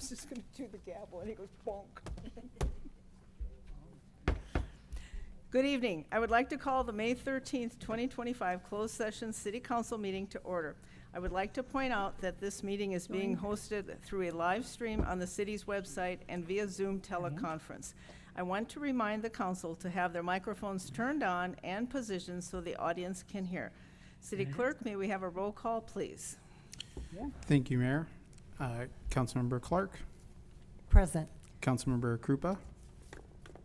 was just going to do the gavel, and he goes, bonk. Good evening. I would like to call the May 13th, 2025 closed session City Council meeting to order. I would like to point out that this meeting is being hosted through a live stream on the city's website and via Zoom teleconference. I want to remind the council to have their microphones turned on and positioned so the audience can hear. City Clerk, may we have a roll call, please? Thank you, Mayor. Councilmember Clark, Present. Councilmember Krupa,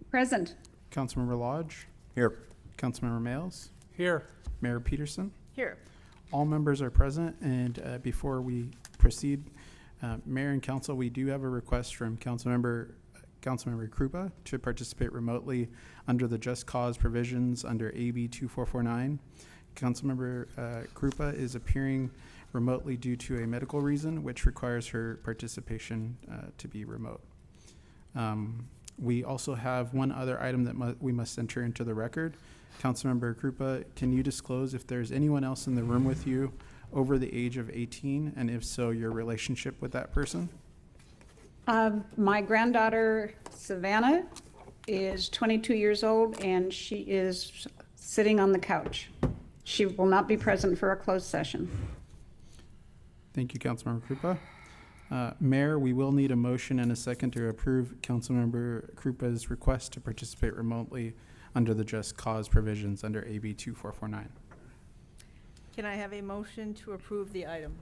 Present. Councilmember Lodge, Here. Councilmember Males, Here. Mayor Peterson. Here. All members are present, and before we proceed, Mayor and Council, we do have a request from Councilmember Krupa to participate remotely under the Just Cause provisions under AB 2449. Councilmember Krupa is appearing remotely due to a medical reason, which requires her participation to be remote. We also have one other item that we must enter into the record. Councilmember Krupa, can you disclose if there's anyone else in the room with you over the age of 18, and if so, your relationship with that person? My granddaughter, Savannah, is 22 years old, and she is sitting on the couch. She will not be present for a closed session. Thank you, Councilmember Krupa. Mayor, we will need a motion and a second to approve Councilmember Krupa's request to participate remotely under the Just Cause provisions under AB 2449. Can I have a motion to approve the item?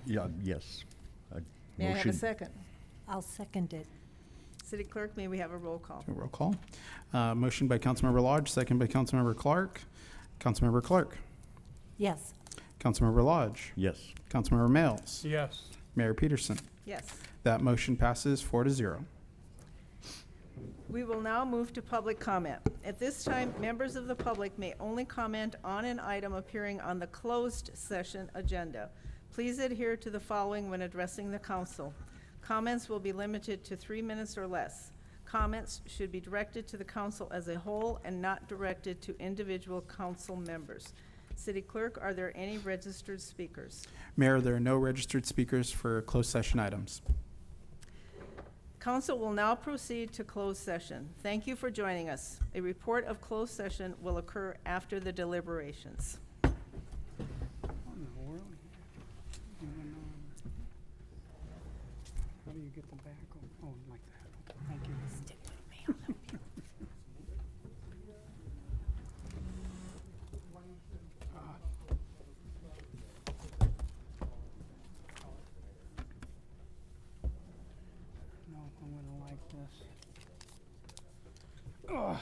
Yeah, yes. May I have a second? I'll second it. City Clerk, may we have a roll call? A roll call. Motion by Councilmember Lodge, second by Councilmember Clark. Councilmember Clark. Yes. Councilmember Lodge. Yes. Councilmember Males. Yes. Mayor Peterson. Yes. That motion passes 4-0. We will now move to public comment. At this time, members of the public may only comment on an item appearing on the closed session agenda. Please adhere to the following when addressing the council. Comments will be limited to 3 minutes or less. Comments should be directed to the council as a whole and not directed to individual council members. City Clerk, are there any registered speakers? Mayor, there are no registered speakers for closed session items. Council will now proceed to closed session. Thank you for joining us. A report of closed session will occur after the deliberations. What in the world? How do you get them back? Oh, like that. Thank you. Stick with me on that. No, I'm gonna like this. Ugh.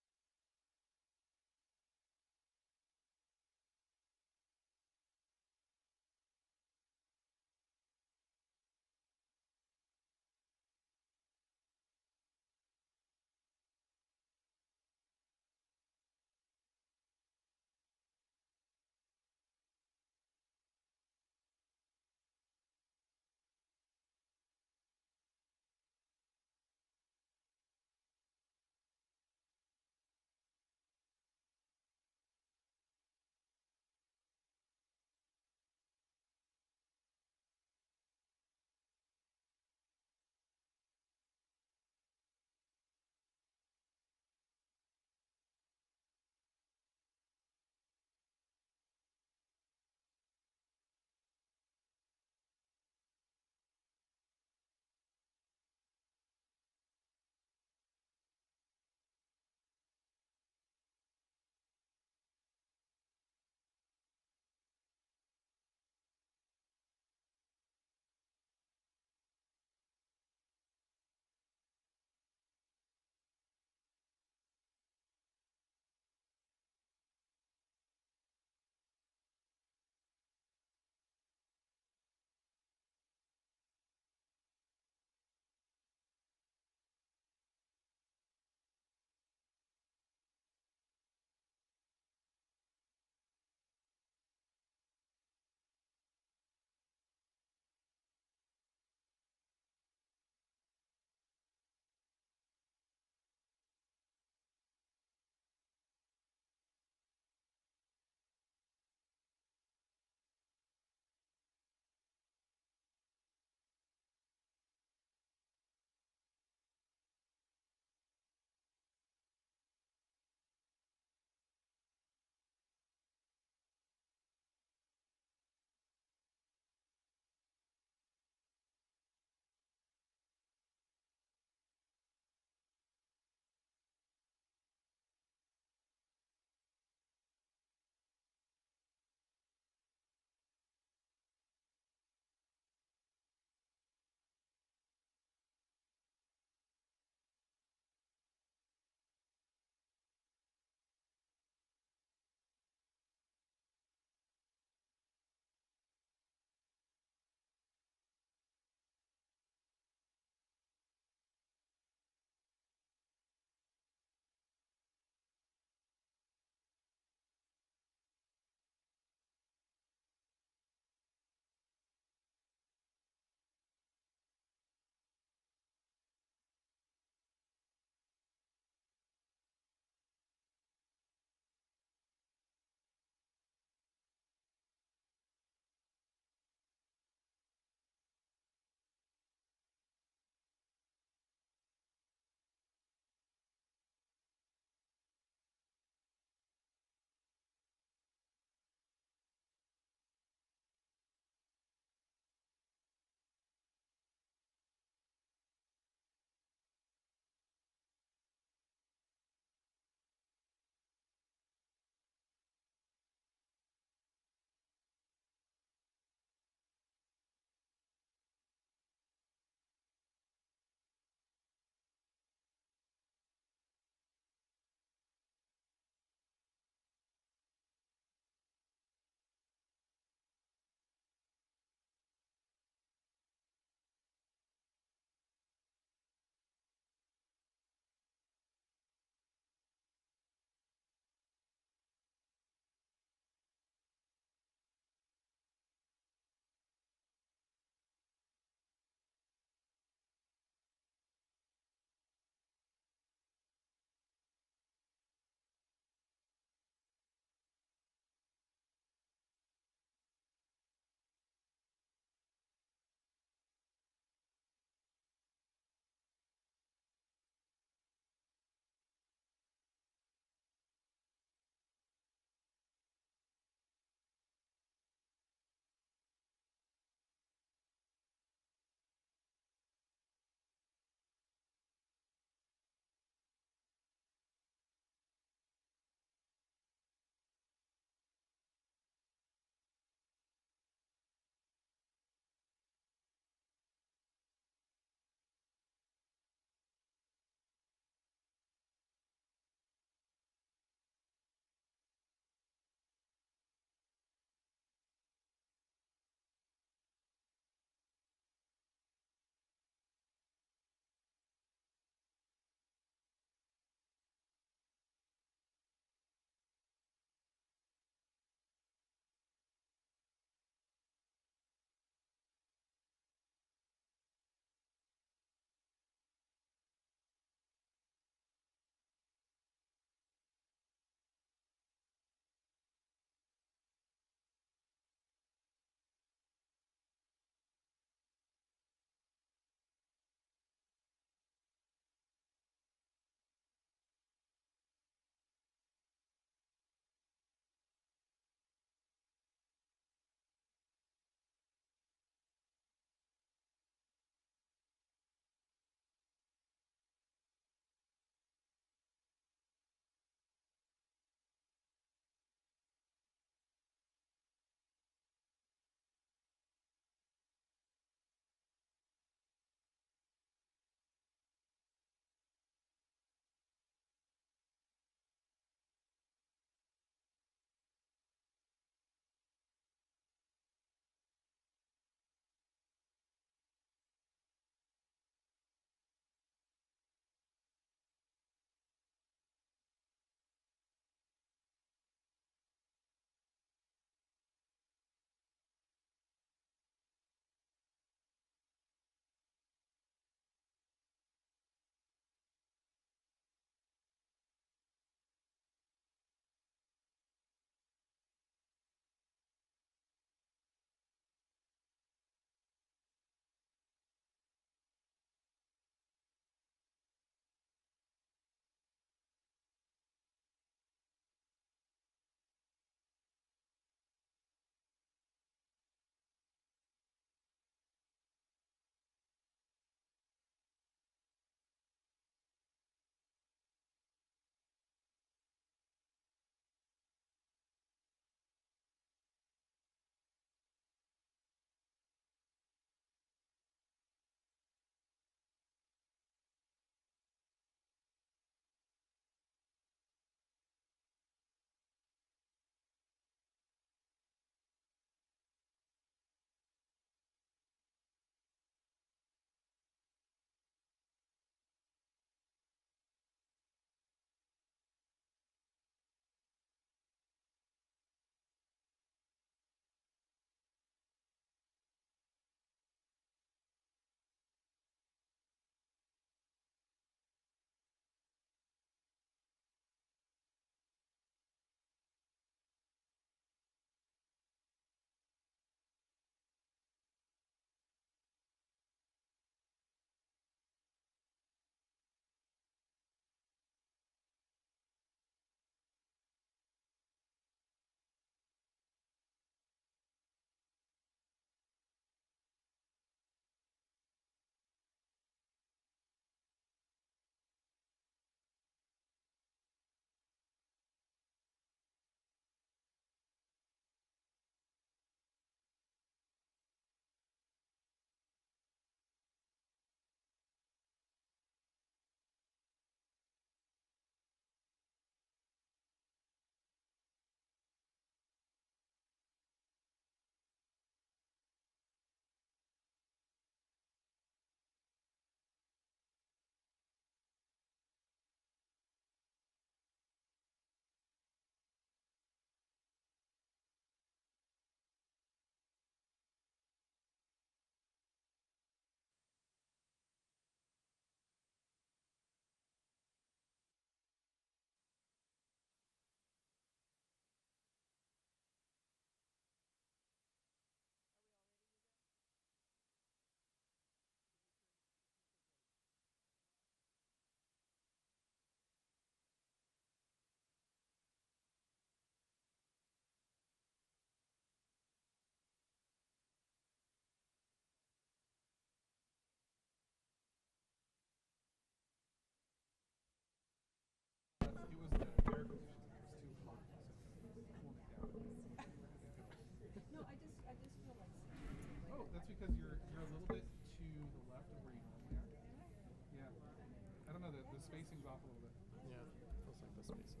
spacing's off a little bit. Yeah, feels like the spacing.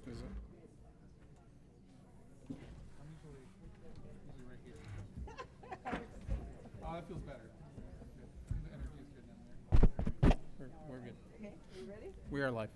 Is it? I'm usually right here. Oh, that feels better. Good. The energy is good down there. We're good. Okay, are you ready? We are live.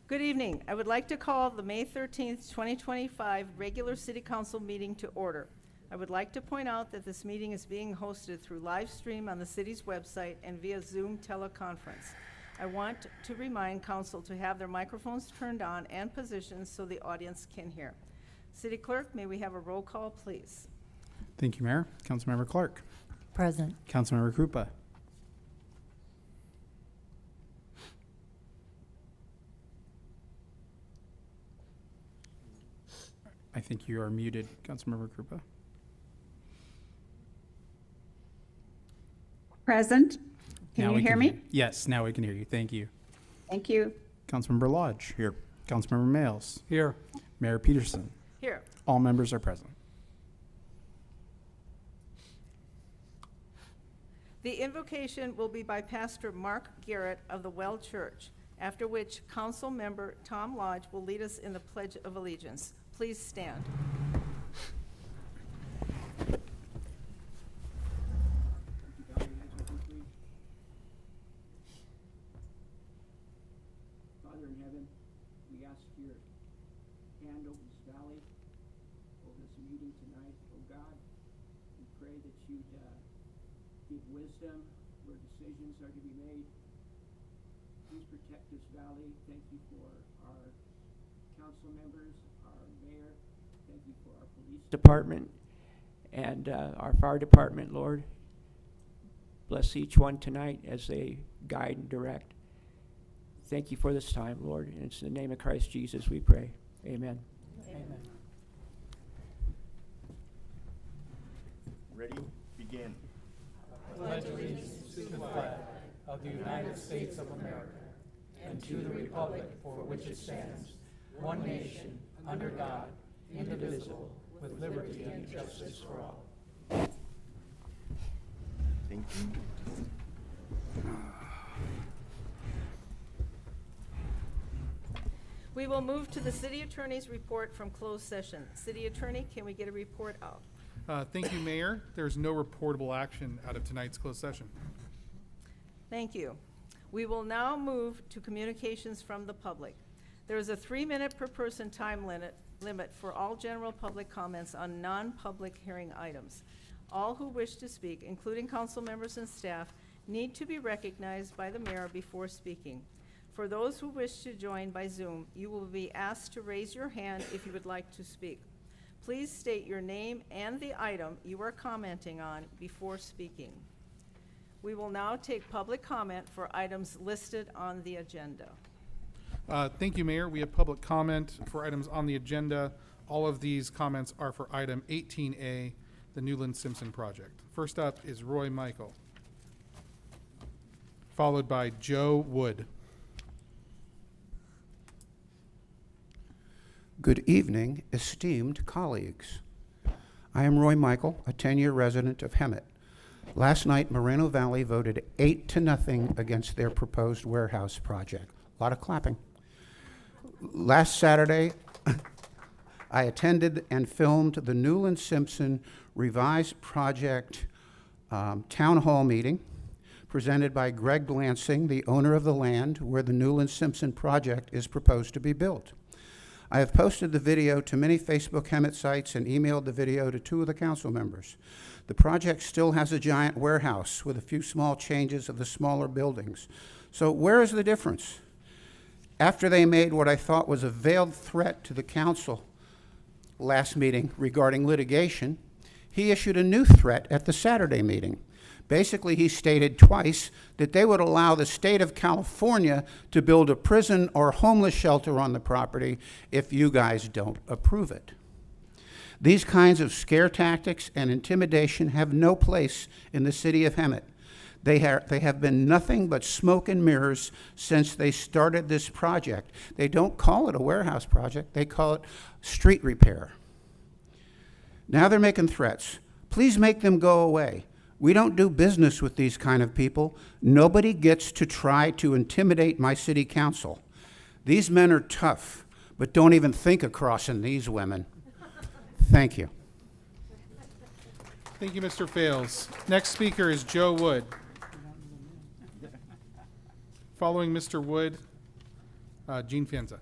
Good evening. I would like to call the May 13th, 2025 regular City Council meeting to order. I would like to point out that this meeting is being hosted through live stream on the city's website and via Zoom teleconference. I want to remind council to have their microphones turned on and positioned so the audience can hear. City Clerk, may we have a roll call, please? Thank you, Mayor. Councilmember Clark. Present. Councilmember Krupa. I think you are muted, Councilmember Krupa. Present. Now Can you we hear me? Yes, now we can hear you. Thank you. Thank you. Councilmember Lodge. Here. Councilmember Males. Here. Mayor Peterson. Here. All members are present. The invocation will be by Pastor Mark Garrett of the Well Church, after which Council Member Tom Lodge will lead us in the Pledge of Allegiance. Please stand. Father in heaven, we ask your hand over this valley, over this meeting tonight, oh God. We pray that you'd give wisdom where decisions are to be made. Please protect this valley. Thank you for our council members, our mayor. Thank you for our police department and our fire department, Lord. Bless each one tonight as they guide and direct. Thank you for this time, Lord. And it's in the name of Christ Jesus we pray. Amen. Amen. Ready? Begin. Pledge allegiance to the flag of the United States of America and to the republic for which it stands, one nation, under God, indivisible, with liberty and justice for all. Thank you. We will move to the city attorney's report from closed session. City attorney, can we get a report out? Thank you, Mayor. There's no reportable action out of tonight's closed session. Thank you. We will now move to communications from the public. There is a 3-minute per person time limit for all general public comments on non-public hearing items. All who wish to speak, including council members and staff, need to be recognized by the mayor before speaking. For those who wish to join by Zoom, you will be asked to raise your hand if you would like to speak. Please state your name and the item you are commenting on before speaking. We will now take public comment for items listed on the agenda. Thank you, Mayor. We have public comment for items on the agenda. All of these comments are for item 18A, the Nuland Simpson project. First up is Roy Michael, followed by Joe Wood. Good evening, esteemed colleagues. I am Roy Michael, a 10-year resident of Hemet. Last night, Moreno Valley voted 8-0 against their proposed warehouse project. A lot of clapping. Last Saturday, I attended and filmed the Nuland Simpson revised project town hall meeting presented by Greg Lansing, the owner of the land where the Nuland Simpson project is proposed to be built. I have posted the video to many Facebook Hemet sites and emailed the video to 2 of the council members. The project still has a giant warehouse with a few small changes of the smaller buildings. So where is the difference? After they made what I thought was a veiled threat to the council last meeting regarding litigation, he issued a new threat at the Saturday meeting. Basically, he stated twice that they would allow the state of California to build a prison or homeless shelter on the property if you guys don't approve it. These kinds of scare tactics and intimidation have no place in the city of Hemet. They have been nothing but smoke and mirrors since they started this project. They don't call it a warehouse project, they call it street repair. Now they're making threats. Please make them go away. We don't do business with these kind of people. Nobody gets to try to intimidate my city council. These men are tough, but don't even think of crossing these women. Thank you. Thank you, Mr. Fales. Next speaker is Joe Wood. Following Mr. Wood, Gene Fienza.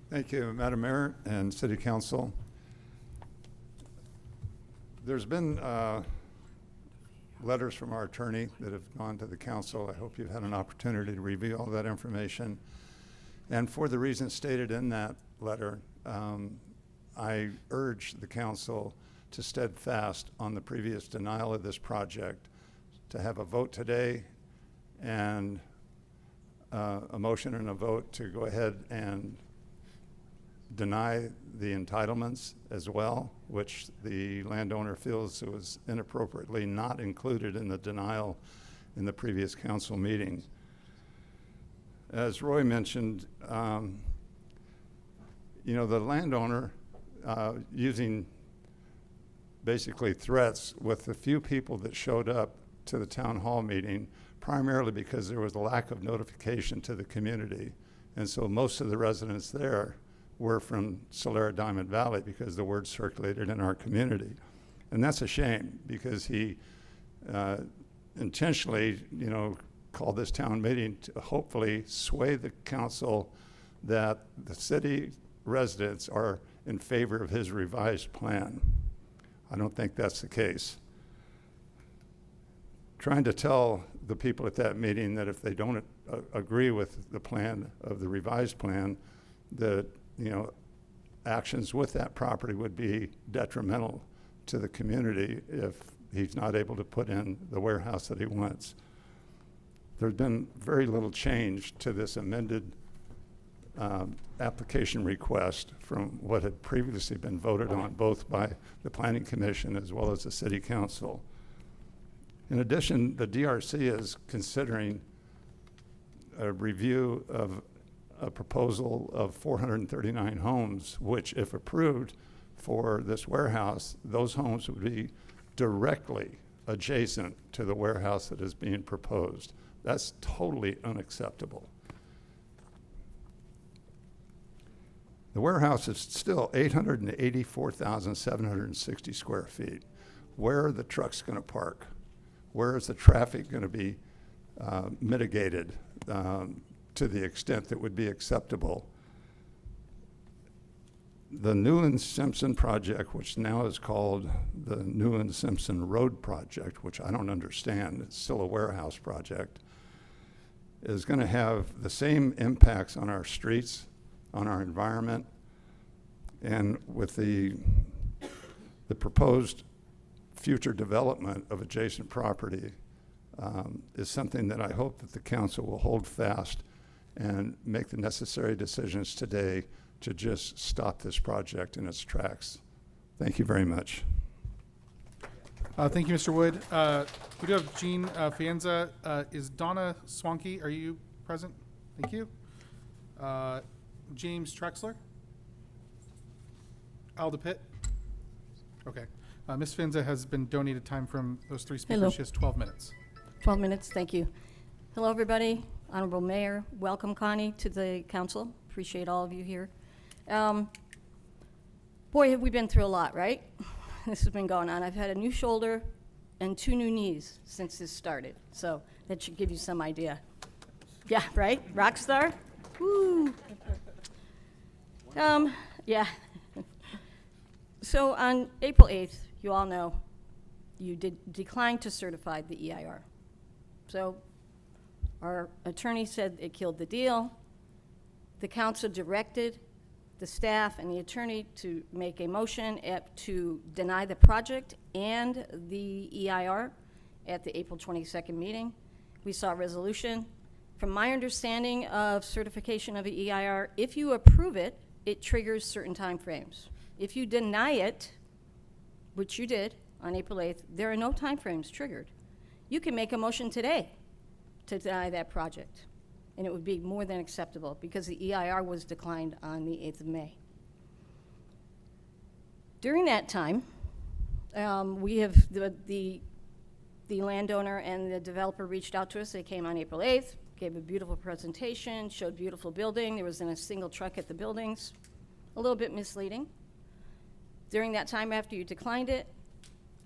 Thank you, Madam Mayor and City Council. There's been letters from our attorney that have gone to the council. I hope you've had an opportunity to review all that information. And for the reasons stated in that letter, I urge the council to steadfast on the previous denial of this project, to have a vote today and a motion and a vote to go ahead and deny the entitlements as well, which the landowner feels it was inappropriately not included in the denial in the previous council meeting. As Roy mentioned, you know, the landowner using basically threats with the few people that showed up to the town hall meeting, primarily because there was a lack of notification to the community. And so most of the residents there were from Solera Diamond Valley because the word circulated in our community. And that's a shame, because he intentionally, you know, called this town meeting to hopefully sway the council that the city residents are in favor of his revised plan. I don't think that's the case. Trying to tell the people at that meeting that if they don't agree with the plan of the revised plan, that, you know, actions with that property would be detrimental to the community if he's not able to put in the warehouse that he wants. There's been very little change to this amended application request from what had previously been voted on both by the Planning Commission as well as the City Council. In addition, the DRC is considering a review of a proposal of 439 homes, which, if approved for this warehouse, those homes would be directly adjacent to the warehouse that is being proposed. That's totally unacceptable. The warehouse is still 884,760 square feet. Where are the trucks going to park? Where is the traffic going to be mitigated to the extent that would be acceptable? The Nuland Simpson project, which now is called the Nuland Simpson Road project, which I don't understand, it's still a warehouse project, is going to have the same impacts on our streets, on our environment, and with the proposed future development of adjacent property is something that I hope that the council will hold fast and make the necessary decisions today to just stop this project in its tracks. Thank you very much. Thank you, Mr. Wood. We do have Gene Fienza. Is Donna Swanky, are you present? Thank you. James Trexler? Al DePitt? Okay. Ms. Fienza has been donated time from those three speakers. Hello. She has 12 minutes. 12 minutes, thank you. Hello, everybody. Honorable Mayor, welcome, Connie, to the council. Appreciate all of you here. Boy, have we been through a lot, right? This has been going on. I've had a new shoulder and 2 new knees since this started, so that should give you some idea. Yeah, right? Rock star? Woo! Yeah. So on April 8th, you all know, you declined to certify the EIR. So our attorney said it killed the deal. The council directed the staff and the attorney to make a motion to deny the project and the EIR at the April 22nd meeting. We saw a resolution. From my understanding of certification of the EIR, if you approve it, it triggers certain timeframes. If you deny it, which you did on April 8th, there are no timeframes triggered. You can make a motion today to deny that project, and it would be more than acceptable because the EIR was declined on the 8th of May. During that time, We have, the landowner and the developer reached out to us. They came on April 8th, gave a beautiful presentation, showed beautiful building. There wasn't a single truck at the buildings. A little bit misleading. During that time after you declined it,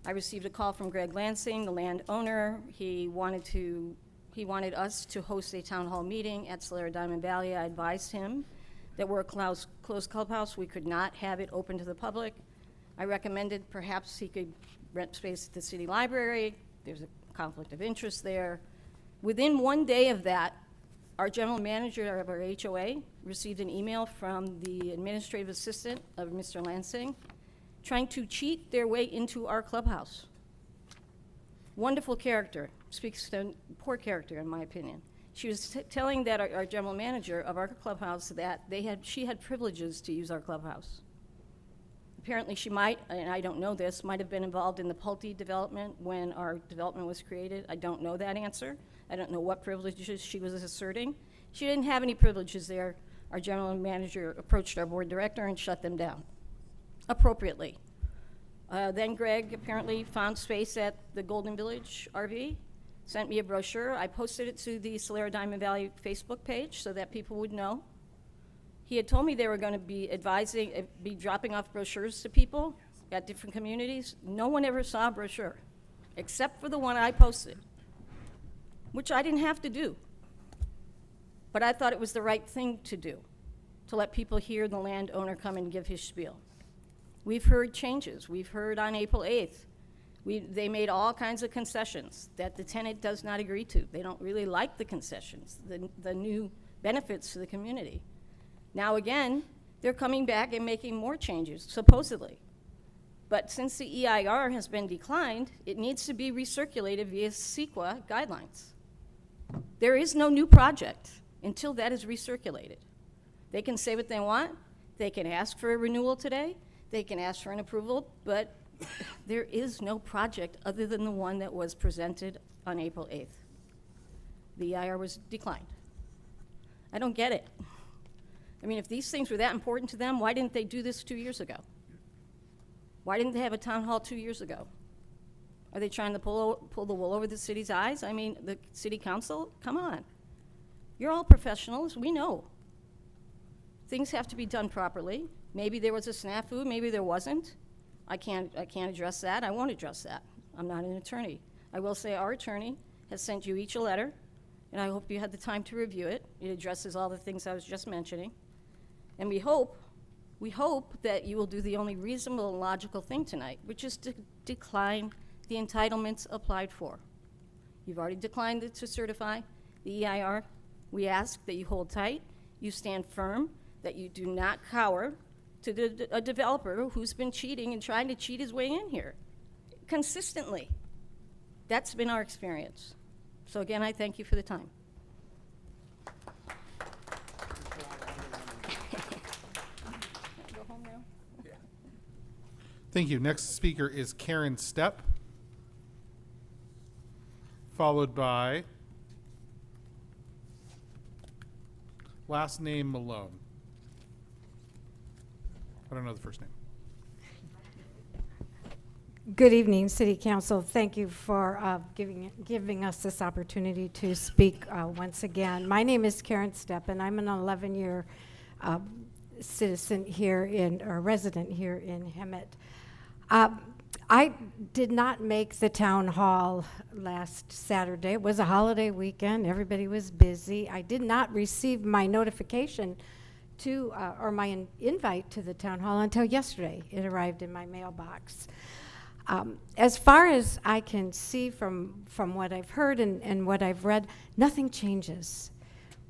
I received a call from Greg Lansing, the landowner. He wanted us to host a town hall meeting at Solera Diamond Valley. I advised him that we're a closed clubhouse. We could not have it open to the public. I recommended perhaps he could rent space at the city library. There's a conflict of interest there. Within 1 day of that, our general manager of our HOA received an email from the administrative assistant of Mr. Lansing trying to cheat their way into our clubhouse. Wonderful character, speaks to poor character in my opinion. She was telling that our general manager of our clubhouse that she had privileges to use our clubhouse. Apparently she might, and I don't know this, might have been involved in the Pulte development when our development was created. I don't know that answer. I don't know what privileges she was asserting. She didn't have any privileges there. Our general manager approached our board director and shut them down appropriately. Then Greg apparently found space at the Golden Village RV, sent me a brochure. I posted it to the Solera Diamond Valley Facebook page so that people would know. He had told me they were going to be dropping off brochures to people at different communities. No one ever saw a brochure, except for the one I posted, which I didn't have to do. But I thought it was the right thing to do, to let people hear the landowner come and give his spiel. We've heard changes. We've heard on April 8th, they made all kinds of concessions that the tenant does not agree to. They don't really like the concessions, the new benefits to the community. Now again, they're coming back and making more changes, supposedly. But since the EIR has been declined, it needs to be recirculated via CEQA guidelines. There is no new project until that is recirculated. They can say what they want. They can ask for a renewal today. They can ask for an approval, but there is no project other than the one that was presented on April 8th. The EIR was declined. I don't get it. I mean, if these things were that important to them, why didn't they do this 2 years ago? Why didn't they have a town hall 2 years ago? Are they trying to pull the wool over the city's eyes? I mean, the city council, come on. You're all professionals, we know. Things have to be done properly. Maybe there was a snafu, maybe there wasn't. I can't address that, I won't address that. I'm not an attorney. I will say our attorney has sent you each a letter, and I hope you had the time to review it. It addresses all the things I was just mentioning. And we hope that you will do the only reasonable and logical thing tonight, which is to decline the entitlements applied for. You've already declined it to certify the EIR. We ask that you hold tight, you stand firm, that you do not cower to a developer who's been cheating and trying to cheat his way in here consistently. That's been our experience. So again, I thank you for the time. Go home now? Thank you. Next speaker is Karen Stepp, followed by last name Malone. I don't know the first name. Good evening, City Council. Thank you for giving us this opportunity to speak once again. My name is Karen Stepp, and I'm an 11-year citizen here or resident here in Hemet. I did not make the town hall last Saturday. It was a holiday weekend. Everybody was busy. I did not receive my notification or my invite to the town hall until yesterday. It arrived in my mailbox. As far as I can see from what I've heard and what I've read, nothing changes.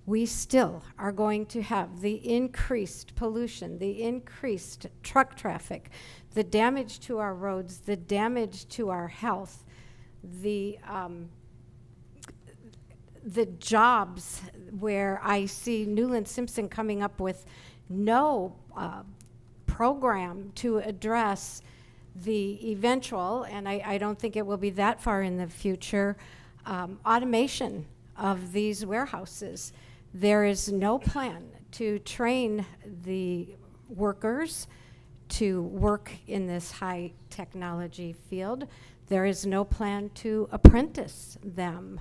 We still are going to have the increased pollution, the increased truck traffic, the damage to our roads, the damage to our health, the jobs where I see Nuland Simpson coming up with no program to address the eventual, and I don't think it will be that far in the future, automation of these warehouses. There is no plan to train the workers to work in this high technology field. There is no plan to apprentice them.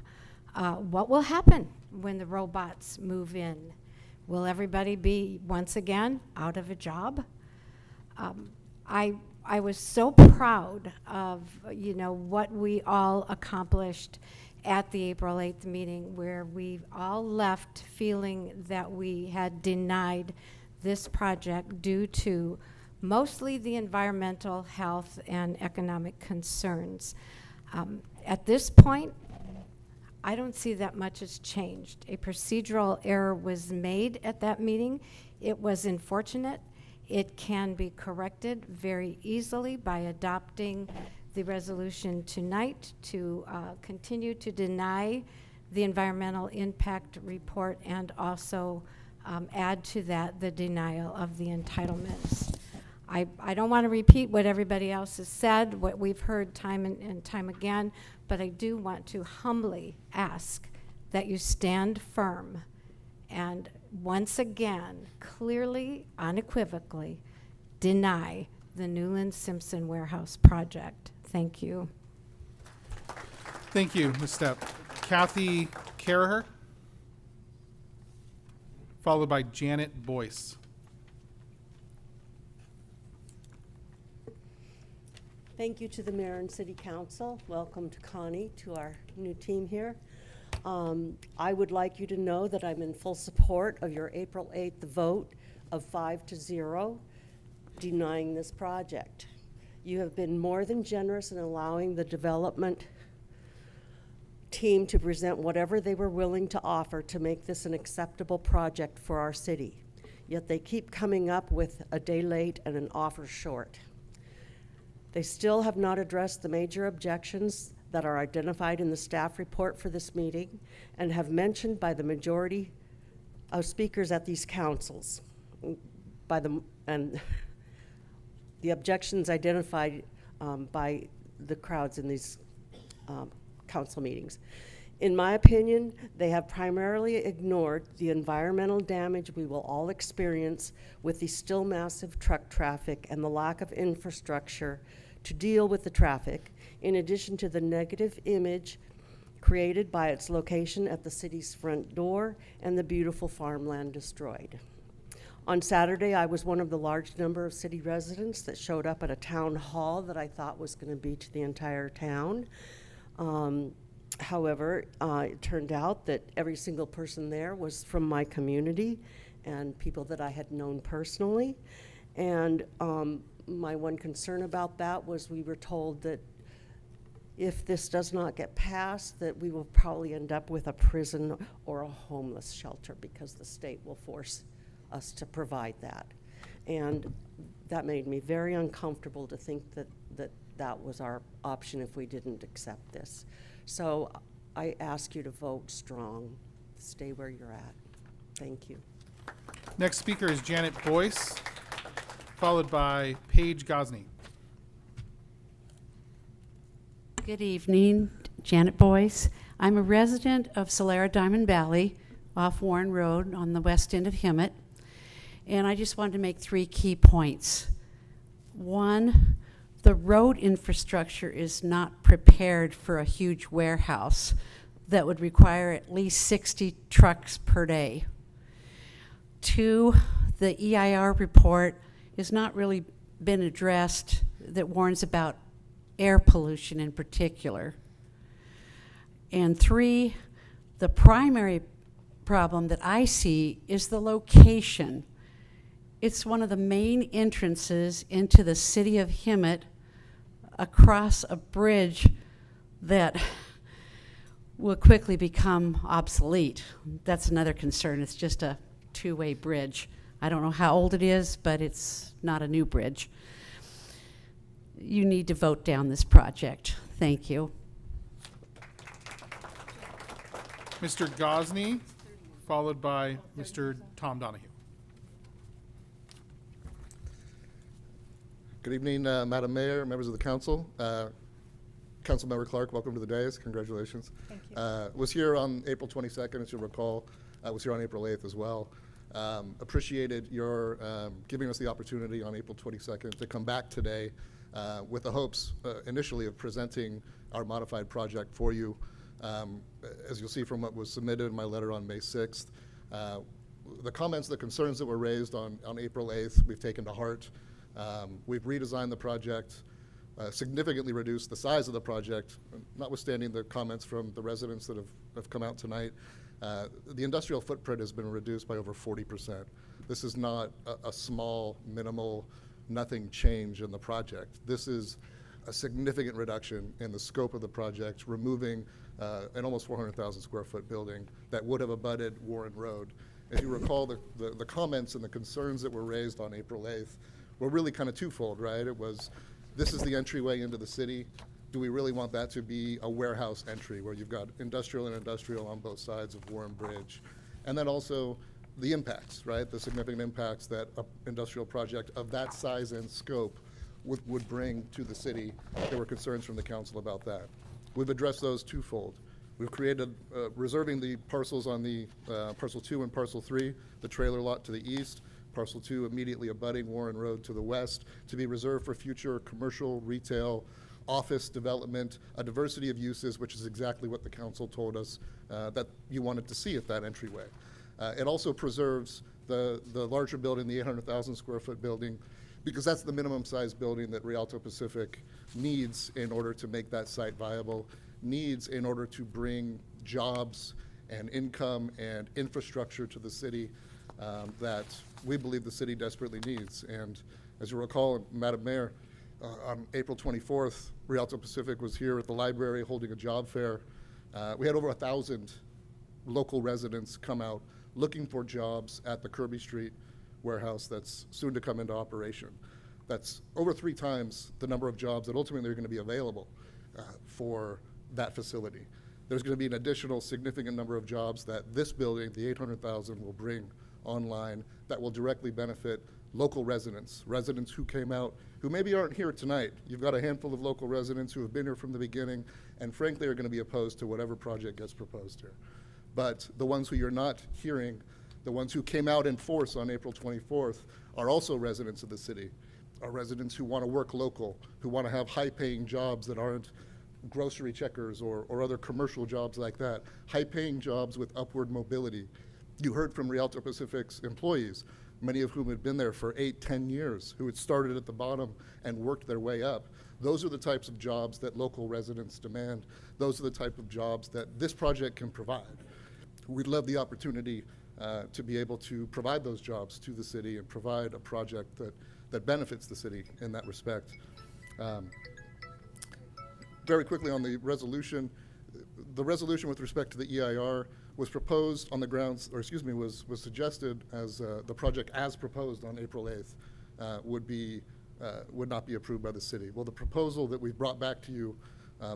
What will happen when the robots move in? Will everybody be, once again, out of a job? I was so proud of, what we all accomplished at the April 8th meeting, where we all left feeling that we had denied this project due to mostly the environmental, health, and economic concerns. At this point, I don't see that much has changed. A procedural error was made at that meeting. It was unfortunate. It can be corrected very easily by adopting the resolution tonight to continue to deny the environmental impact report and also add to that the denial of the entitlements. I don't want to repeat what everybody else has said, what we've heard time and time again, but I do want to humbly ask that you stand firm and once again, clearly, unequivocally, deny the Nuland Simpson warehouse project. Thank you. Thank you, Ms. Stepp. Kathy Caraher, followed by Janet Boyce. Thank you to the mayor and city council. Welcome to Connie, to our new team here. I would like you to know that I'm in full support of your April 8th vote of 5-0 denying this project. You have been more than generous in allowing the development team to present whatever they were willing to offer to make this an acceptable project for our city. Yet they keep coming up with a day late and an offer short. They still have not addressed the major objections that are identified in the staff report for this meeting and have mentioned by the majority of speakers at these councils, and the objections identified by the crowds in these council meetings. In my opinion, they have primarily ignored the environmental damage we will all experience with the still massive truck traffic and the lack of infrastructure to deal with the traffic, in addition to the negative image created by its location at the city's front door and the beautiful farmland destroyed. On Saturday, I was one of the large number of city residents that showed up at a town hall that I thought was going to be to the entire town. However, it turned out that every single person there was from my community and people that I had known personally. And my one concern about that was we were told that if this does not get passed, that we will probably end up with a prison or a homeless shelter because the state will force us to provide that. And that made me very uncomfortable to think that that was our option if we didn't accept this. So I ask you to vote strong. Stay where you're at. Thank you. Next speaker is Janet Boyce, followed by Paige Gosney. Good evening, Janet Boyce. I'm a resident of Solera Diamond Valley off Warren Road on the west end of Hemet. And I just wanted to make 3 key points. One, the road infrastructure is not prepared for a huge warehouse that would require at least 60 trucks per day. 2, the EIR report has not really been addressed that warns about air pollution in particular. And 3, the primary problem that I see is the location. It's one of the main entrances into the city of Hemet across a bridge that will quickly become obsolete. That's another concern. It's just a 2-way bridge. I don't know how old it is, but it's not a new bridge. You need to vote down this project. Thank you. Mr. Gosney, followed by Mr. Tom Donahue. Good evening, Madam Mayor, members of the council. Councilmember Clark, welcome to the dais. Congratulations. Thank you. Was here on April 22nd, as you'll recall. I was here on April 8th as well. Appreciated your giving us the opportunity on April 22nd to come back today with the hopes initially of presenting our modified project for you. As you'll see from what was submitted in my letter on May 6th, the comments, the concerns that were raised on April 8th, we've taken to heart. We've redesigned the project, significantly reduced the size of the project, notwithstanding the comments from the residents that have come out tonight. The industrial footprint has been reduced by over 40%. This is not a small, minimal, nothing change in the project. This is a significant reduction in the scope of the project, removing an almost 400,000 square foot building that would have abutted Warren Road. As you recall, the comments and the concerns that were raised on April 8th were really kind of twofold, right? It was, this is the entryway into the city. Do we really want that to be a warehouse entry where you've got industrial and industrial on both sides of Warren Bridge? And then also the impacts, right? The significant impacts that an industrial project of that size and scope would bring to the city. There were concerns from the council about that. We've addressed those twofold. We've created, reserving the parcels on the parcel 2 and parcel 3, the trailer lot to the east, parcel 2 immediately abutting Warren Road to the west, to be reserved for future commercial, retail, office development, a diversity of uses, which is exactly what the council told us that you wanted to see at that entryway. It also preserves the larger building, the 800,000 square foot building, because that's the minimum size building that Rialto Pacific needs in order to make that site viable, needs in order to bring jobs and income and infrastructure to the city that we believe the city desperately needs. And as you recall, Madam Mayor, on April 24th, Rialto Pacific was here at the library holding a job fair. We had over 1,000 local residents come out looking for jobs at the Kirby Street warehouse that's soon to come into operation. That's over 3 times the number of jobs that ultimately are going to be available for that facility. There's going to be an additional significant number of jobs that this building, the 800,000, will bring online that will directly benefit local residents, residents who came out, who maybe aren't here tonight. You've got a handful of local residents who have been here from the beginning and frankly are going to be opposed to whatever project gets proposed here. But the ones who you're not hearing, the ones who came out in force on April 24th, are also residents of the city, are residents who want to work local, who want to have high-paying jobs that aren't grocery checkers or other commercial jobs like that, high-paying jobs with upward mobility. You heard from Rialto Pacific's employees, many of whom had been there for 8, 10 years, who had started at the bottom and worked their way up. Those are the types of jobs that local residents demand. Those are the type of jobs that this project can provide. We'd love the opportunity to be able to provide those jobs to the city and provide a project that benefits the city in that respect. Very quickly on the resolution with respect to the EIR was proposed on the grounds, or excuse me, was suggested as the project as proposed on April 8th would not be approved by the city. Well, the proposal that we've brought back to you,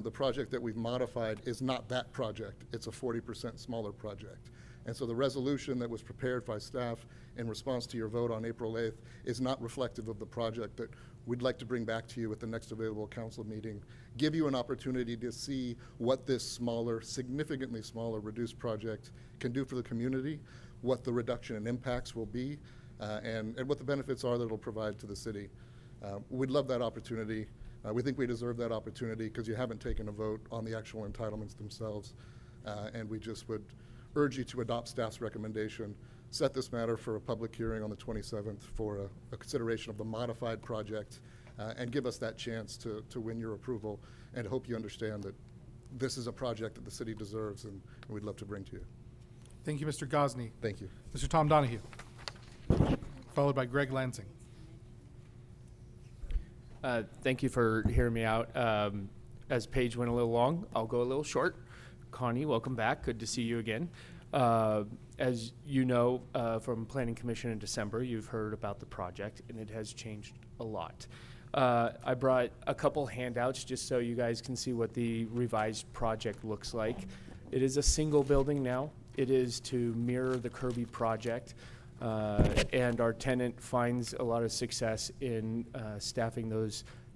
the project that we've modified, is not that project. It's a 40% smaller project. And so the resolution that was prepared by staff in response to your vote on April 8th is not reflective of the project that we'd like to bring back to you at the next available council meeting, give you an opportunity to see what this smaller, significantly smaller, reduced project can do for the community, what the reduction in impacts will be, and what the benefits are that it'll provide to the city. We'd love that opportunity. We think we deserve that opportunity because you haven't taken a vote on the actual entitlements themselves, and we just would urge you to adopt staff's recommendation, set this matter for a public hearing on the 27th for a consideration of the modified project, and give us that chance to win your approval, and hope you understand that this is a project that the city deserves and we'd love to bring to you. Thank you, Mr. Gosney. Thank you. Mr. Tom Donahue, followed by Greg Lansing. Thank you for hearing me out. As Paige went a little long, I'll go a little short. Connie, welcome back. Good to see you again. As you know, from Planning Commission in December, you've heard about the project, and it has changed a lot. I brought a couple handouts just so you guys can see what the revised project looks like. It is a single building now. It is to mirror the Kirby project, and our tenant finds a lot of success in staffing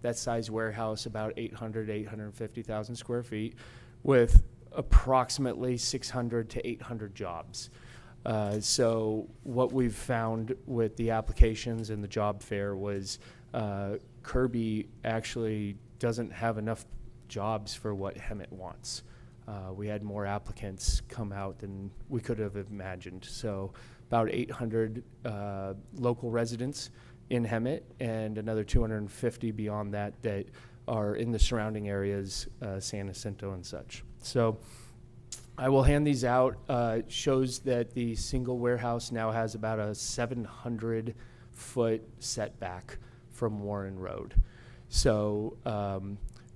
that size warehouse, about 850,000 square feet, with approximately 600 to 800 jobs. So what we've found with the applications and the job fair was Kirby actually doesn't have enough jobs for what Hemet wants. We had more applicants come out than we could have imagined. So about 800 local residents in Hemet and another 250 beyond that that are in the surrounding areas, San Jacinto and such. So I will hand these out. It shows that the single warehouse now has about a 700-foot setback from Warren Road. So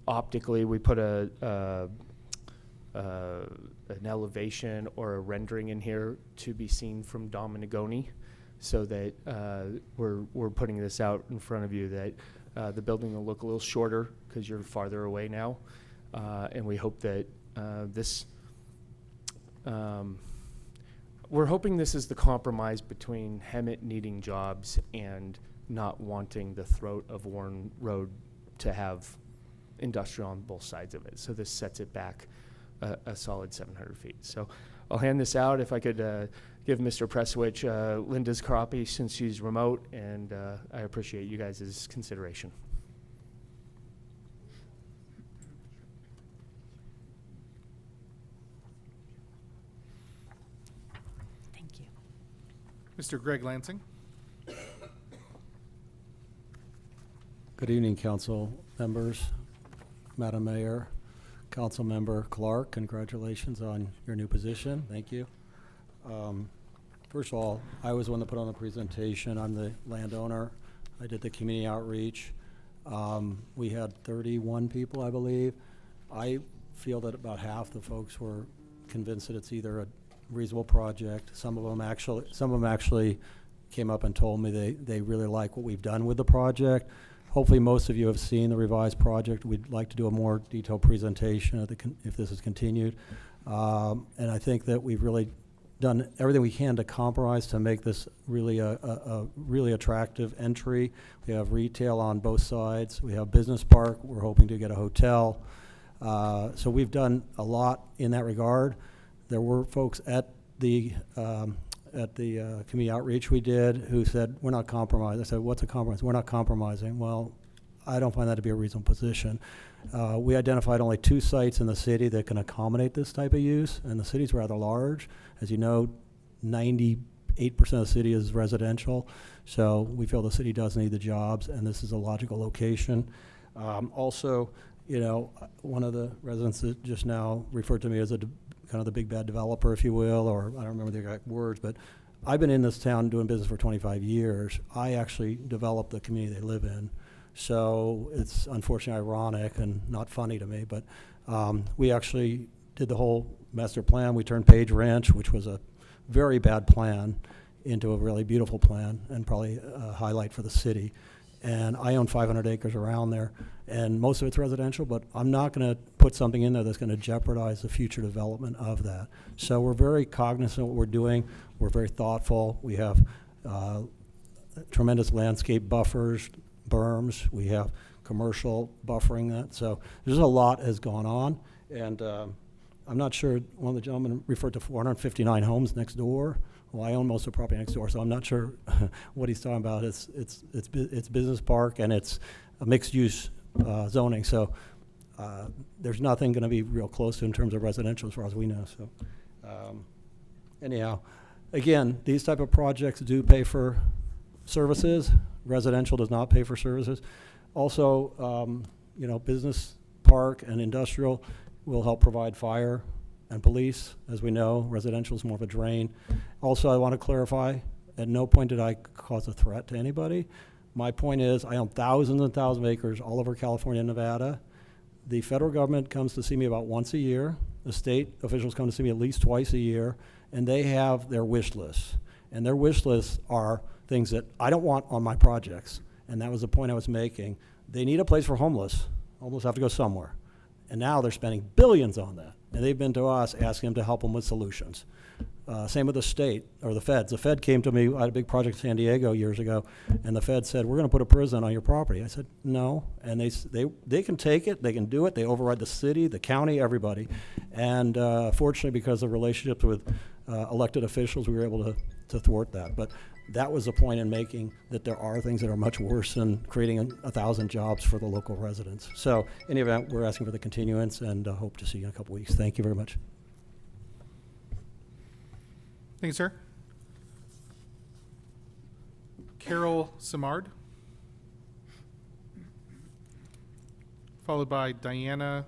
optically, we put an elevation or a rendering in here to be seen from Dominigoni, so that we're putting this out in front of you that the building will look a little shorter because you're farther away now, and we hope that we're hoping this is the compromise between Hemet needing jobs and not wanting the throat of Warren Road to have industrial on both sides of it. So this sets it back a solid 700 feet. So I'll hand this out. If I could give Mr. Presswich Linda's copy since she's remote, and I appreciate you guys' consideration. Thank you. Mr. Greg Lansing. Good evening, council members, Madam Mayor, Council Member Clark. Congratulations on your new position. Thank you. First of all, I was the one that put on the presentation. I'm the landowner. I did the community outreach. We had 31 people, I believe. I feel that about half the folks were convinced that it's either a reasonable project. Some of them actually came up and told me they really like what we've done with the project. Hopefully most of you have seen the revised project. We'd like to do a more detailed presentation if this is continued. And I think that we've really done everything we can to compromise to make this really a really attractive entry. We have retail on both sides. We have business park. We're hoping to get a hotel. So we've done a lot in that regard. There were folks at the community outreach we did who said, we're not compromising. I said, what's a compromise? We're not compromising. Well, I don't find that to be a reasonable position. We identified only 2 sites in the city that can accommodate this type of use, and the city's rather large. As you know, 98% of the city is residential, so we feel the city does need the jobs, and this is a logical location. Also, you know, one of the residents that just now referred to me as kind of the big bad developer, if you will, or I don't remember the exact words, but I've been in this town doing business for 25 years. I actually developed the community they live in. So it's unfortunately ironic and not funny to me, but we actually did the whole master plan. We turned Page Ranch, which was a very bad plan, into a really beautiful plan and probably a highlight for the city. And I own 500 acres around there, and most of it's residential, but I'm not going to put something in there that's going to jeopardize the future development of that. So we're very cognizant of what we're doing. We're very thoughtful. We have tremendous landscape buffers, berms. We have commercial buffering that. So there's a lot has gone on, and I'm not sure, one of the gentlemen referred to 459 homes next door. Well, I own most of the property next door, so I'm not sure what he's talking about. It's business park, and it's a mixed-use zoning. So there's nothing going to be real close to in terms of residential as far as we know. So anyhow, again, these type of projects do pay for services. Residential does not pay for services. Also, you know, business park and industrial will help provide fire and police. As we know, residential is more of a drain. Also, I want to clarify, at no point did I cause a threat to anybody. My point is, I own thousands and thousands of acres all over California and Nevada. The federal government comes to see me about once a year. The state officials come to see me at least twice a year, and they have their wish lists. And their wish lists are things that I don't want on my projects. And that was the point I was making. They need a place for homeless. Homeless have to go somewhere. And now they're spending billions on that. And they've been to us asking them to help them with solutions. Same with the state or the feds. The Fed came to me, I had a big project in San Diego years ago, and the Fed said, we're going to put a prison on your property. I said, no. And they can take it, they can do it, they override the city, the county, everybody. And fortunately, because of relationships with elected officials, we were able to thwart that. But that was a point in making that there are things that are much worse than creating 1,000 jobs for the local residents. So in any event, we're asking for the continuance and hope to see you in a couple weeks. Thank you very much. Thank you, sir. Carol Simard, followed by Diana,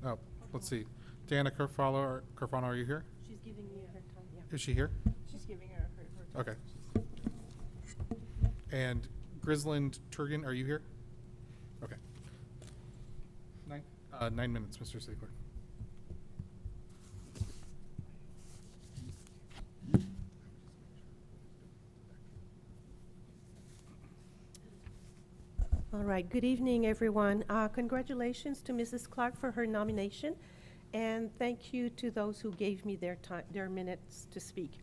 oh, let's see. Diana Carfano, are you here? She's giving me her time, yeah. Is she here? She's giving her time. Okay. And Grisland Turgan, are you here? Okay. 9 minutes, Mr. City Clerk. All right, good evening, everyone. Congratulations to Mrs. Clark for her nomination, and thank you to those who gave me their time, their minutes to speak.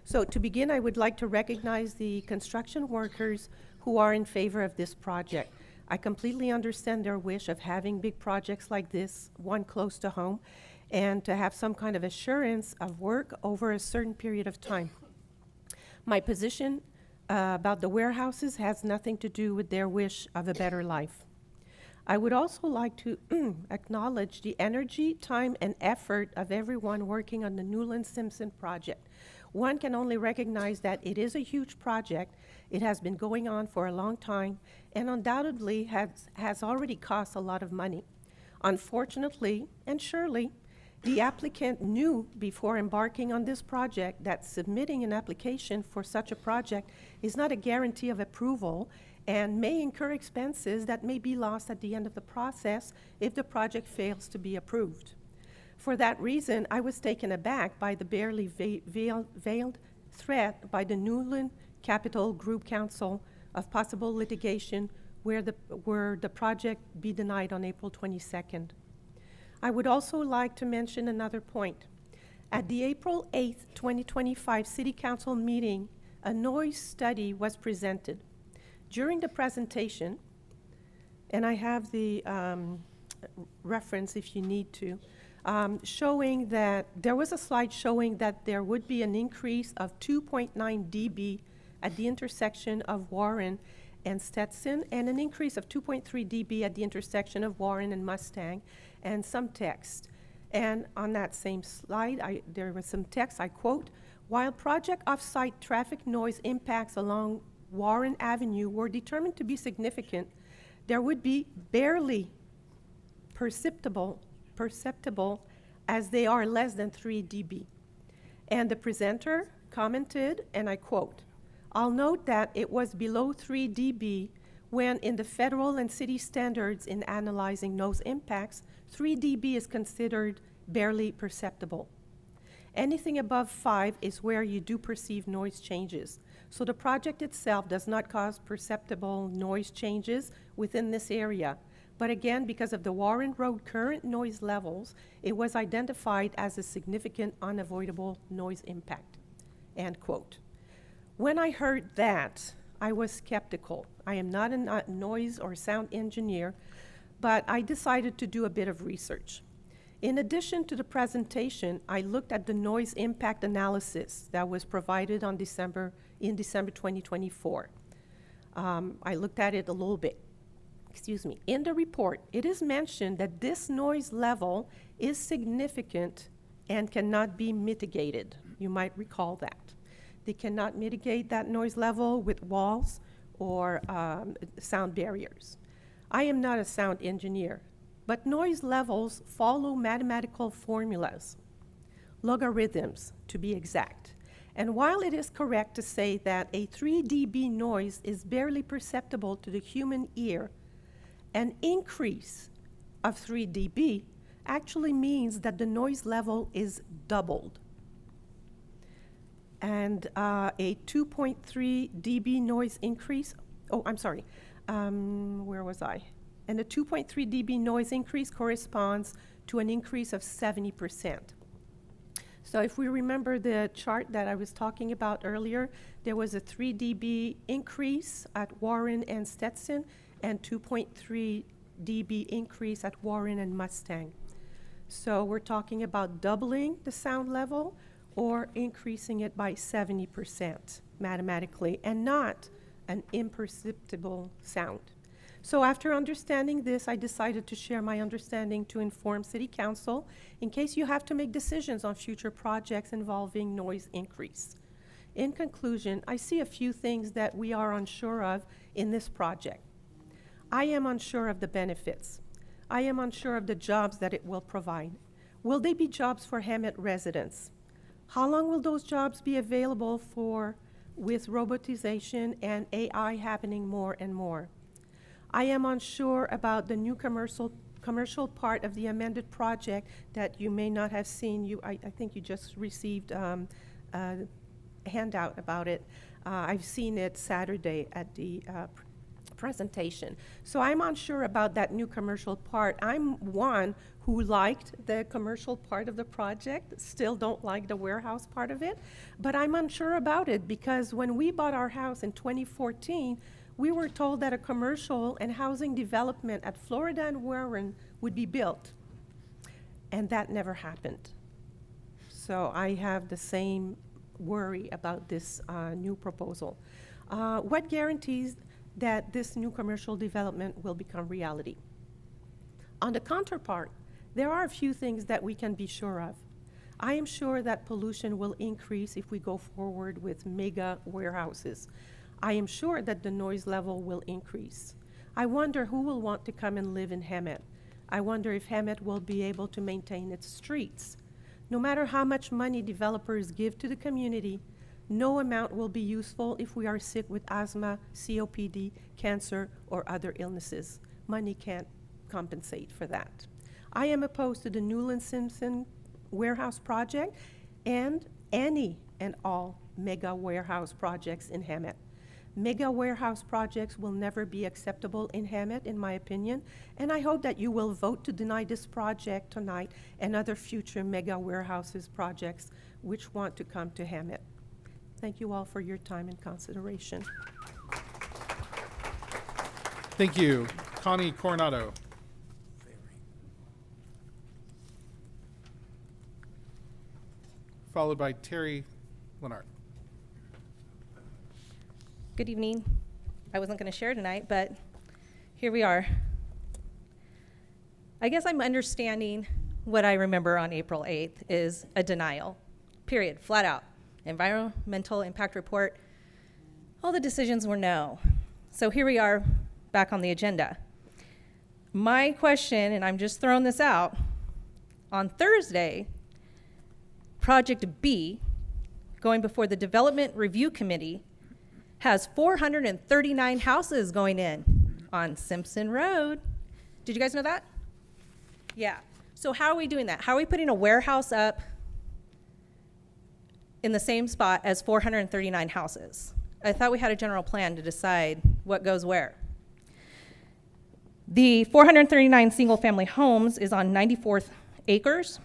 So to begin, I would like to recognize the construction workers who are in favor of this project. I completely understand their wish of having big projects like this, one close to home, and to have some kind of assurance of work over a certain period of time. My position about the warehouses has nothing to do with their wish of a better life. I would also like to acknowledge the energy, time, and effort of everyone working on the Nuland Simpson project. One can only recognize that it is a huge project. It has been going on for a long time and undoubtedly has already cost a lot of money. Unfortunately, and surely, the applicant knew before embarking on this project that submitting an application for such a project is not a guarantee of approval and may incur expenses that may be lost at the end of the process if the project fails to be approved. For that reason, I was taken aback by the barely veiled threat by the Nuland Capital Group Council of possible litigation where the project be denied on April 22nd. I would also like to mention another point. At the April 8th, 2025 City Council meeting, a noise study was presented. During the presentation, and I have the reference if you need to, showing that there was a slide showing that there would be an increase of 2.9 dB at the intersection of Warren and Stetson, and an increase of 2.3 dB at the intersection of Warren and Mustang, and some text. And on that same slide, there was some text, I quote, "While project off-site traffic noise impacts along Warren Avenue were determined to be significant, there would be barely perceptible as they are less than 3 dB. And the presenter commented, and I quote, "I'll note that it was below 3 dB when in the federal and city standards in analyzing noise impacts, 3 dB is considered barely perceptible. Anything above 5 is where you do perceive noise changes. So the project itself does not cause perceptible noise changes within this area. But again, because of the Warren Road current noise levels, it was identified as a significant unavoidable noise impact." End quote. When I heard that, I was skeptical. I am not a noise or sound engineer, but I decided to do a bit of research. In addition to the presentation, I looked at the noise impact analysis that was provided in December 2024. I looked at it a little bit. In the report, it is mentioned that this noise level is significant and cannot be mitigated. You might recall that. They cannot mitigate that noise level with walls or sound barriers. I am not a sound engineer, but noise levels follow mathematical formulas, logarithms to be exact. And while it is correct to say that a 3 dB noise is barely perceptible to the human ear, an increase of 3 dB actually means that the noise level is doubled. And a 2.3 dB noise increase, where was I? And a 2.3 dB noise increase corresponds to an increase of 70%. So if we remember the chart that I was talking about earlier, there was a 3 dB increase at Warren and Stetson and 2.3 dB increase at Warren and Mustang. So we're talking about doubling the sound level or increasing it by 70% mathematically, and not an imperceptible sound. So after understanding this, I decided to share my understanding to inform City Council in case you have to make decisions on future projects involving noise increase. In conclusion, I see a few things that we are unsure of in this project. I am unsure of the benefits. I am unsure of the jobs that it will provide. Will they be jobs for Hemet residents? How long will those jobs be available for with robotization and AI happening more and more? I am unsure about the new commercial part of the amended project that you may not have seen. I think you just received a handout about it. I've seen it Saturday at the presentation. So I'm unsure about that new commercial part. I'm one who liked the commercial part of the project, still don't like the warehouse part of it, but I'm unsure about it because when we bought our house in 2014, we were told that a commercial and housing development at Florida and Warren would be built, and that never happened. So I have the same worry about this new proposal. What guarantees that this new commercial development will become reality? On the counterpart, there are a few things that we can be sure of. I am sure that pollution will increase if we go forward with mega warehouses. I am sure that the noise level will increase. I wonder who will want to come and live in Hemet. I wonder if Hemet will be able to maintain its streets. No matter how much money developers give to the community, no amount will be useful if we are sick with asthma, COPD, cancer, or other illnesses. Money can't compensate for that. I am opposed to the Nuland Simpson warehouse project and any and all mega warehouse projects in Hemet. Mega warehouse projects will never be acceptable in Hemet, in my opinion, and I hope that you will vote to deny this project tonight and other future mega warehouses projects which want to come to Hemet. Thank you all for your time and consideration. Thank you. Connie Coronado. Followed by Terry Leonard. Good evening. I wasn't going to share tonight, but here we are. I guess I'm understanding what I remember on April 8th is a denial, period, flat out. Environmental impact report, all the decisions were no. So here we are back on the agenda. My question, and I'm just throwing this out, on Thursday, Project B, going before the Development Review Committee, has 439 houses going in on Simpson Road. Did you guys know that? Yeah. So how are we doing that? How are we putting a warehouse up in the same spot as 439 houses? I thought we had a general plan to decide what goes where. The 439 single-family homes is on 94 acres,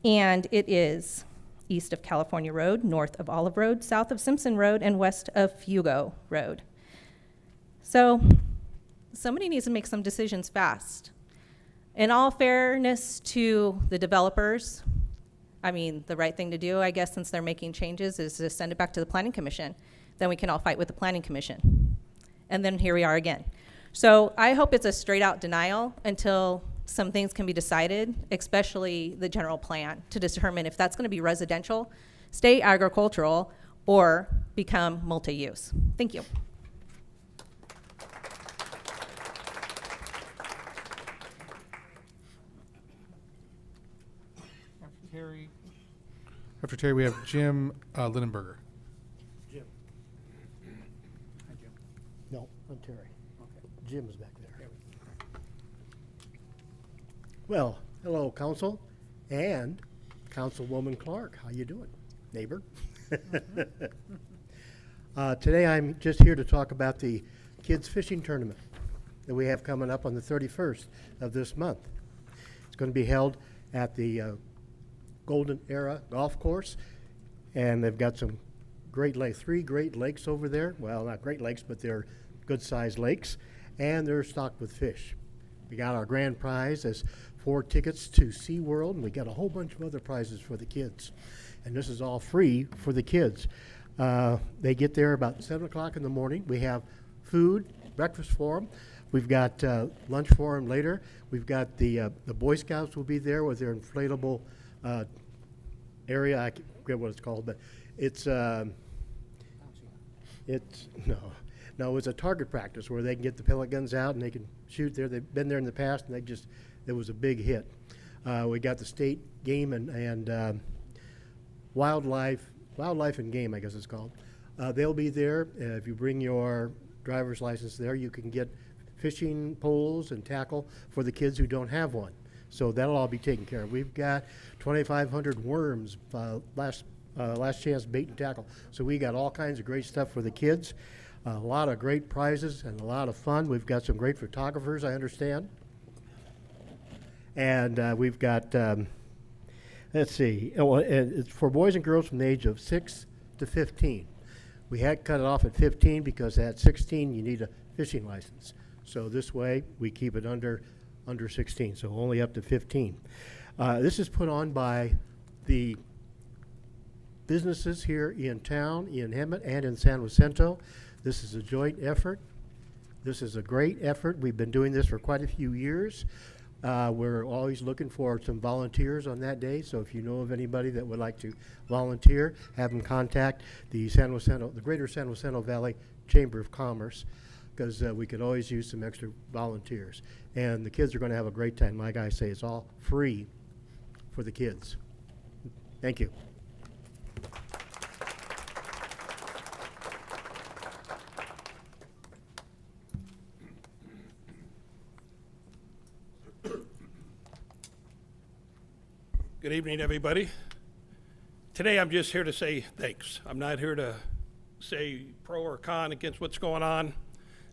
and it is east of California Road, north of Olive Road, south of Simpson Road, and west of Fugo Road. So somebody needs to make some decisions fast. In all fairness to the developers, I mean, the right thing to do, I guess, since they're making changes, is to send it back to the Planning Commission. Then we can all fight with the Planning Commission. And then here we are again. So I hope it's a straight out denial until some things can be decided, especially the general plan, to determine if that's going to be residential, stay agricultural, or become multi-use. Thank you. After Terry, we have Jim Lindenberger. Jim. Hi, Jim. No, I'm Terry. Okay. Jim is back there. Well, hello, Council, and Councilwoman Clark. How you doing, neighbor? Today, I'm just here to talk about the kids fishing tournament that we have coming up on the 31st of this month. It's going to be held at the Golden Era Golf Course, and they've got some great lakes, 3 great lakes over there. Well, not great lakes, but they're good-sized lakes, and they're stocked with fish. We got our grand prize as 4 tickets to SeaWorld, and we got a whole bunch of other prizes for the kids. And this is all free for the kids. They get there about 7 o'clock in the morning. We have food, breakfast for them. We've got lunch for them later. We've got the Boy Scouts will be there with their inflatable area. I forget what it's called, but it's it's a target practice where they can get the pellet guns out and they can shoot there. They've been there in the past, and it was a big hit. We got the state game and wildlife and game, I guess it's called. They'll be there. If you bring your driver's license there, you can get fishing poles and tackle for the kids who don't have one. So that'll all be taken care of. We've got 2,500 worms, last chance bait and tackle. So we got all kinds of great stuff for the kids. A lot of great prizes and a lot of fun. We've got some great photographers, I understand. And we've got, let's see, it's for boys and girls from the age of 6 to 15. We had cut it off at 15 because at 16 you need a fishing license. So this way we keep it under 16, so only up to 15. This is put on by the businesses here in town, in Hemet and in San Jacinto. This is a joint effort. This is a great effort. We've been doing this for quite a few years. We're always looking for some volunteers on that day, so if you know of anybody that would like to volunteer, have them contact the Greater San Jacinto Valley Chamber of Commerce, because we could always use some extra volunteers. And the kids are going to have a great time. Like I say, it's all free for the kids. Thank you. Good evening, everybody. Today I'm just here to say thanks. I'm not here to say pro or con against what's going on.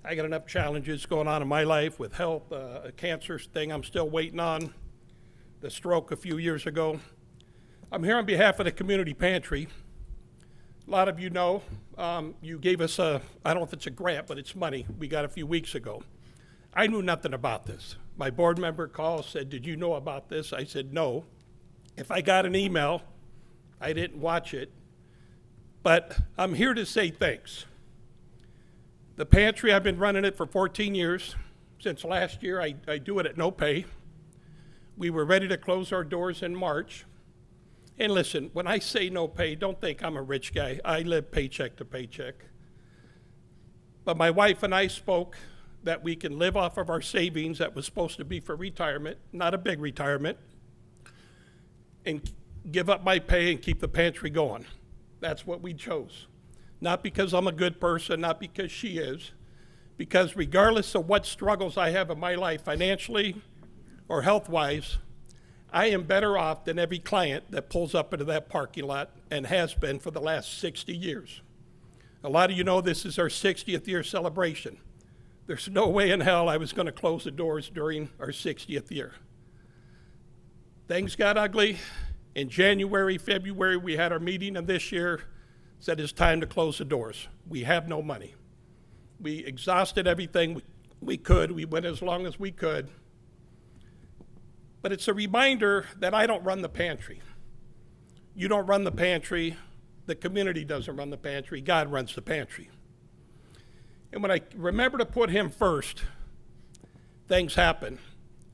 I got enough challenges going on in my life with health, a cancer thing I'm still waiting on, the stroke a few years ago. I'm here on behalf of the community pantry. A lot of you know, you gave us I don't know if it's a grant, but it's money we got a few weeks ago. I knew nothing about this. My board member called, said, "Did you know about this?" I said, "No." If I got an email, I didn't watch it. But I'm here to say thanks. The pantry, I've been running it for 14 years. Since last year, I do it at no pay. We were ready to close our doors in March. And listen, when I say no pay, don't think I'm a rich guy. I live paycheck to paycheck. But my wife and I spoke that we can live off of our savings that was supposed to be for retirement, not a big retirement, and give up my pay and keep the pantry going. That's what we chose. Not because I'm a good person, not because she is, because regardless of what struggles I have in my life financially or health-wise, I am better off than every client that pulls up into that parking lot and has been for the last 60 years. A lot of you know this is our 60th year celebration. There's no way in hell I was going to close the doors during our 60th year. Things got ugly. In January, February, we had our meeting, and this year said it's time to close the doors. We have no money. We exhausted everything we could. We went as long as we could. But it's a reminder that I don't run the pantry. You don't run the pantry. The community doesn't run the pantry. God runs the pantry. And when I remember to put him first, things happen.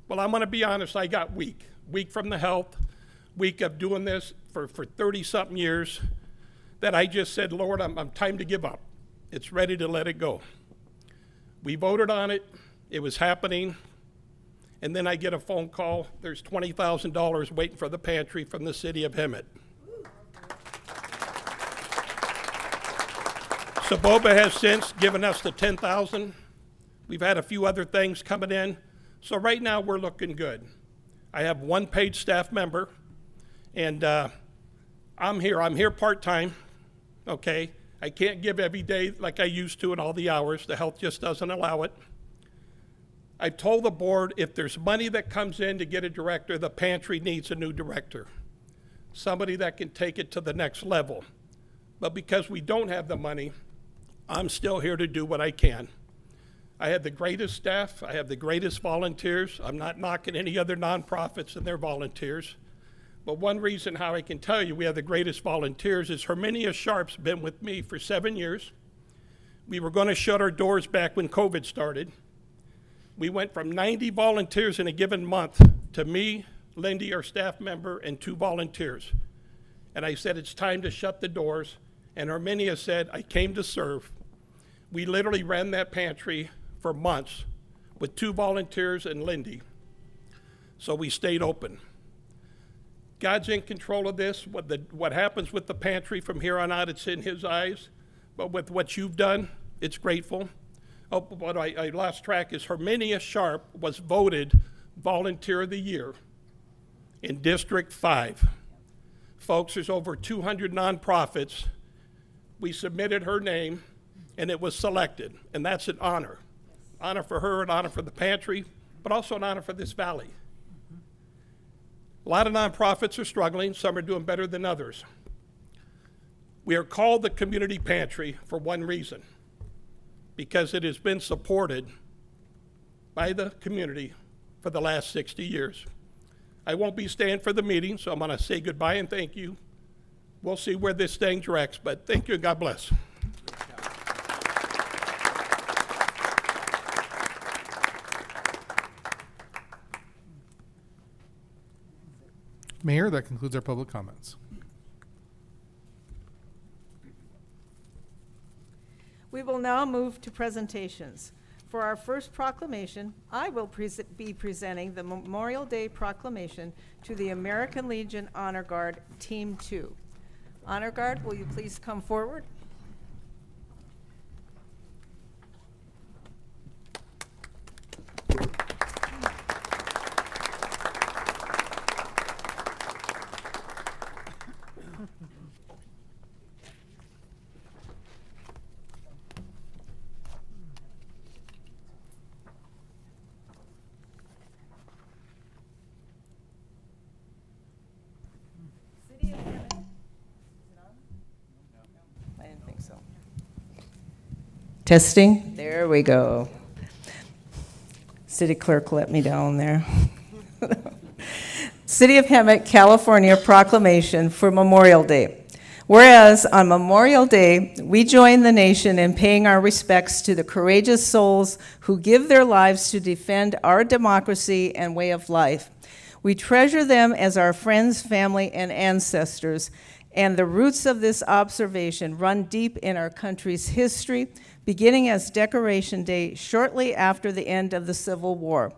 Well, I'm going to be honest, I got weak. Weak from the health, week of doing this for 30-something years, that I just said, Lord, I'm time to give up. It's ready to let it go. We voted on it. It was happening. And then I get a phone call. There's $20,000 waiting for the pantry from the city of Hemet. Saboba has since given us the $10,000. We've had a few other things coming in. So right now we're looking good. I have one paid staff member, and I'm here part-time, okay? I can't give every day like I used to and all the hours. The health just doesn't allow it. I told the board if there's money that comes in to get a director, the pantry needs a new director, somebody that can take it to the next level. But because we don't have the money, I'm still here to do what I can. I have the greatest staff. I have the greatest volunteers. I'm not knocking any other nonprofits and their volunteers. But one reason how I can tell you we have the greatest volunteers is Herminia Sharp's been with me for 7 years. We were going to shut our doors back when COVID started. We went from 90 volunteers in a given month to me, Lindy, our staff member, and 2 volunteers. And I said, it's time to shut the doors. And Herminia said, I came to serve. We literally ran that pantry for months with 2 volunteers and Lindy. So we stayed open. God's in control of this. What happens with the pantry from here on out, it's in his eyes. But with what you've done, it's grateful. Oh, what I lost track is Herminia Sharp was voted Volunteer of the Year in District 5. Folks, there's over 200 nonprofits. We submitted her name, and it was selected, and that's an honor. Honor for her, an honor for the pantry, but also an honor for this valley. A lot of nonprofits are struggling. Some are doing better than others. We are called the community pantry for one reason, because it has been supported by the community for the last 60 years. I won't be staying for the meeting, so I'm going to say goodbye and thank you. We'll see where this thing directs, but thank you and God bless. Mayor, that concludes our public comments. We will now move to presentations. For our first proclamation, I will be presenting the Memorial Day Proclamation to the American Legion Honor Guard Team 2. Honor Guard, will you please come forward? I didn't think so. Testing. There we go. City clerk let me down there. City of Hemet, California proclamation for Memorial Day. Whereas on Memorial Day, we join the nation in paying our respects to the courageous souls who give their lives to defend our democracy and way of life. We treasure them as our friends, family, and ancestors, and the roots of this observation run deep in our country's history, beginning as Decoration Day shortly after the end of the Civil War.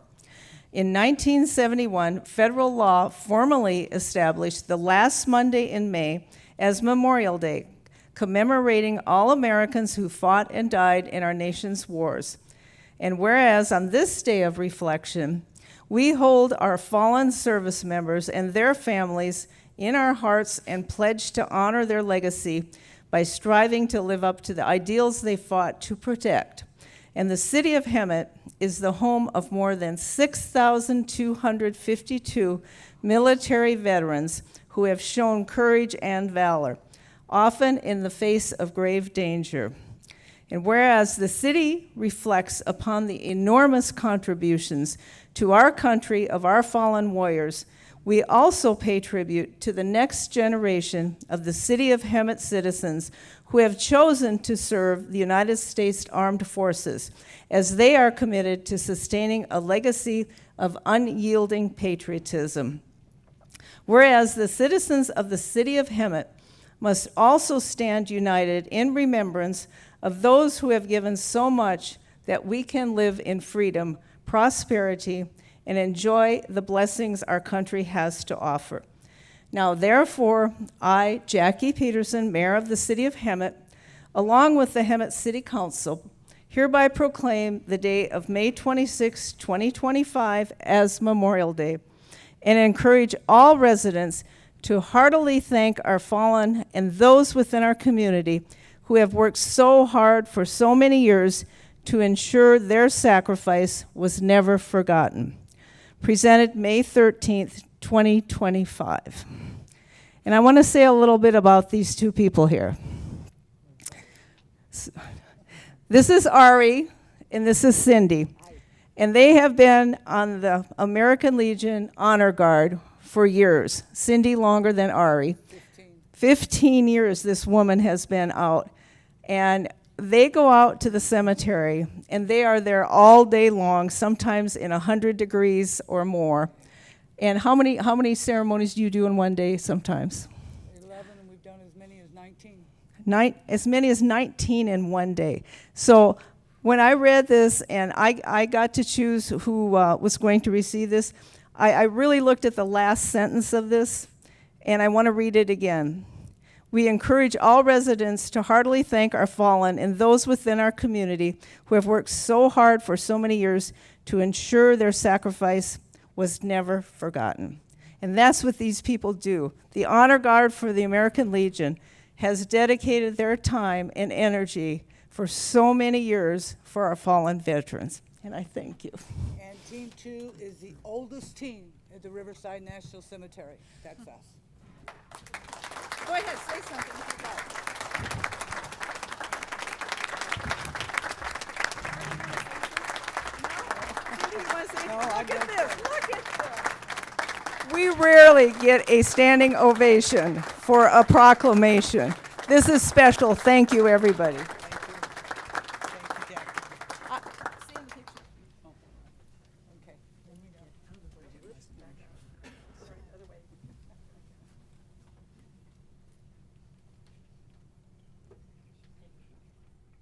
In 1971, federal law formally established the last Monday in May as Memorial Day, commemorating all Americans who fought and died in our nation's wars. And whereas on this day of reflection, we hold our fallen service members and their families in our hearts and pledge to honor their legacy by striving to live up to the ideals they fought to protect. And the city of Hemet is the home of more than 6,252 military veterans who have shown courage and valor, often in the face of grave danger. And whereas the city reflects upon the enormous contributions to our country of our fallen warriors, we also pay tribute to the next generation of the City of Hemet citizens who have chosen to serve the United States Armed Forces, as they are committed to sustaining a legacy of unyielding patriotism. Whereas the citizens of the City of Hemet must also stand united in remembrance of those who have given so much that we can live in freedom, prosperity, and enjoy the blessings our country has to offer. Now, therefore, I, Jackie Peterson, Mayor of the City of Hemet, along with the Hemet City Council, hereby proclaim the day of May 26, 2025 as Memorial Day, and encourage all residents to heartily thank our fallen and those within our community who have worked so hard for so many years to ensure their sacrifice was never forgotten. Presented May 13th, 2025. And I want to say a little bit about these two people here. This is Ari, and this is Cindy. And they have been on the American Legion Honor Guard for years. Cindy longer than Ari. 15 years this woman has been out. And they go out to the cemetery, and they are there all day long, sometimes in 100 degrees or more. And how many ceremonies do you do in one day sometimes? 11, and we've done as many as 19. As many as 19 in one day. So when I read this and I got to choose who was going to receive this, I really looked at the last sentence of this, and I want to read it again. We encourage all residents to heartily thank our fallen and those within our community who have worked so hard for so many years to ensure their sacrifice was never forgotten. And that's what these people do. The Honor Guard for the American Legion has dedicated their time and energy for so many years for our fallen veterans. And I thank you. And Team 2 is the oldest team at the Riverside National Cemetery. That's us. Go ahead, say something. Look at this, look at this. We rarely get a standing ovation for a proclamation. This is special. Thank you, everybody.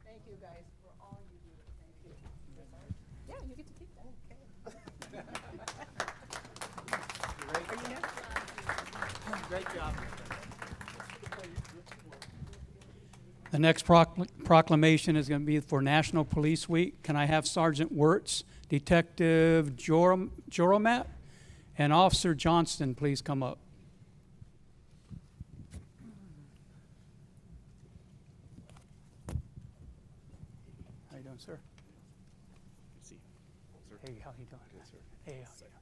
Thank you guys for all you do. Thank you. Yeah, you get to keep that. Great job. The next proclamation is going to be for National Police Week. Can I have Sergeant Wirtz, Detective Joromat, and Officer Johnston please come up? How you doing, sir? Good to see you. Hey, how you doing? Good, sir. Hey, how you doing?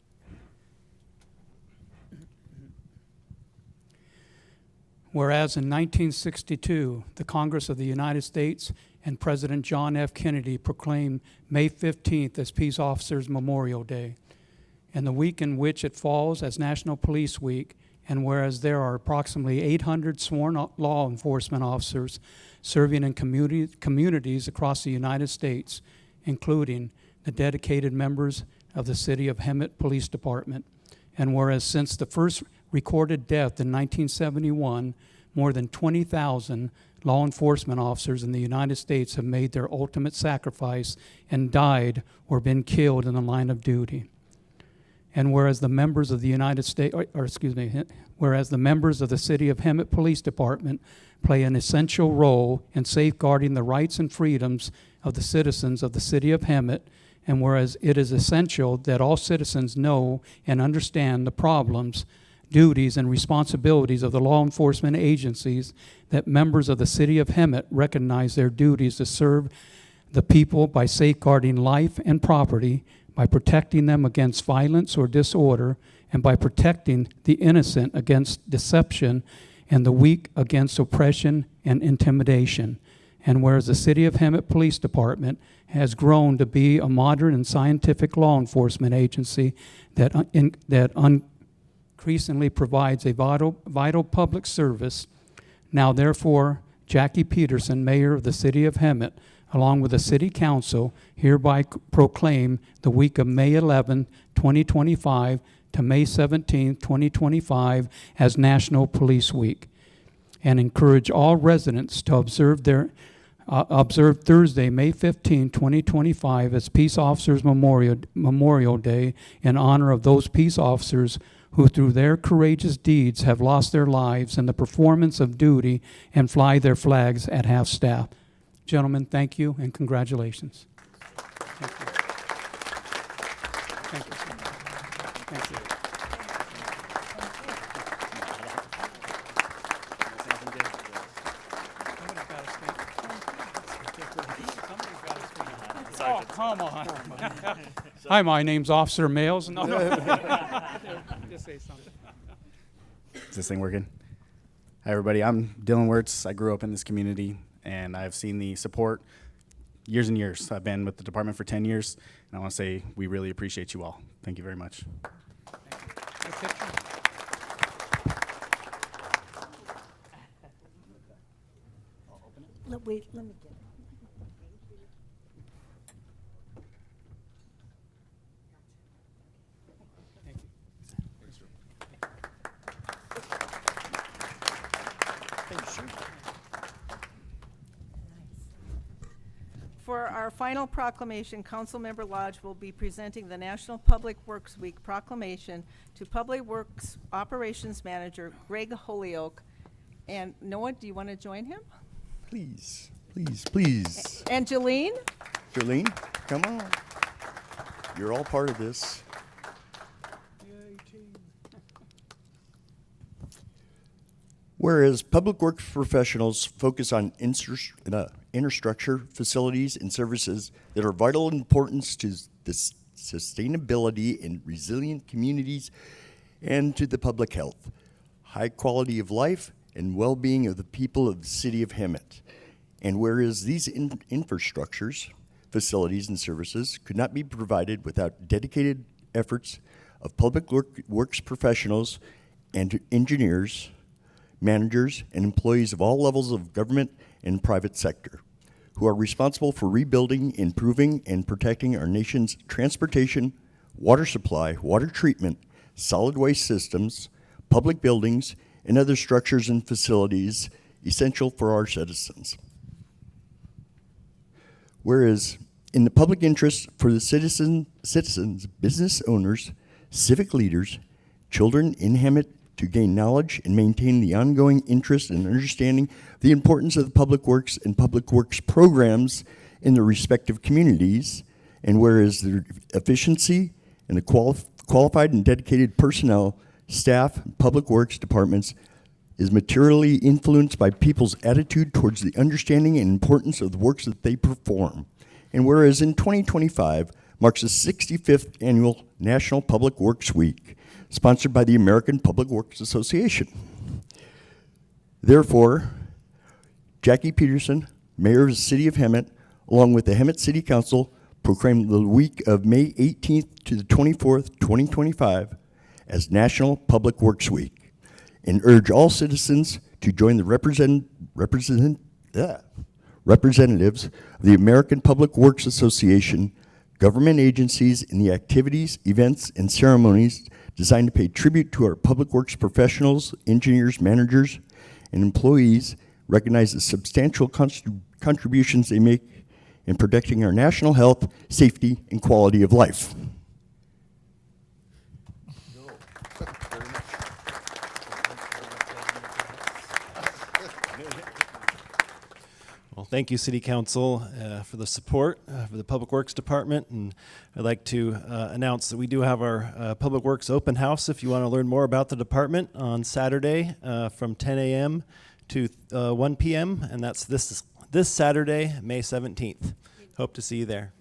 Whereas in 1962, the Congress of the United States and President John F. Kennedy proclaimed May 15th as Peace Officers Memorial Day, and the week in which it falls as National Police Week, and whereas there are approximately 800 sworn law enforcement officers serving in communities across the United States, including the dedicated members of the City of Hemet Police Department, and whereas since the first recorded death in 1971, more than 20,000 law enforcement officers in the United States have made their ultimate sacrifice and died or been killed in the line of duty. And whereas the members of the whereas the members of the City of Hemet Police Department play an essential role in safeguarding the rights and freedoms of the citizens of the City of Hemet, and whereas it is essential that all citizens know and understand the problems, duties, and responsibilities of the law enforcement agencies, that members of the City of Hemet recognize their duties to serve the people by safeguarding life and property, by protecting them against violence or disorder, and by protecting the innocent against deception and the weak against oppression and intimidation. And whereas the City of Hemet Police Department has grown to be a modern and scientific law enforcement agency that increasingly provides a vital public service, now therefore Jackie Peterson, Mayor of the City of Hemet, along with the City Council, hereby proclaim the week of May 11, 2025 to May 17, 2025 as National Police Week, and encourage all residents to observe Thursday, May 15, 2025 as Peace Officers Memorial Day in honor of those peace officers who through their courageous deeds have lost their lives in the performance of duty and fly their flags at half-staff. Gentlemen, thank you and congratulations. Thank you. Thank you. Thank you. Oh, come on. Hi, my name's Officer Males. No. Just say something. Is this thing working? Hi, everybody. I'm Dylan Wirtz. I grew up in this community, and I've seen the support years and years. I've been with the department for 10 years, and I want to say we really appreciate you all. Thank you very much. Wait, let me get it. For our final proclamation, Councilmember Lodge will be presenting the National Public Works Week proclamation to Public Works Operations Manager Greg Holyoke. And Noah, do you want to join him? Please, please, please. And Jolene? Jolene, come on. You're all part of this. Whereas public works professionals focus on infrastructure, facilities, and services that are vital importance to the sustainability and resilient communities and to the public health, high quality of life, and well-being of the people of the city of Hemet. And whereas these infrastructures, facilities, and services could not be provided without dedicated efforts of public works professionals and engineers, managers, and employees of all levels of government and private sector, who are responsible for rebuilding, improving, and protecting our nation's transportation, water supply, water treatment, solid waste systems, public buildings, and other structures and facilities essential for our citizens. Whereas, in the public interest for the citizens, business owners, civic leaders, children in Hemet to gain knowledge and maintain the ongoing interest and understanding of the importance of the public works and public works programs in their respective communities, and whereas their efficiency and the qualified and dedicated personnel, staff, and public works departments is materially influenced by people's attitude towards the understanding and importance of the works that they perform. And whereas in 2025 marks the 65th annual National Public Works Week, sponsored by the American Public Works Association. Therefore, Jackie Peterson, Mayor of the City of Hemet, along with the Hemet City Council, proclaimed the week of May 18th to the 24th, 2025 as National Public Works Week, and urge all citizens to join the representatives of the American Public Works Association, government agencies in the activities, events, and ceremonies designed to pay tribute to our public works professionals, engineers, managers, and employees, recognize the substantial contributions they make in protecting our national health, safety, and quality of life. Well, thank you, City Council, for the support for the Public Works Department. And I'd like to announce that we do have our Public Works Open House if you want to learn more about the department on Saturday from 10 a.m. to 1 p.m. And that's this Saturday, May 17th. Hope to see you there.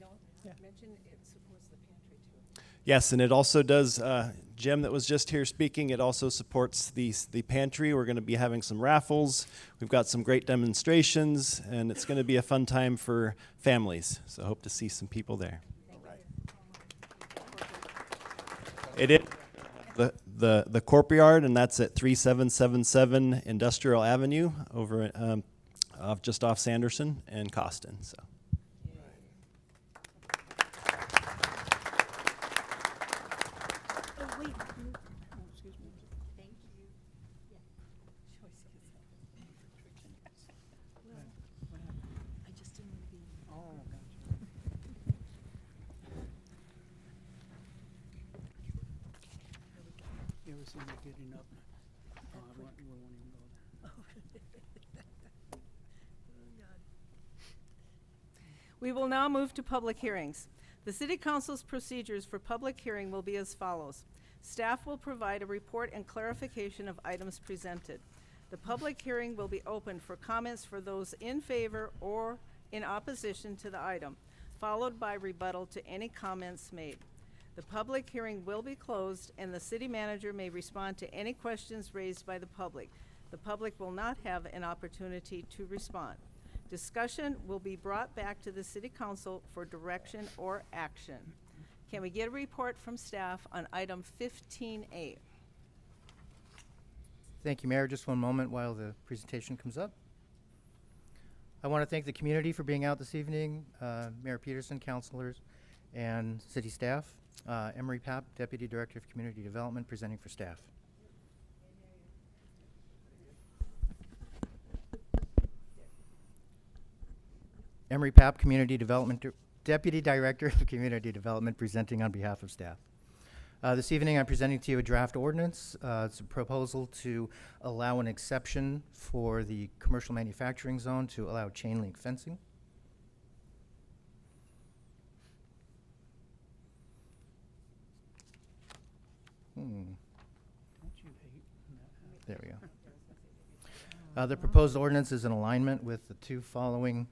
Yes, and it also does, Jim that was just here speaking, it also supports the pantry. We're going to be having some raffles. We've got some great demonstrations, and it's going to be a fun time for families. So hope to see some people there. It is the Courtyard, and that's at 3777 Industrial Avenue over at, just off Sanderson and Costin. So. We will now move to public hearings. The City Council's procedures for public hearing will be as follows. Staff will provide a report and clarification of items presented. The public hearing will be open for comments for those in favor or in opposition to the item, followed by rebuttal to any comments made. The public hearing will be closed, and the city manager may respond to any questions raised by the public. The public will not have an opportunity to respond. Discussion will be brought back to the city council for direction or action. Can we get a report from staff on item 15A? Thank you, Mayor. Just one moment while the presentation comes up. I want to thank the community for being out this evening, Mayor Peterson, councilors, and city staff. Emery Papp, Deputy Director of Community Development, presenting for staff. Emery Papp, Deputy Director of Community Development, presenting on behalf of staff. This evening, I'm presenting to you a draft ordinance. It's a proposal to allow an exception for the commercial manufacturing zone to allow chain link fencing. There we go. The proposed ordinance is in alignment with the two following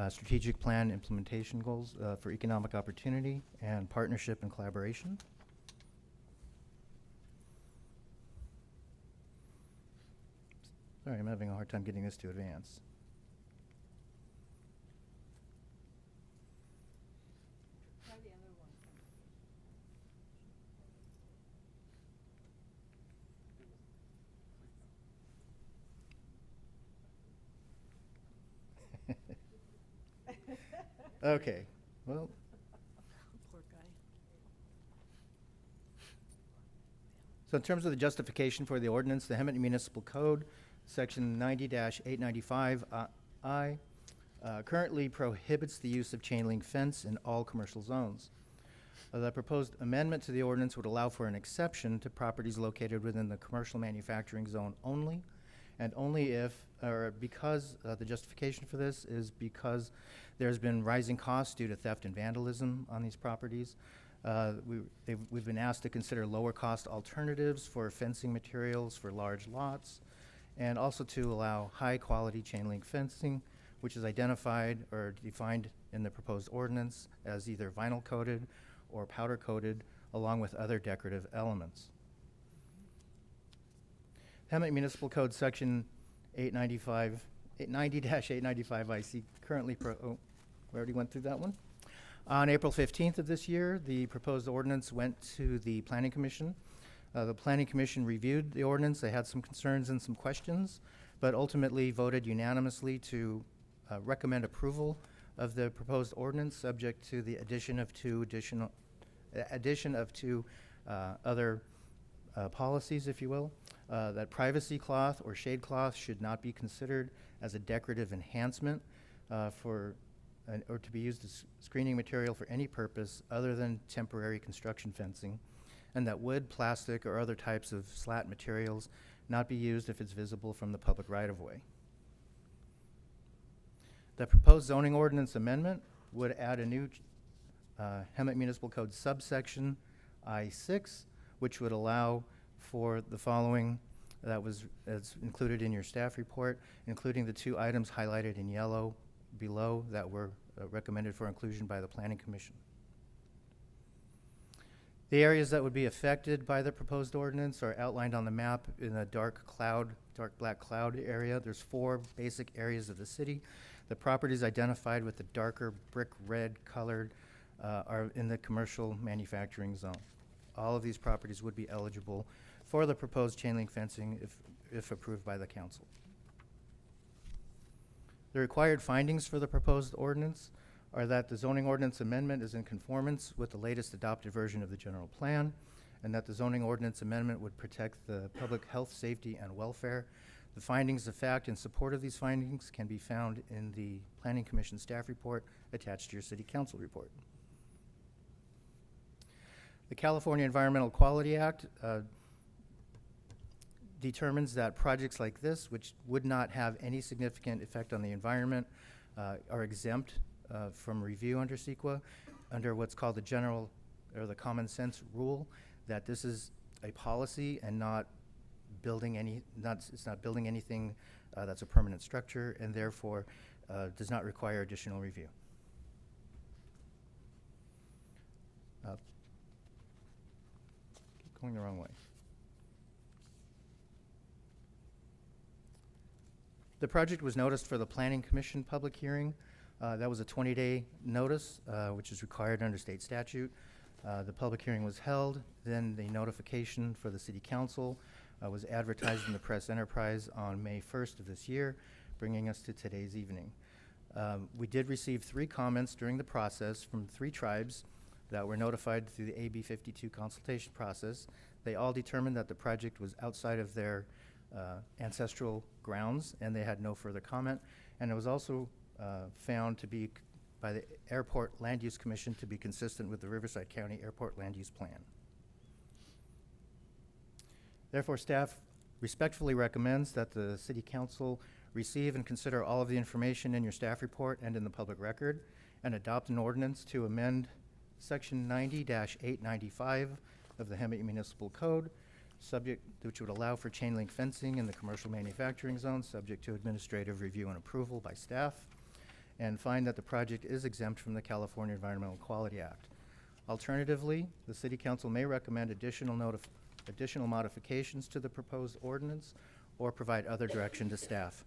strategic plan implementation goals for economic opportunity and partnership and collaboration. Sorry, I'm having a hard time getting this to advance. Okay, well. Poor guy. So in terms of the justification for the ordinance, the Hemet Municipal Code, Section 90-895I, currently prohibits the use of chain link fence in all commercial zones. The proposed amendment to the ordinance would allow for an exception to properties located within the commercial manufacturing zone only, and only if, or because the justification for this is because there's been rising costs due to theft and vandalism on these properties. We've been asked to consider lower cost alternatives for fencing materials for large lots, and also to allow high quality chain link fencing, which is identified or defined in the proposed ordinance as either vinyl coated or powder coated, along with other decorative elements. Hemet Municipal Code Section 90-895 IC currently we already went through that one. On April 15th of this year, the proposed ordinance went to the Planning Commission. The Planning Commission reviewed the ordinance. They had some concerns and some questions, but ultimately voted unanimously to recommend approval of the proposed ordinance, subject to the addition of two other policies, if you will. That privacy cloth or shade cloth should not be considered as a decorative enhancement or to be used as screening material for any purpose other than temporary construction fencing, and that wood, plastic, or other types of slat materials not be used if it's visible from the public right-of-way. The proposed zoning ordinance amendment would add a new Hemet Municipal Code subsection I-6, which would allow for the following that's included in your staff report, including the two items highlighted in yellow below that were recommended for inclusion by the Planning Commission. The areas that would be affected by the proposed ordinance are outlined on the map in a dark black cloud area. There's 4 basic areas of the city. The properties identified with the darker brick red colored are in the commercial manufacturing zone. All of these properties would be eligible for the proposed chain link fencing if approved by the council. The required findings for the proposed ordinance are that the zoning ordinance amendment is in conformance with the latest adopted version of the general plan, and that the zoning ordinance amendment would protect the public health, safety, and welfare. The findings of fact in support of these findings can be found in the Planning Commission staff report attached to your City Council report. The California Environmental Quality Act determines that projects like this, which would not have any significant effect on the environment, are exempt from review under CEQA, under what's called the general or the common sense rule, that this is a policy and not building it's not building anything that's a permanent structure, and therefore does not require additional review. Keep going the wrong way. The project was noticed for the Planning Commission public hearing. That was a 20-day notice, which is required under state statute. The public hearing was held, then the notification for the City Council was advertised in the Press Enterprise on May 1st of this year, bringing us to today's evening. We did receive 3 comments during the process from 3 tribes that were notified through the AB 52 consultation process. They all determined that the project was outside of their ancestral grounds, and they had no further comment. And it was also found to be by the Airport Land Use Commission to be consistent with the Riverside County Airport Land Use Plan. Therefore, staff respectfully recommends that the City Council receive and consider all of the information in your staff report and in the public record, and adopt an ordinance to amend Section 90-895 of the Hemet Municipal Code, which would allow for chain link fencing in the commercial manufacturing zone, subject to administrative review and approval by staff, and find that the project is exempt from the California Environmental Quality Act. Alternatively, the City Council may recommend additional modifications to the proposed ordinance or provide other direction to staff.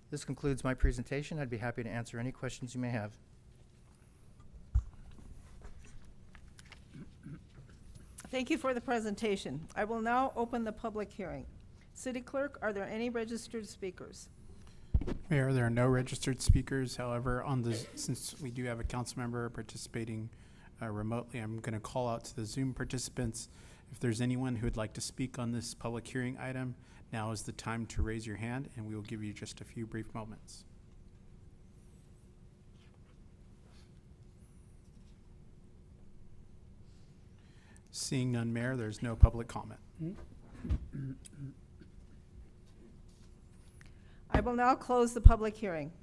This concludes my presentation. I'd be happy to answer any questions you may have. Thank you for the presentation. I will now open the public hearing. City Clerk, are there any registered speakers? Mayor, there are no registered speakers. However, since we do have a council member participating remotely, I'm going to call out to the Zoom participants. If there's anyone who would like to speak on this public hearing item, now is the time to raise your hand, and we will give you just a few brief moments. Seeing none, Mayor, there's no public comment. I will now close the public hearing.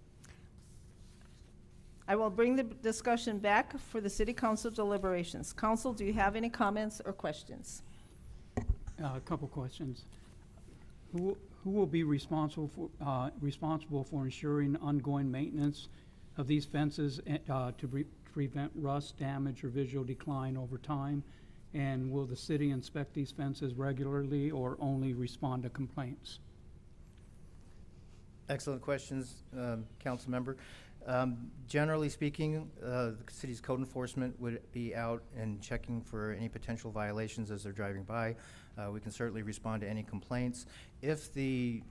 I will bring the discussion back for the City Council deliberations. Council, do you have any comments or questions? A couple questions. Who will be responsible for ensuring ongoing maintenance of these fences to prevent rust, damage, or visual decline over time? And will the city inspect these fences regularly or only respond to complaints? Excellent questions, council member. Generally speaking, the city's code enforcement would be out and checking for any potential violations as they're driving by. We can certainly respond to any complaints. If the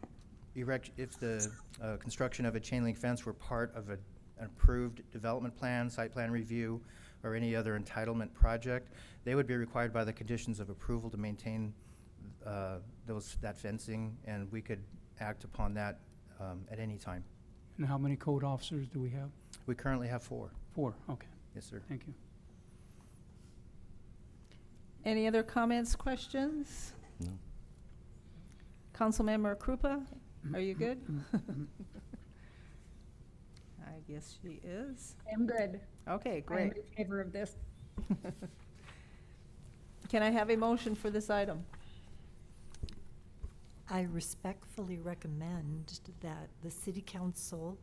construction of a chain link fence were part of an approved development plan, site plan review, or any other entitlement project, they would be required by the conditions of approval to maintain that fencing, and we could act upon that at any time. And how many code officers do we have? We currently have 4. 4, okay. Yes, sir. Thank you. Any other comments, questions? No. Councilmember Krupa, are you good? I guess she is. I'm good. Okay, I'm great. in favor of this. Can I have a motion for this item? I respectfully recommend that the City Council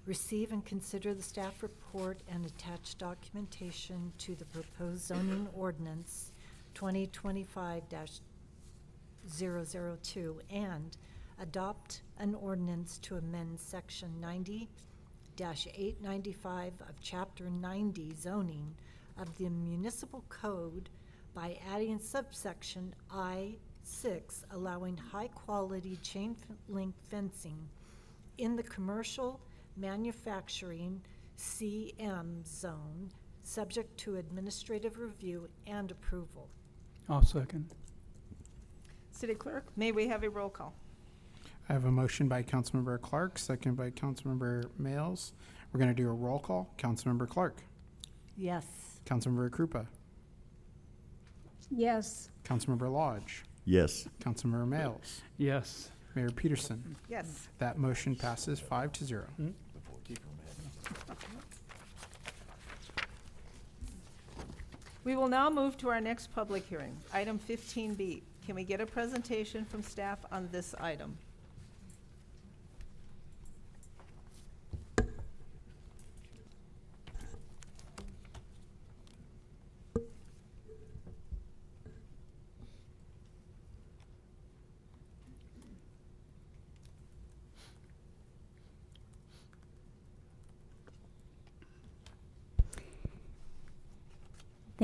receive and consider the staff report and attached documentation to the proposed zoning ordinance 2025-002 and adopt an ordinance to amend section 90-895 of chapter 90 zoning of the municipal code by adding subsection I-6, allowing high-quality chain link fencing in the commercial manufacturing CM zone, subject to administrative review and approval. I'll second. City Clerk, may we have a roll call? I have a motion by Councilmember Clark, second by Councilmember Males. We're going to do a roll call. Councilmember Clark. Yes. Councilmember Krupa. Yes. Councilmember Lodge. Yes. Councilmember Males. Yes. Mayor Peterson. Yes. That motion passes 5-0. We will now move to our next public hearing, item 15B. Can we get a presentation from staff on this item?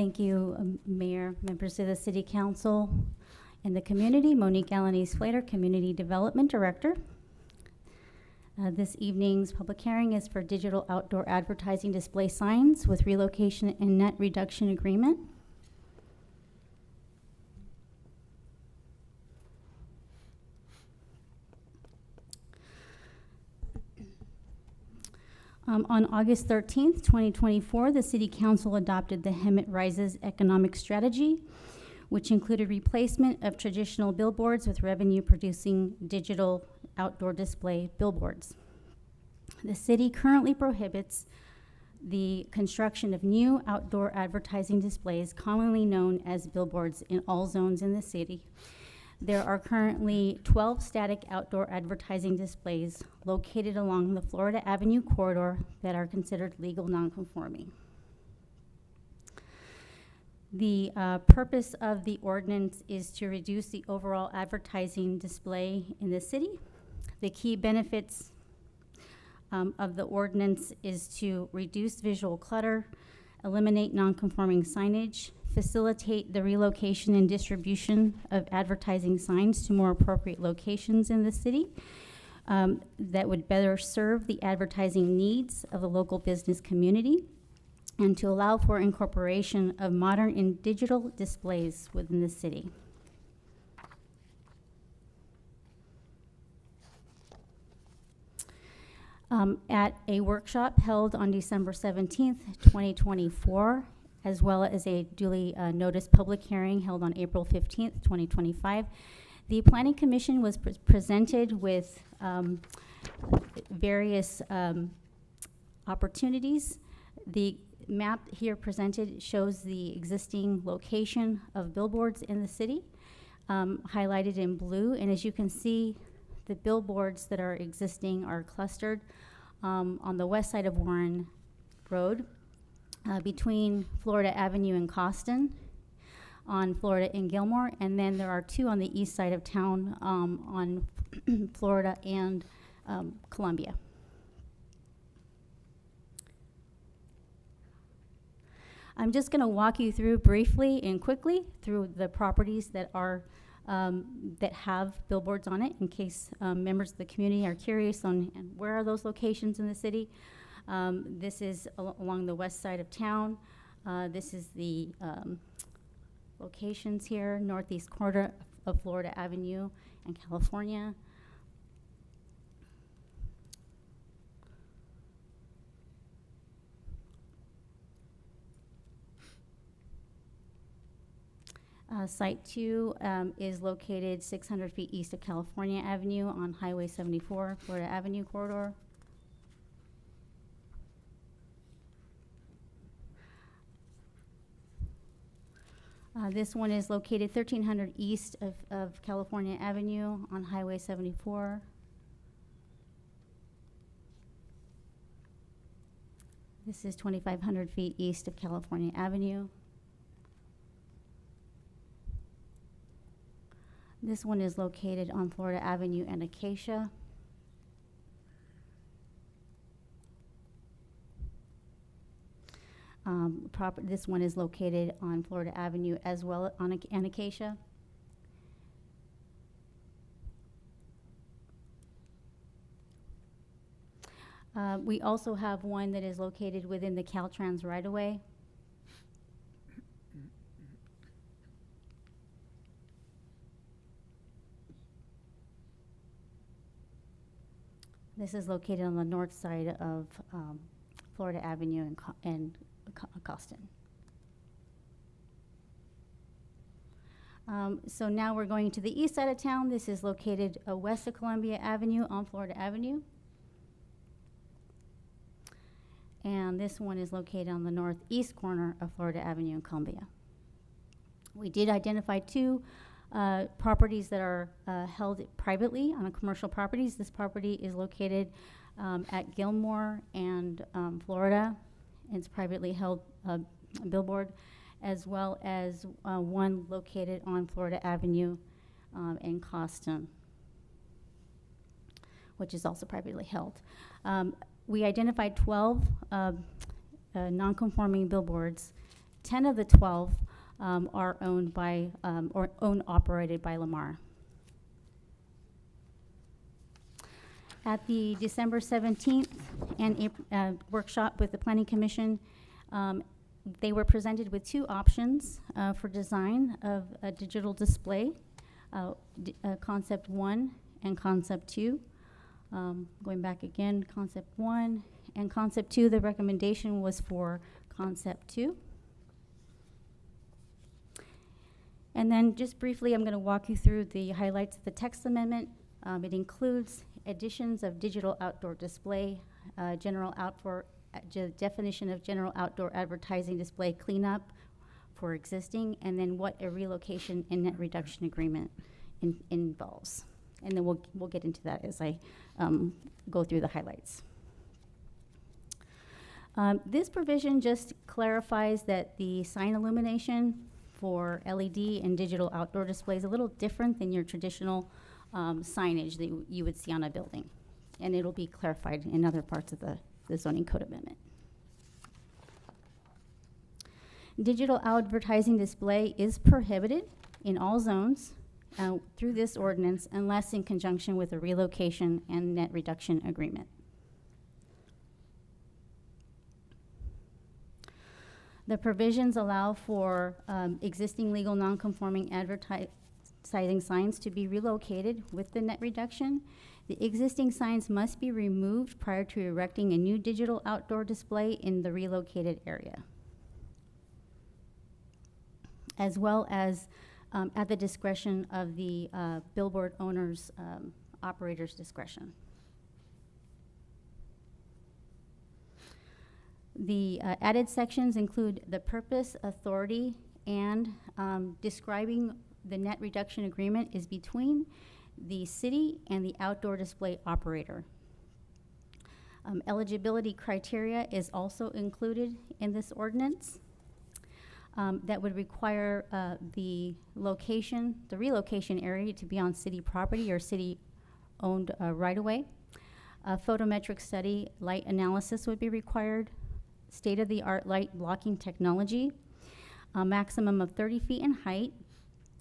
Thank you, Mayor, members of the City Council, and the community. Monique Alanis-Flater, Community Development Director. This evening's public hearing is for digital outdoor advertising display signs with relocation and net reduction agreement. On August 13th, 2024, the City Council adopted the Hemet Rises economic strategy, which included replacement of traditional billboards with revenue-producing digital outdoor display billboards. The city currently prohibits the construction of new outdoor advertising displays, commonly known as billboards, in all zones in the city. There are currently 12 static outdoor advertising displays located along the Florida Avenue corridor that are considered legal nonconforming. The purpose of the ordinance is to reduce the overall advertising display in the city. The key benefits of the ordinance is to reduce visual clutter, eliminate nonconforming signage, facilitate the relocation and distribution of advertising signs to more appropriate locations in the city that would better serve the advertising needs of the local business community, and to allow for incorporation of modern and digital displays within the city. At a workshop held on December 17th, 2024, as well as a duly noticed public hearing held on April 15th, 2025, the Planning Commission was presented with various opportunities. The map here presented shows the existing location of billboards in the city, highlighted in blue. And as you can see, the billboards that are existing are clustered on the west side of Warren Road, between Florida Avenue and Costin, on Florida and Gilmore, and then there are two on the east side of town on Florida and Columbia. I'm just going to walk you through briefly and quickly through the properties that are that have billboards on it, in case members of the community are curious on where are those locations in the city. This is along the west side of town. This is the locations here, northeast corner of Florida Avenue and California. Site 2 is located 600 feet east of California Avenue on Highway 74, Florida Avenue corridor. This one is located 1300 east of California Avenue on Highway 74. This is 2500 feet east of California Avenue. This one is located on Florida Avenue and Acacia. This one is located on Florida Avenue as well on and Acacia. We also have one that is located within the Caltrans right-of-way. This is located on the north side of Florida Avenue and Costin. So now we're going to the east side of town. This is located west of Columbia Avenue on Florida Avenue. And this one is located on the northeast corner of Florida Avenue and Columbia. We did identify two properties that are held privately on commercial properties. This property is located at Gilmore and Florida. It's privately held billboard, as well as one located on Florida Avenue in Costin, which is also privately held. We identified 12 non-conforming billboards 10 of the 12 are owned by, or operated by Lamar. At the December 17th workshop with the Planning Commission, they were presented with two options for design of a digital display, Concept 1 and Concept 2. Going back again, Concept 1 and Concept 2, the recommendation was for Concept 2. And then just briefly, I'm going to walk you through the highlights of the text amendment. It includes additions of digital outdoor display, general outdoor definition of general outdoor advertising display cleanup for existing, and then what a relocation and net reduction agreement involves. And then we'll get into that as I go through the highlights. This provision just clarifies that the sign illumination for LED and digital outdoor display is a little different than your traditional signage that you would see on a building. And it'll be clarified in other parts of the zoning code amendment. Digital advertising display is prohibited in all zones through this ordinance unless in conjunction with a relocation and net reduction agreement. The provisions allow for existing legal non-conforming advertising signs to be relocated with the net reduction. The existing signs must be removed prior to erecting a new digital outdoor display in the relocated area, as well as at the discretion of the billboard owner's operator's discretion. The added sections include the purpose, authority, and describing the net reduction agreement is between the city and the outdoor display operator. Eligibility criteria is also included in this ordinance. That would require the relocation area to be on city property or city-owned right-of-way. A photometric study, light analysis would be required. State-of-the-art light blocking technology. A maximum of 30 feet in height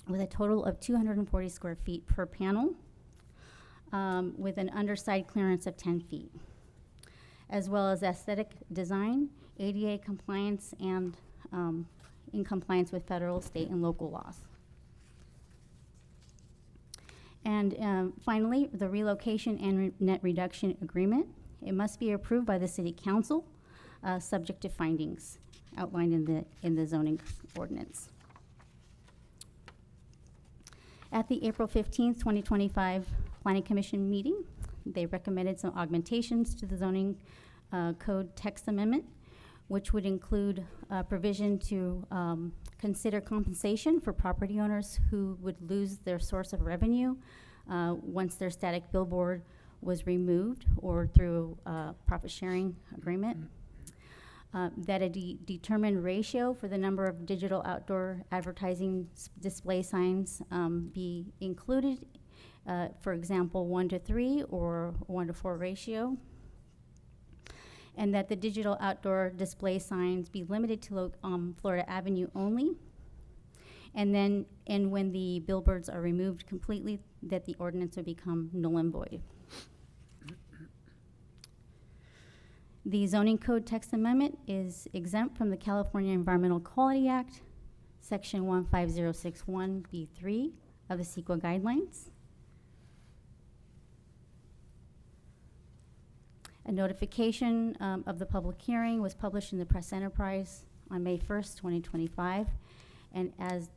with a total of 240 square feet per panel, with an underside clearance of 10 feet, as well as aesthetic design, ADA compliance, and in compliance with federal, state, and local laws. And finally, the relocation and net reduction agreement. It must be approved by the City Council, subject to findings outlined in the zoning ordinance. At the April 15th, 2025 Planning Commission meeting, they recommended some augmentations to the zoning code text amendment, which would include a provision to consider compensation for property owners who would lose their source of revenue once their static billboard was removed or through a profit sharing agreement. That a determined ratio for the number of digital outdoor advertising display signs be included, for example, 1:3 or 1:4 ratio. And that the digital outdoor display signs be limited to Florida Avenue only. And when the billboards are removed completely, that the ordinance would become null and void. The zoning code text amendment is exempt from the California Environmental Quality Act, section 15061B3 of the CEQA guidelines. A notification of the public hearing was published in the Press Enterprise on May 1st, 2025. And as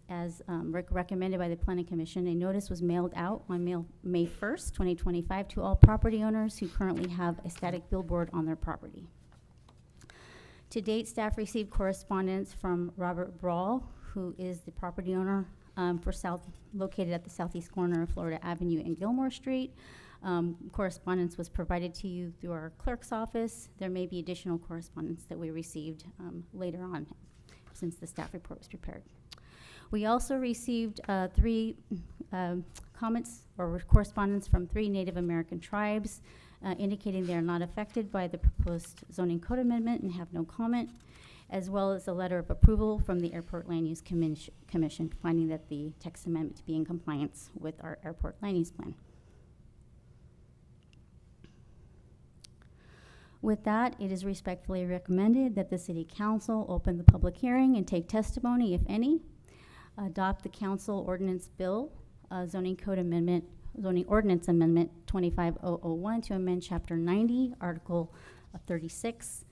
recommended by the Planning Commission, a notice was mailed out on May 1st, 2025 to all property owners who currently have a static billboard on their property. To date, staff received correspondence from Robert Brawl, who is the property owner located at the southeast corner of Florida Avenue and Gilmore Street. Correspondence was provided to you through our clerk's office. There may be additional correspondence that we received later on since the staff report was prepared. We also received 3 comments or correspondence from 3 Native American tribes indicating they are not affected by the proposed zoning code amendment and have no comment, as well as a letter of approval from the Airport Land Use Commission, finding that the text amendment to be in compliance with our airport land use plan. With that, it is respectfully recommended that the City Council open the public hearing and take testimony, if any, adopt the council ordinance bill, zoning ordinance amendment 25001 to amend Chapter 90, Article 36,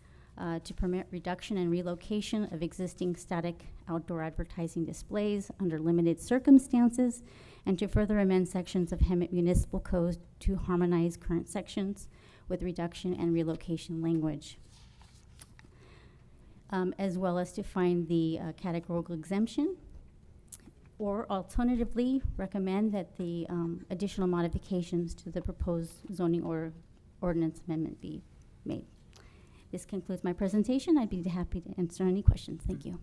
to permit reduction and relocation of existing static outdoor advertising displays under limited circumstances, and to further amend sections of Hemet Municipal Code to harmonize current sections with reduction and relocation language, as well as to find the categorical exemption, or alternatively recommend that the additional modifications to the proposed zoning or ordinance amendment be made. This concludes my presentation. I'd be happy to answer any questions. Thank you.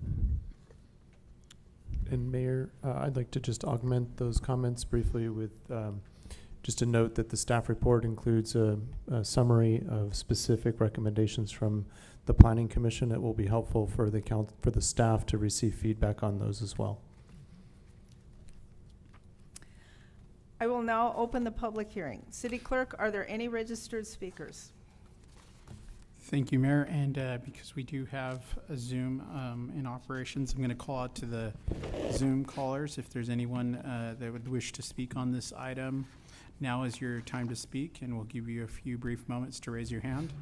And Mayor, I'd like to just augment those comments briefly with just a note that the staff report includes a summary of specific recommendations from the Planning Commission that will be helpful for the staff to receive feedback on those as well. I will now open the public hearing. City Clerk, are there any registered speakers? Thank you, Mayor. And because we do have a Zoom in operations, I'm going to call out to the Zoom callers. If there's anyone that would wish to speak on this item, now is your time to speak, and we'll give you a few brief moments to raise your hand.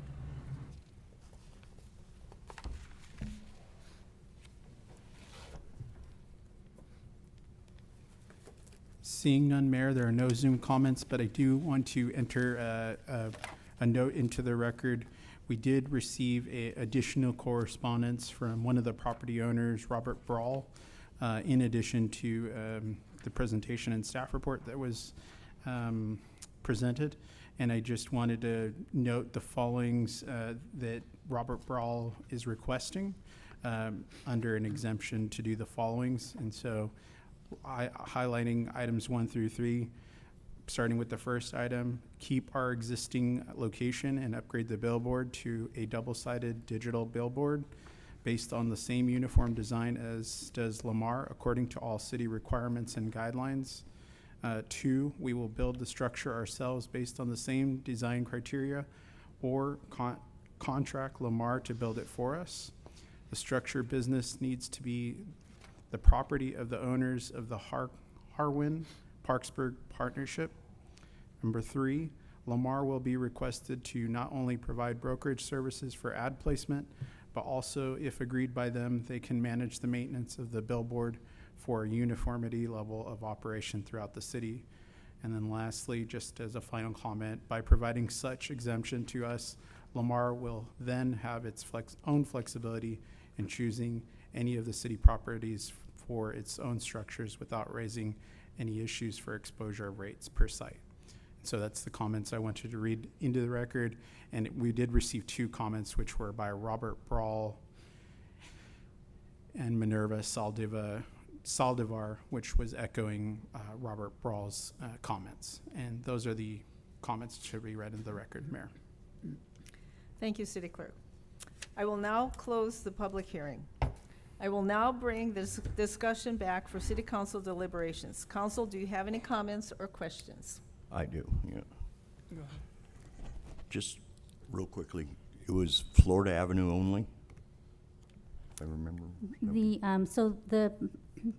Seeing none, Mayor, there are no Zoom comments, but I do want to enter a note into the record. We did receive additional correspondence from one of the property owners, Robert Brawl, in addition to the presentation and staff report that was presented. And I just wanted to note the followings that Robert Brawl is requesting under an exemption to do the followings. And so highlighting items 1 through 3, starting with the first item, keep our existing location and upgrade the billboard to a double-sided digital billboard based on the same uniform design as does Lamar, according to all city requirements and guidelines. 2, we will build the structure ourselves based on the same design criteria, or contract Lamar to build it for us. The structure business needs to be the property of the owners of the Harwin Parksburg Partnership. Number 3, Lamar will be requested to not only provide brokerage services for ad placement, but also, if agreed by them, they can manage the maintenance of the billboard for a uniformity level of operation throughout the city. And then lastly, just as a final comment, by providing such exemption to us, Lamar will then have its own flexibility in choosing any of the city properties for its own structures without raising any issues for exposure rates per site. So that's the comments I wanted to read into the record. And we did receive 2 comments, which were by Robert Brawl and Minerva Saldivar, which was echoing Robert Brawl's comments. And those are the comments that should be read into the record, Mayor. Thank you, City Clerk. I will now close the public hearing. I will now bring this discussion back for City Council deliberations. Council, do you have any comments or questions? I do, yeah. Just real quickly, it was Florida Avenue only, if I remember. So the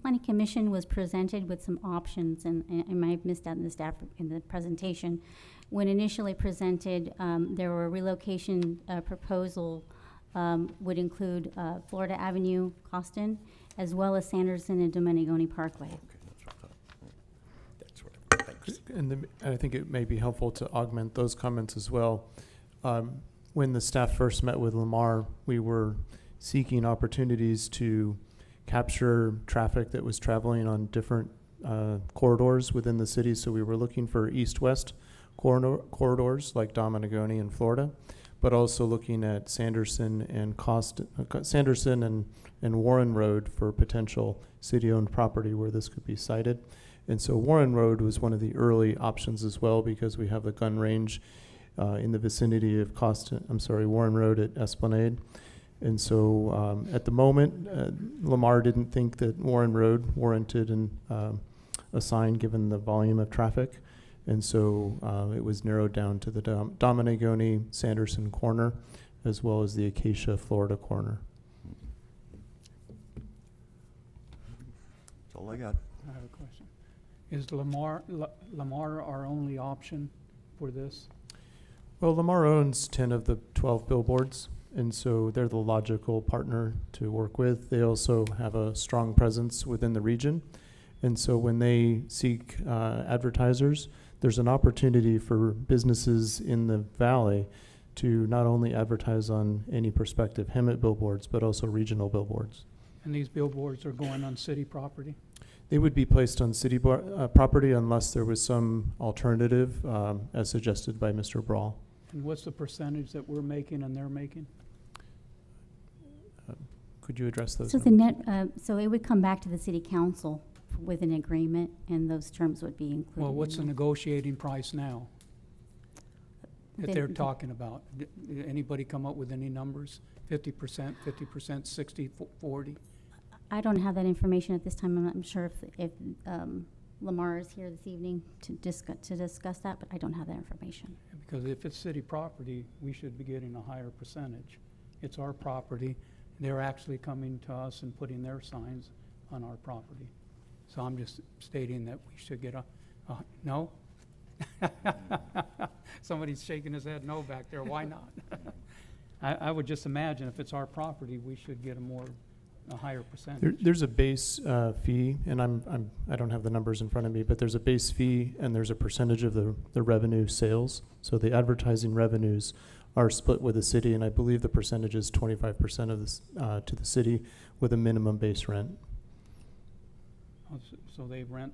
Planning Commission was presented with some options, and I might have missed out in the staff in the presentation. When initially presented, there were relocation proposal would include Florida Avenue, Costin, as well as Sanderson and Domenigoni Parkway. And I think it may be helpful to augment those comments as well. When the staff first met with Lamar, we were seeking opportunities to capture traffic that was traveling on different corridors within the city. So we were looking for east-west corridors like Domenigoni in Florida, but also looking at Sanderson and Sanderson and Warren Road for potential city-owned property where this could be sited. And so Warren Road was one of the early options as well, because we have the gun range in the vicinity of Warren Road at Esplanade. And so at the moment, Lamar didn't think that Warren Road warranted a sign given the volume of traffic. And so it was narrowed down to the Dominigoni Sanderson corner, as well as the Acacia Florida corner. That's all I got. I have a question. Is Lamar our only option for this? Well, Lamar owns 10 of the 12 billboards, and so they're the logical partner to work with. They also have a strong presence within the region. And so when they seek advertisers, there's an opportunity for businesses in the valley to not only advertise on any prospective Hemet billboards, but also regional billboards. And these billboards are going on city property? They would be placed on city property unless there was some alternative, as suggested by Mr. Brawl. And what's the percentage that we're making and they're making? Could you address those? So the net, so it would come back to the city council with an agreement, and those terms would be included. Well, what's the in negotiating price now that they're Then- talking about? Did anybody come up with any numbers? 50%, 50%, 60, 40? I don't have that information at this time. I'm not sure if Lamar is here this evening to discuss that, but I don't have that information. Because if it's city property, we should be getting a higher percentage. It's our property. They're actually coming to us and putting their signs on our property. So I'm just stating that we should get a no? Somebody's shaking his head no back there. Why not? I would just imagine if it's our property, we should get a higher percentage. There's a base fee, and I don't have the numbers in front of me, but there's a base fee and there's a percentage of the revenue sales. So the advertising revenues are split with the city, and I believe the percentage is 25% of this to the city with a minimum base rent. So they rent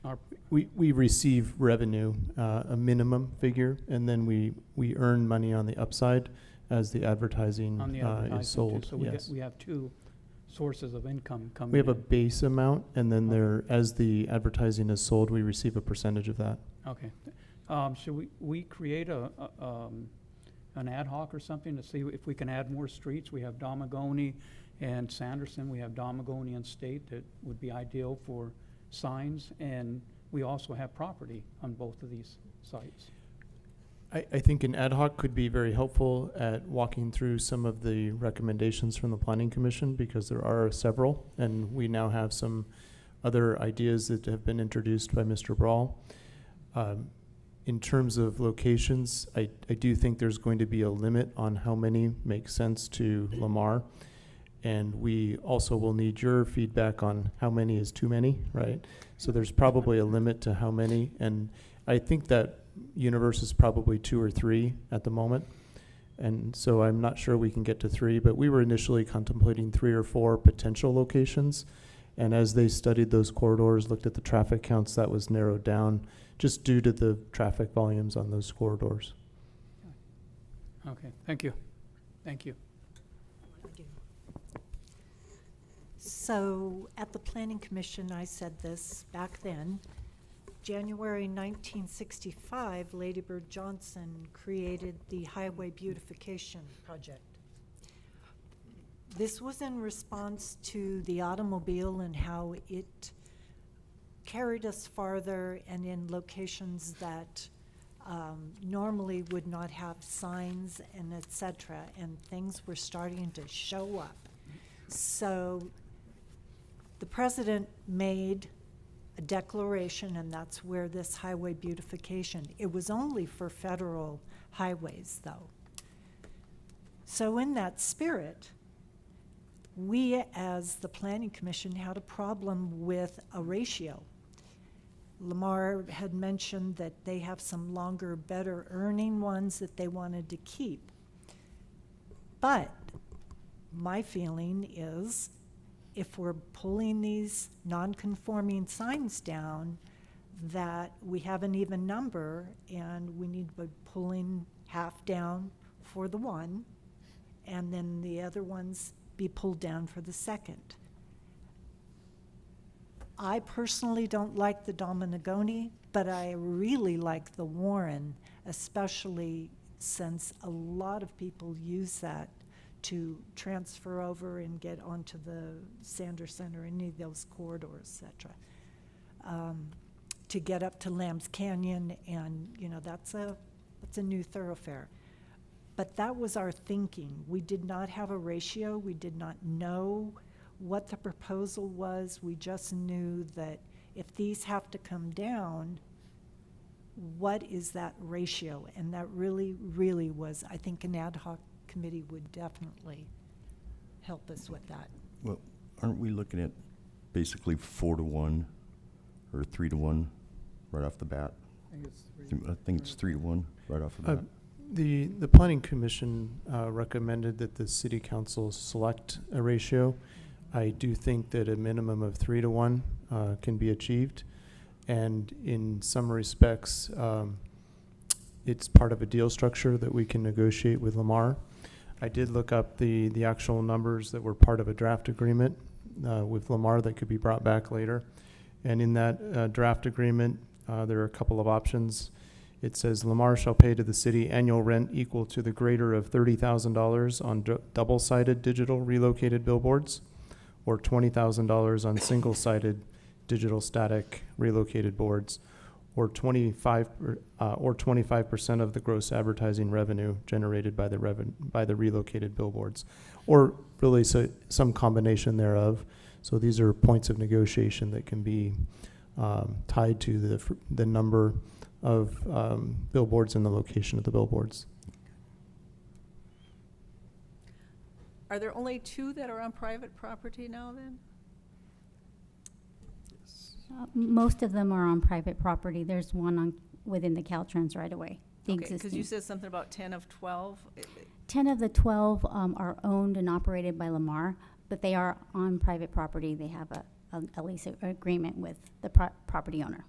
our, We receive revenue, a minimum figure, and then we earn money on the upside as the advertising on the advertising is sold. too. So Yes. we have two sources of income coming in. We have a base amount, and then as the advertising is sold, we receive a percentage of that. Okay. Should we create an ad hoc or something to see if we can add more streets? We have Dominigoni and Sanderson. We have Dominigoni and State that would be ideal for signs, and we also have property on both of these sites. I think an ad hoc could be very helpful at walking through some of the recommendations from the Planning Commission, because there are several, and we now have some other ideas that have been introduced by Mr. Brawl. In terms of locations, I do think there's going to be a limit on how many make sense to Lamar. And we also will need your feedback on how many is too many, right? So there's probably a limit to how many. And I think that universe is probably 2 or 3 at the moment. And so I'm not sure we can get to 3, but we were initially contemplating 3 or 4 potential locations. And as they studied those corridors, looked at the traffic counts, that was narrowed down just due to the traffic volumes on those corridors. Okay, thank you. Thank you. So at the Planning Commission, I said this back then. January 1965, Lady Bird Johnson created the Highway Beautification Project. This was in response to the automobile and how it carried us farther and in locations that normally would not have signs and et cetera, and things were starting to show up. So the president made a declaration, and that's where this highway beautification, it was only for federal highways though. So in that spirit, we as the Planning Commission had a problem with a ratio. Lamar had mentioned that they have some longer, better earning ones that they wanted to keep. But my feeling is if we're pulling these non-conforming signs down, that we have an even number and we need to be pulling half down for the one and then the other ones be pulled down for the second. I personally don't like the Dominigoni, but I really like the Warren, especially since a lot of people use that to transfer over and get onto the Sanderson or any of those corridors, et cetera. To get up to Lamb's Canyon, and, you know, that's a new thoroughfare. But that was our thinking. We did not have a ratio. We did not know what the proposal was. We just knew that if these have to come down, what is that ratio? And that really, really was, I think an ad hoc committee would definitely help us with that. Well, aren't we looking at basically 4-to-1 or 3-to-1 right off the bat? I think it's 3-to-1 right off the bat. The Planning Commission recommended that the City Council select a ratio. I do think that a minimum of 3-to-1 can be achieved. And in some respects, it's part of a deal structure that we can negotiate with Lamar. I did look up the actual numbers that were part of a draft agreement with Lamar that could be brought back later. And in that draft agreement, there are a couple of options. It says Lamar shall pay to the city annual rent equal to the greater of $30,000 on double-sided digital relocated billboards, or $20,000 on single-sided digital static relocated boards, or 25% of the gross advertising revenue generated by the relocated billboards, or really some combination thereof. So these are points of negotiation that can be tied to the number of billboards and the location of the billboards. Are there only 2 that are on private property now then? Most of them are on private property. There's one within the Caltrans right away. The Okay, because existing. you said something about 10 of 12. 10 of the 12 are owned and operated by Lamar, but they are on private property. They have a lease agreement with the property owner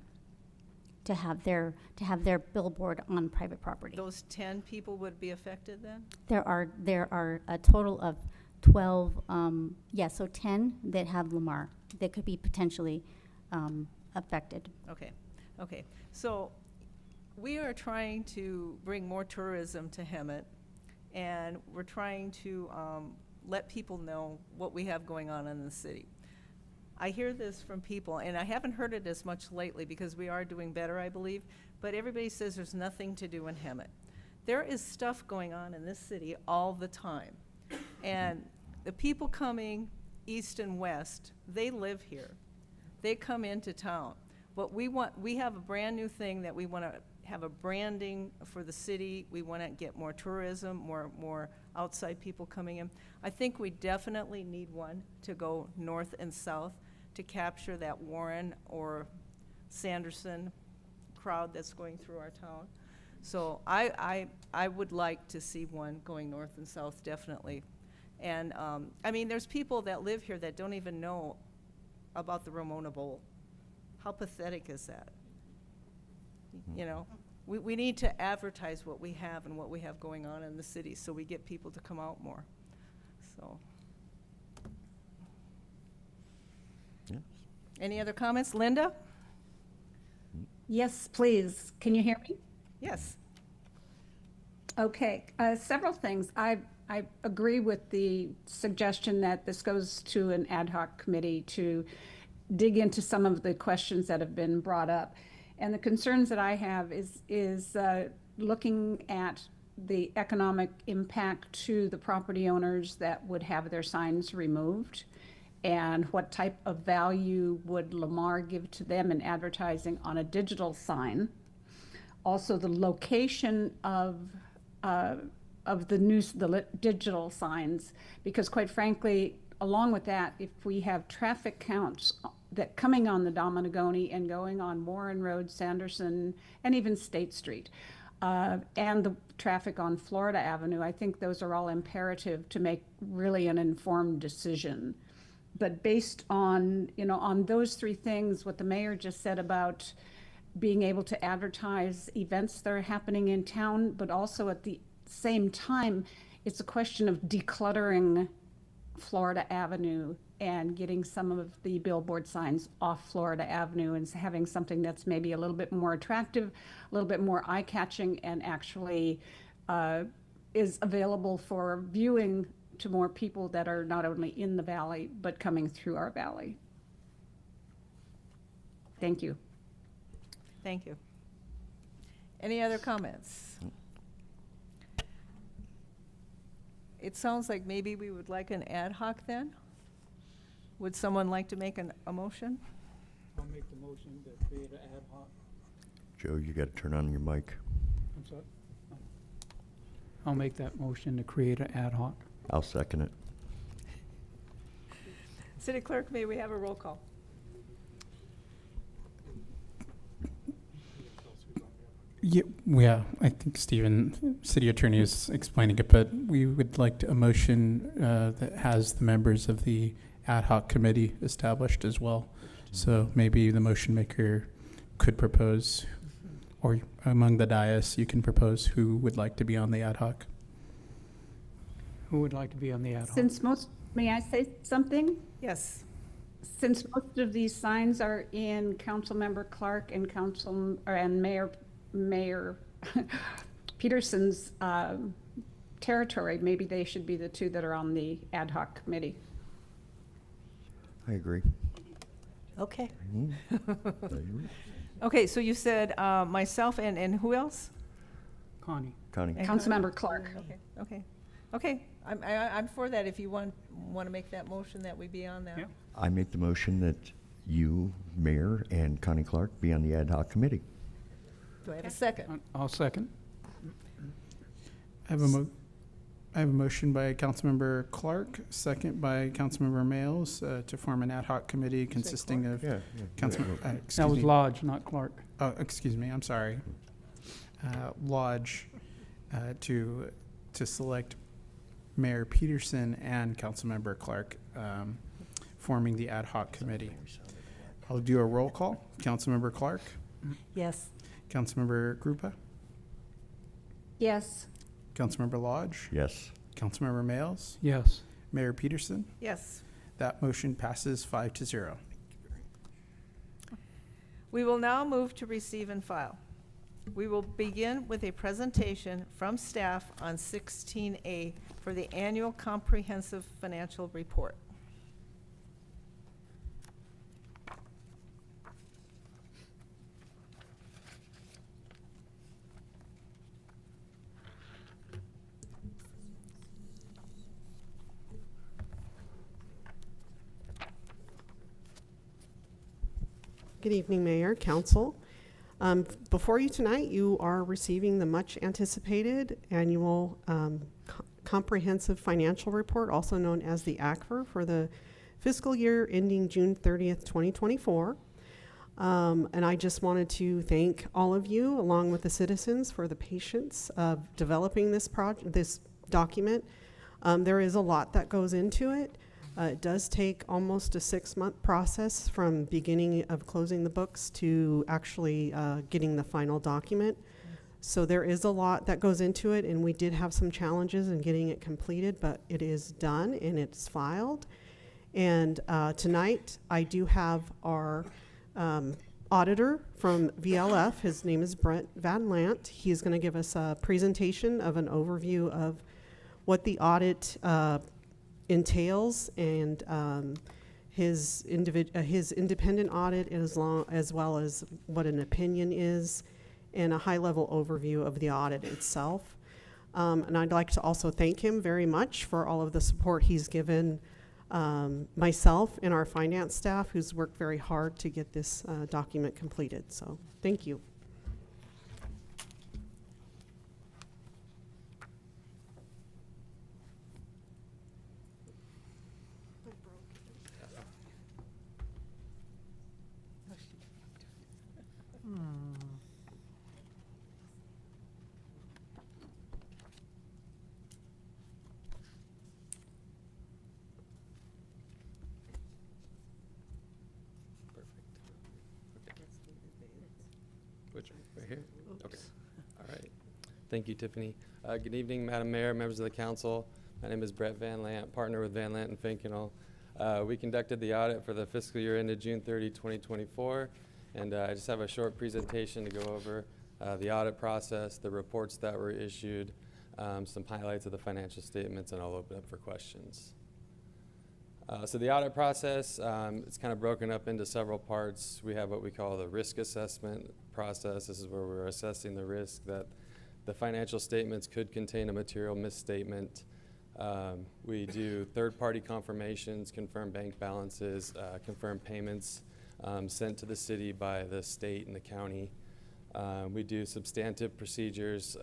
to have their billboard on private property. Those 10 people would be affected then? There are a total of 12, so 10 that have Lamar that could be potentially affected. Okay. So we are trying to bring more tourism to Hemet, and we're trying to let people know what we have going on in the city. I hear this from people, and I haven't heard it as much lately because we are doing better, I believe, but everybody says there's nothing to do in Hemet. There is stuff going on in this city all the time. And the people coming east and west, they live here. They come into town. But we have a brand new thing that we want to have a branding for the city. We want to get more tourism, more outside people coming in. I think we definitely need one to go north and south to capture that Warren or Sanderson crowd that's going through our town. So I would like to see one going north and south, definitely. And I mean, there's people that live here that don't even know about the Ramona Bowl. How pathetic is that? You know, we need to advertise what we have and what we have going on in the city so we get people to come out more. So. Yes. Any other comments? Linda? Yes, please. Can you hear me? Yes. Okay, several things. I agree with the suggestion that this goes to an ad hoc committee to dig into some of the questions that have been brought up. And the concerns that I have is looking at the economic impact to the property owners that would have their signs removed, and what type of value would Lamar give to them in advertising on a digital sign. Also, the location of the digital signs, because quite frankly, along with that, if we have traffic counts that coming on the Dominagoni and going on Warren Road, Sanderson, and even State Street, and the traffic on Florida Avenue, I think those are all imperative to make really an informed decision. But based on, on those 3 things, what the mayor just said about being able to advertise events that are happening in town, but also at the same time, it's a question of decluttering Florida Avenue and getting some of the billboard signs off Florida Avenue and having something that's maybe a little bit more attractive, a little bit more eye-catching, and actually is available for viewing to more people that are not only in the valley, but coming through our valley. Thank you. Thank you. Any other comments? It sounds like maybe we would like an ad hoc then? Would someone like to make a motion? I'll make the motion to create an ad hoc. Joe, you got to turn on your mic. I'm sorry. I'll make that motion to create an ad hoc. I'll second it. City Clerk, may we have a roll call? Yeah, I think Stephen, City Attorney, is explaining it, but we would like a motion that has the members of the ad hoc committee established as well. So maybe the motion maker could propose, or among the dais, you can propose who would like to be on the ad hoc. Who would like to be on the ad hoc? May I say something? Yes. Since most of these signs are in Councilmember Clark and Mayor Peterson's territory, maybe they should be the two that are on the ad hoc committee. I agree. Okay. Okay, so you said myself and who else? Connie. Connie. And Councilmember Clark. Okay. I'm for that if you want to make that motion that we be on that. Yeah. I make the motion that you, Mayor, and Connie Clark be on the ad hoc committee. Do I have a second? I'll second. I have a motion by Councilmember Clark, second by Councilmember Males, to form an ad hoc committee consisting of Councilmember. That was Lodge, not Clark. Oh, excuse me. I'm sorry. Lodge to select Mayor Peterson and Councilmember Clark, forming the ad hoc committee. I'll do a roll call. Councilmember Clark, Yes. Councilmember Krupa, Yes. Councilmember Lodge, Yes. Councilmember Males, Yes. Mayor Peterson. Yes. That motion passes 5-0. We will now move to receive and file. We will begin with a presentation from staff on 16A for the annual comprehensive financial report. Good evening, Mayor, Council. Before you tonight, you are receiving the much-anticipated annual comprehensive financial report, also known as the ACFR, for the fiscal year ending June 30th, 2024. And I just wanted to thank all of you, along with the citizens, for the patience of developing this document. There is a lot that goes into it. It does take almost a 6-month process from beginning of closing the books to actually getting the final document. So there is a lot that goes into it, and we did have some challenges in getting it completed, but it is done and it's filed. And tonight I do have our auditor from VLF. His name is Brent Van Lant. He's going to give us a presentation of an overview of what the audit entails, and his independent audit, as well as what an opinion is, and a high-level overview of the audit itself. And I'd like to also thank him very much for all of the support he's given myself and our finance staff, who's worked very hard to get this document completed. So thank you. Which one? Right here? Okay. All right. Thank you, Tiffany. Good evening, Madam Mayor, members of the council. My name is Brett Van Lant, partner with Van Lant and Finkenal. We conducted the audit for the fiscal year ended June 30, 2024, and I just have a short presentation to go over the audit process, the reports that were issued, some highlights of the financial statements, and I'll open up for questions. So the audit process, it's kind of broken up into several parts. We have what we call the risk assessment process. This is where we're assessing the risk that the financial statements could contain a material misstatement. We do third-party confirmations, confirm bank balances, confirm payments sent to the city by the state and the county. We do substantive procedures,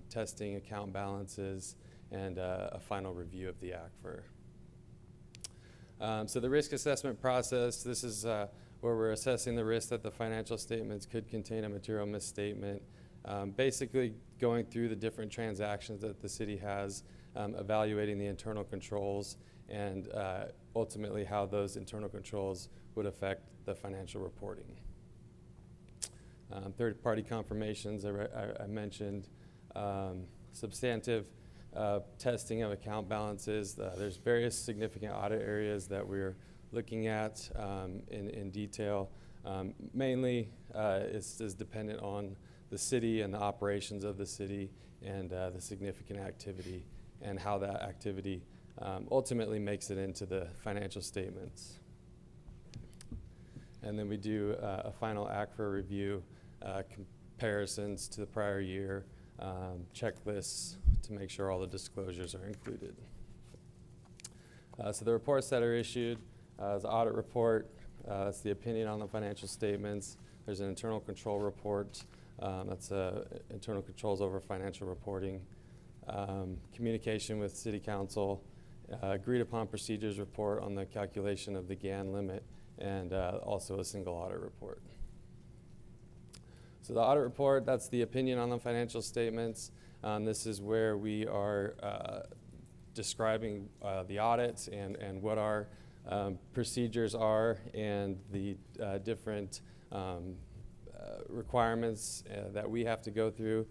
testing account balances, and a final review of the ACFR. So the risk assessment process, this is where we're assessing the risk that the financial statements could contain a material misstatement. Basically going through the different transactions that the city has, evaluating the internal controls, and ultimately how those internal controls would affect the financial reporting. Third-party confirmations, I mentioned, substantive testing of account balances. There's various significant audit areas that we're looking at in detail. Mainly, it's dependent on the city and the operations of the city and the significant activity and how that activity ultimately makes it into the financial statements. And then we do a final ACFR review, comparisons to the prior year, checklists to make sure all the disclosures are included. So the reports that are issued is the audit report, that's the opinion on the financial statements. There's an internal control report, that's internal controls over financial reporting. Communication with City Council, agreed upon procedures report on the calculation of the GAN limit, and also a single audit report. So the audit report, that's the opinion on the financial statements. This is where we are describing the audits and what our procedures are and the different requirements that we have to go through.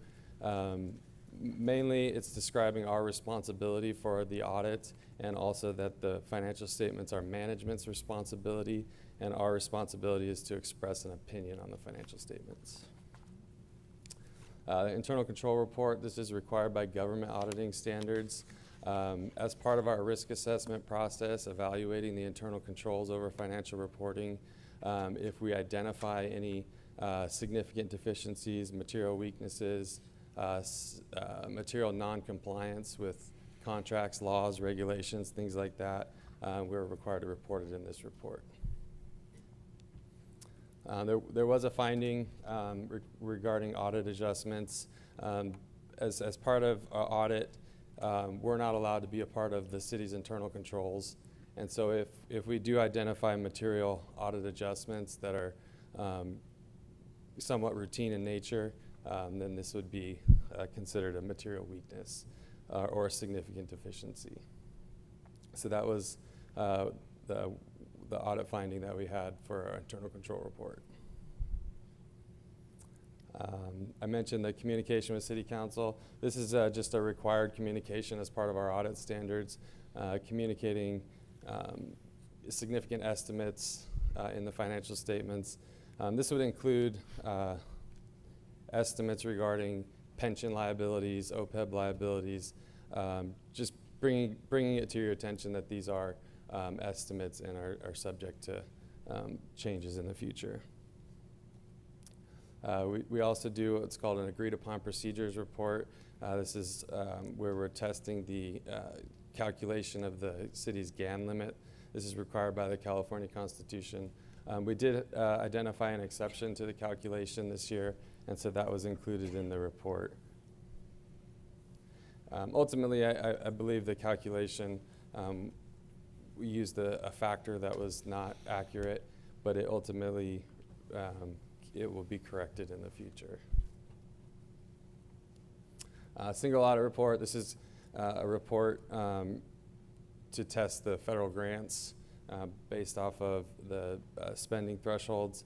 Mainly, it's describing our responsibility for the audit, and also that the financial statements are management's responsibility, and our responsibility is to express an opinion on the financial statements. The internal control report, this is required by government auditing standards. As part of our risk assessment process, evaluating the internal controls over financial reporting, if we identify any significant deficiencies, material weaknesses, material non-compliance with contracts, laws, regulations, things like that, we're required to report it in this report. There was a finding regarding audit adjustments. As part of our audit, we're not allowed to be a part of the city's internal controls. And so if we do identify material audit adjustments that are somewhat routine in nature, then this would be considered a material weakness or a significant deficiency. So that was the audit finding that we had for our internal control report. I mentioned the communication with City Council. This is just a required communication as part of our audit standards, communicating significant estimates in the financial statements. This would include estimates regarding pension liabilities, OPEB liabilities, just bringing it to your attention that these are estimates and are subject to changes in the future. We also do what's called an agreed upon procedures report. This is where we're testing the calculation of the city's GAN limit. This is required by the California Constitution. We did identify an exception to the calculation this year, and so that was included in the report. Ultimately, I believe the calculation, we used a factor that was not accurate, but it ultimately, it will be corrected in the future. Single audit report, this is a report to test the federal grants based off of the spending thresholds.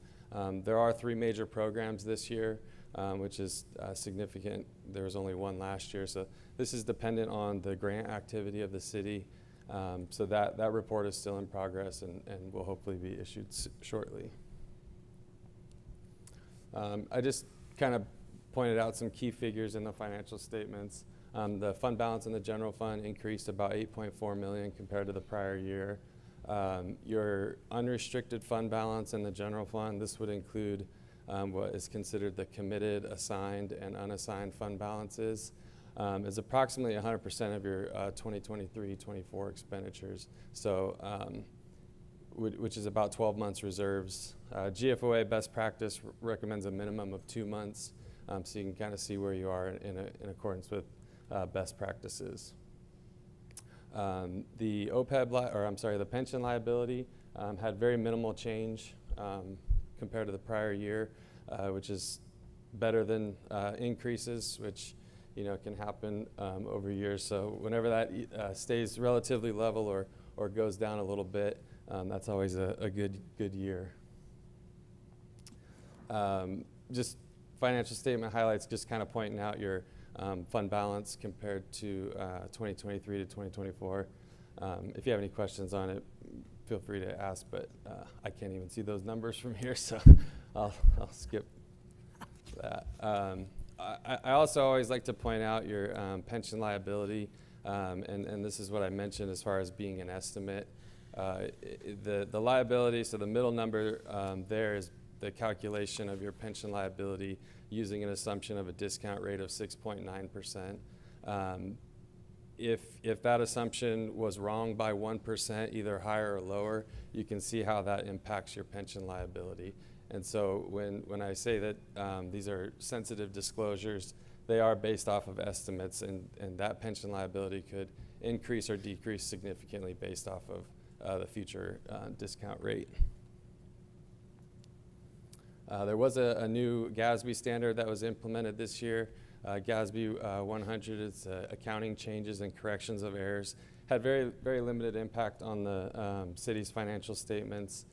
There are 3 major programs this year, which is significant. There was only one last year, so this is dependent on the grant activity of the city. So that report is still in progress and will hopefully be issued shortly. I just kind of pointed out some key figures in the financial statements. The fund balance in the general fund increased about 8.4 million compared to the prior year. Your unrestricted fund balance in the general fund, this would include what is considered the committed, assigned, and unassigned fund balances, is approximately 100% of your 2023-24 expenditures. So, which is about 12 months reserves. GFOA best practice recommends a minimum of 2 months, so you can kind of see where you are in accordance with best practices. The OPEB, the pension liability had very minimal change compared to the prior year, which is better than increases, which can happen over years. So whenever that stays relatively level or goes down a little bit, that's always a good year. Just financial statement highlights, just kind of pointing out your fund balance compared to 2023 to 2024. If you have any questions on it, feel free to ask, but I can't even see those numbers from here, so I'll skip that. I also always like to point out your pension liability, and this is what I mentioned as far as being an estimate. The liability, so the middle number there is the calculation of your pension liability using an assumption of a discount rate of 6.9%. If that assumption was wrong by 1%, either higher or lower, you can see how that impacts your pension liability. And so when I say that these are sensitive disclosures, they are based off of estimates, and that pension liability could increase or decrease significantly based off of the future discount rate. There was a new GASB standard that was implemented this year. GASB 100 is accounting changes and corrections of errors. Had very, very limited impact on the city's financial statements.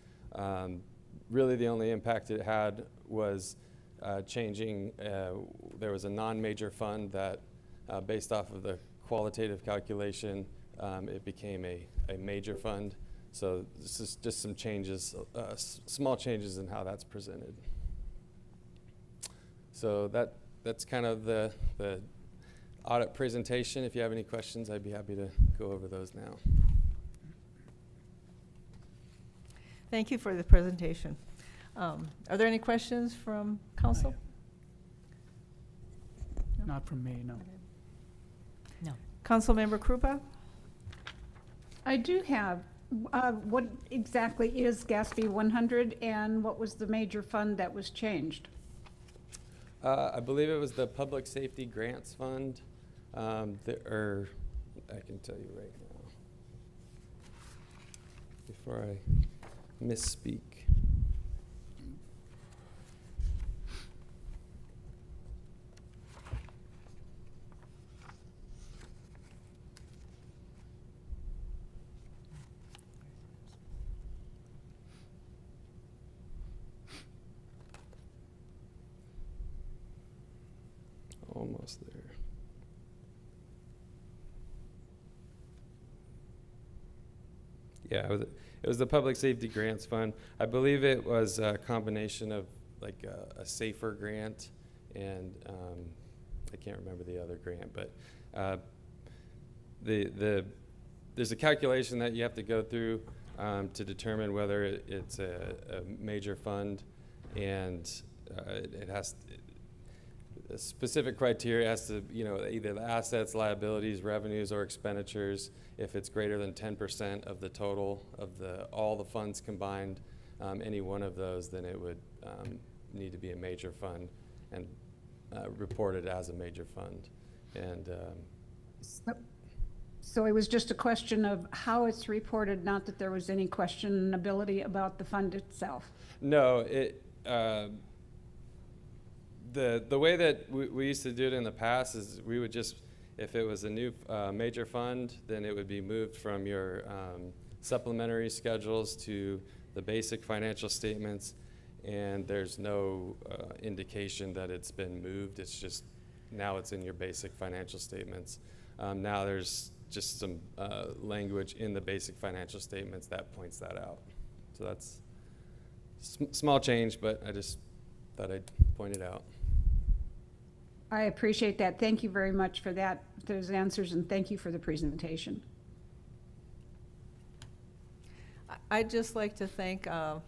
Really the only impact it had was changing, there was a non-major fund that based off of the qualitative calculation, it became a major fund. So this is just some changes, small changes in how that's presented. So that's kind of the audit presentation. If you have any questions, I'd be happy to go over those now. Thank you for the presentation. Are there any questions from council? No? Not from me, no. No. Councilmember Krupa? I do have, what exactly is GASB 100 and what was the major fund that was changed? I believe it was the Public Safety Grants Fund. I can tell you right now, before I misspeak. Almost there. Yeah, it was the Public Safety Grants Fund. I believe it was a combination of like a safer grant and I can't remember the other grant, but there's a calculation that you have to go through to determine whether it's a major fund, and it has a specific criteria. Has to, either the assets, liabilities, revenues, or expenditures. If it's greater than 10% of the total of all the funds combined, any one of those, then it would need to be a major fund and reported as a major fund. And so it was just a question of how it's reported, not that there was any questionability about the fund itself. No, the way that we used to do it in the past is we would just, if it was a new major fund, then it would be moved from your supplementary schedules to the basic financial statements, and there's no indication that it's been moved. It's just now it's in your basic financial statements. Now there's just some language in the basic financial statements that points that out. So that's small change, but I just thought I'd point it out. I appreciate that. Thank you very much for that, those answers, and thank you for the presentation. I'd just like to thank the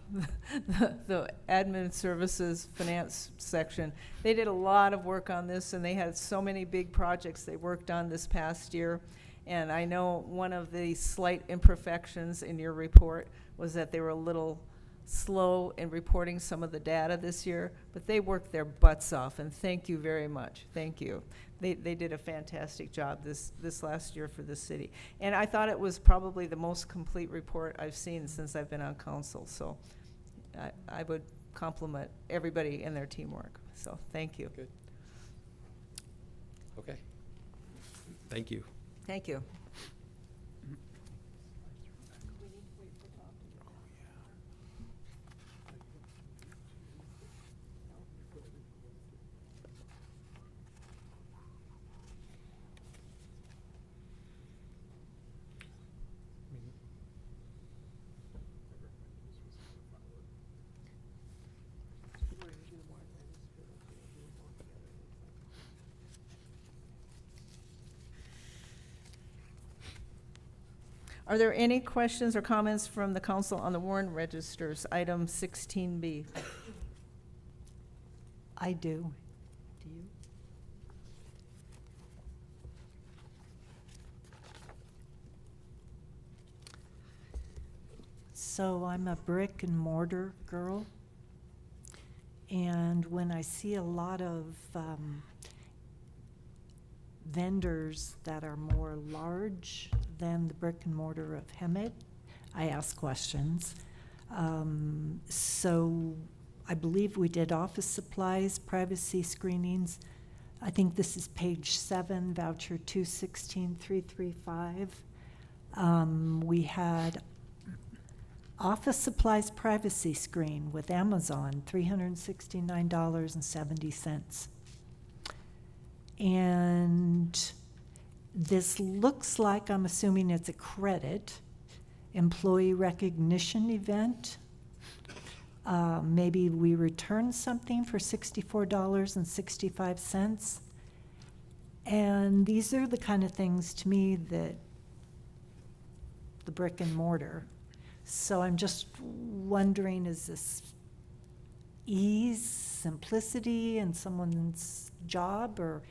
admin services finance section. They did a lot of work on this, and they had so many big projects they worked on this past year. And I know one of the slight imperfections in your report was that they were a little slow in reporting some of the data this year, but they worked their butts off, and thank you very much. Thank you. They did a fantastic job this last year for the city. And I thought it was probably the most complete report I've seen since I've been on council. So I would compliment everybody in their teamwork. So thank you. Good. Okay. Thank you. Thank you. Are there any questions or comments from the council on the warrant registers, item 16B? I do. Do you? So I'm a brick and mortar girl. And when I see a lot of vendors that are more large than the brick and mortar of Hemet, I ask questions. So I believe we did office supplies, privacy screenings. I think this is page 7, voucher 216335. We had office supplies privacy screen with Amazon, $369.70. And this looks like, I'm assuming it's a credit, employee recognition event. Maybe we return something for $64.65. And these are the kind of things to me that the brick and mortar. So I'm just wondering, is this ease, simplicity in someone's job, or?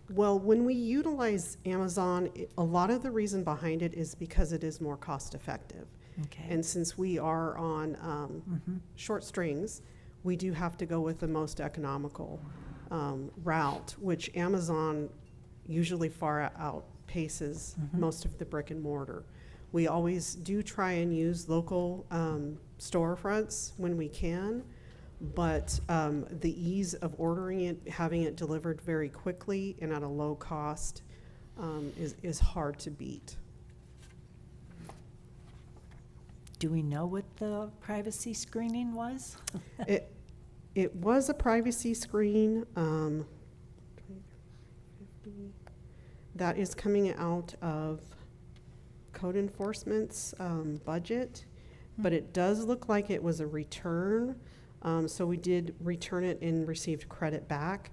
Well, when we utilize Amazon, a lot of the reason behind it is because it is more cost effective. Okay. And since we are on short strings, we do have to go with the most economical route, which Amazon usually far outpaces most of the brick and mortar. We always do try and use local storefronts when we can, but the ease of ordering it, having it delivered very quickly and at a low cost is hard to beat. Do we know what the privacy screening was? It was a privacy screen that is coming out of code enforcement's budget, but it does look like it was a return. So we did return it and received credit back.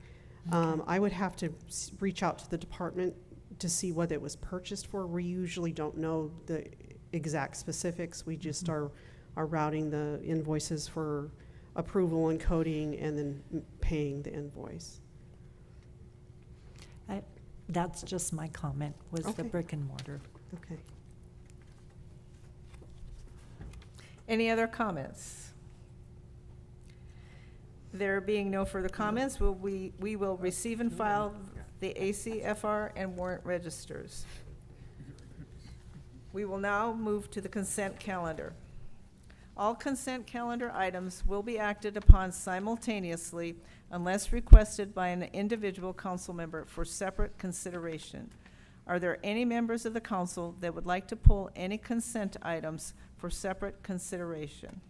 I would have to reach out to the department to see what it was purchased for. We usually don't know the exact specifics. We just are routing the invoices for approval and coding and then paying the invoice. That's just my comment, was the brick and mortar. Okay. Any other comments? There being no further comments, we will receive and file the ACFR and warrant registers. We will now move to the consent calendar. All consent calendar items will be acted upon simultaneously unless requested by an individual council member for separate consideration. Are there any members of the council that would like to pull any consent items for separate consideration?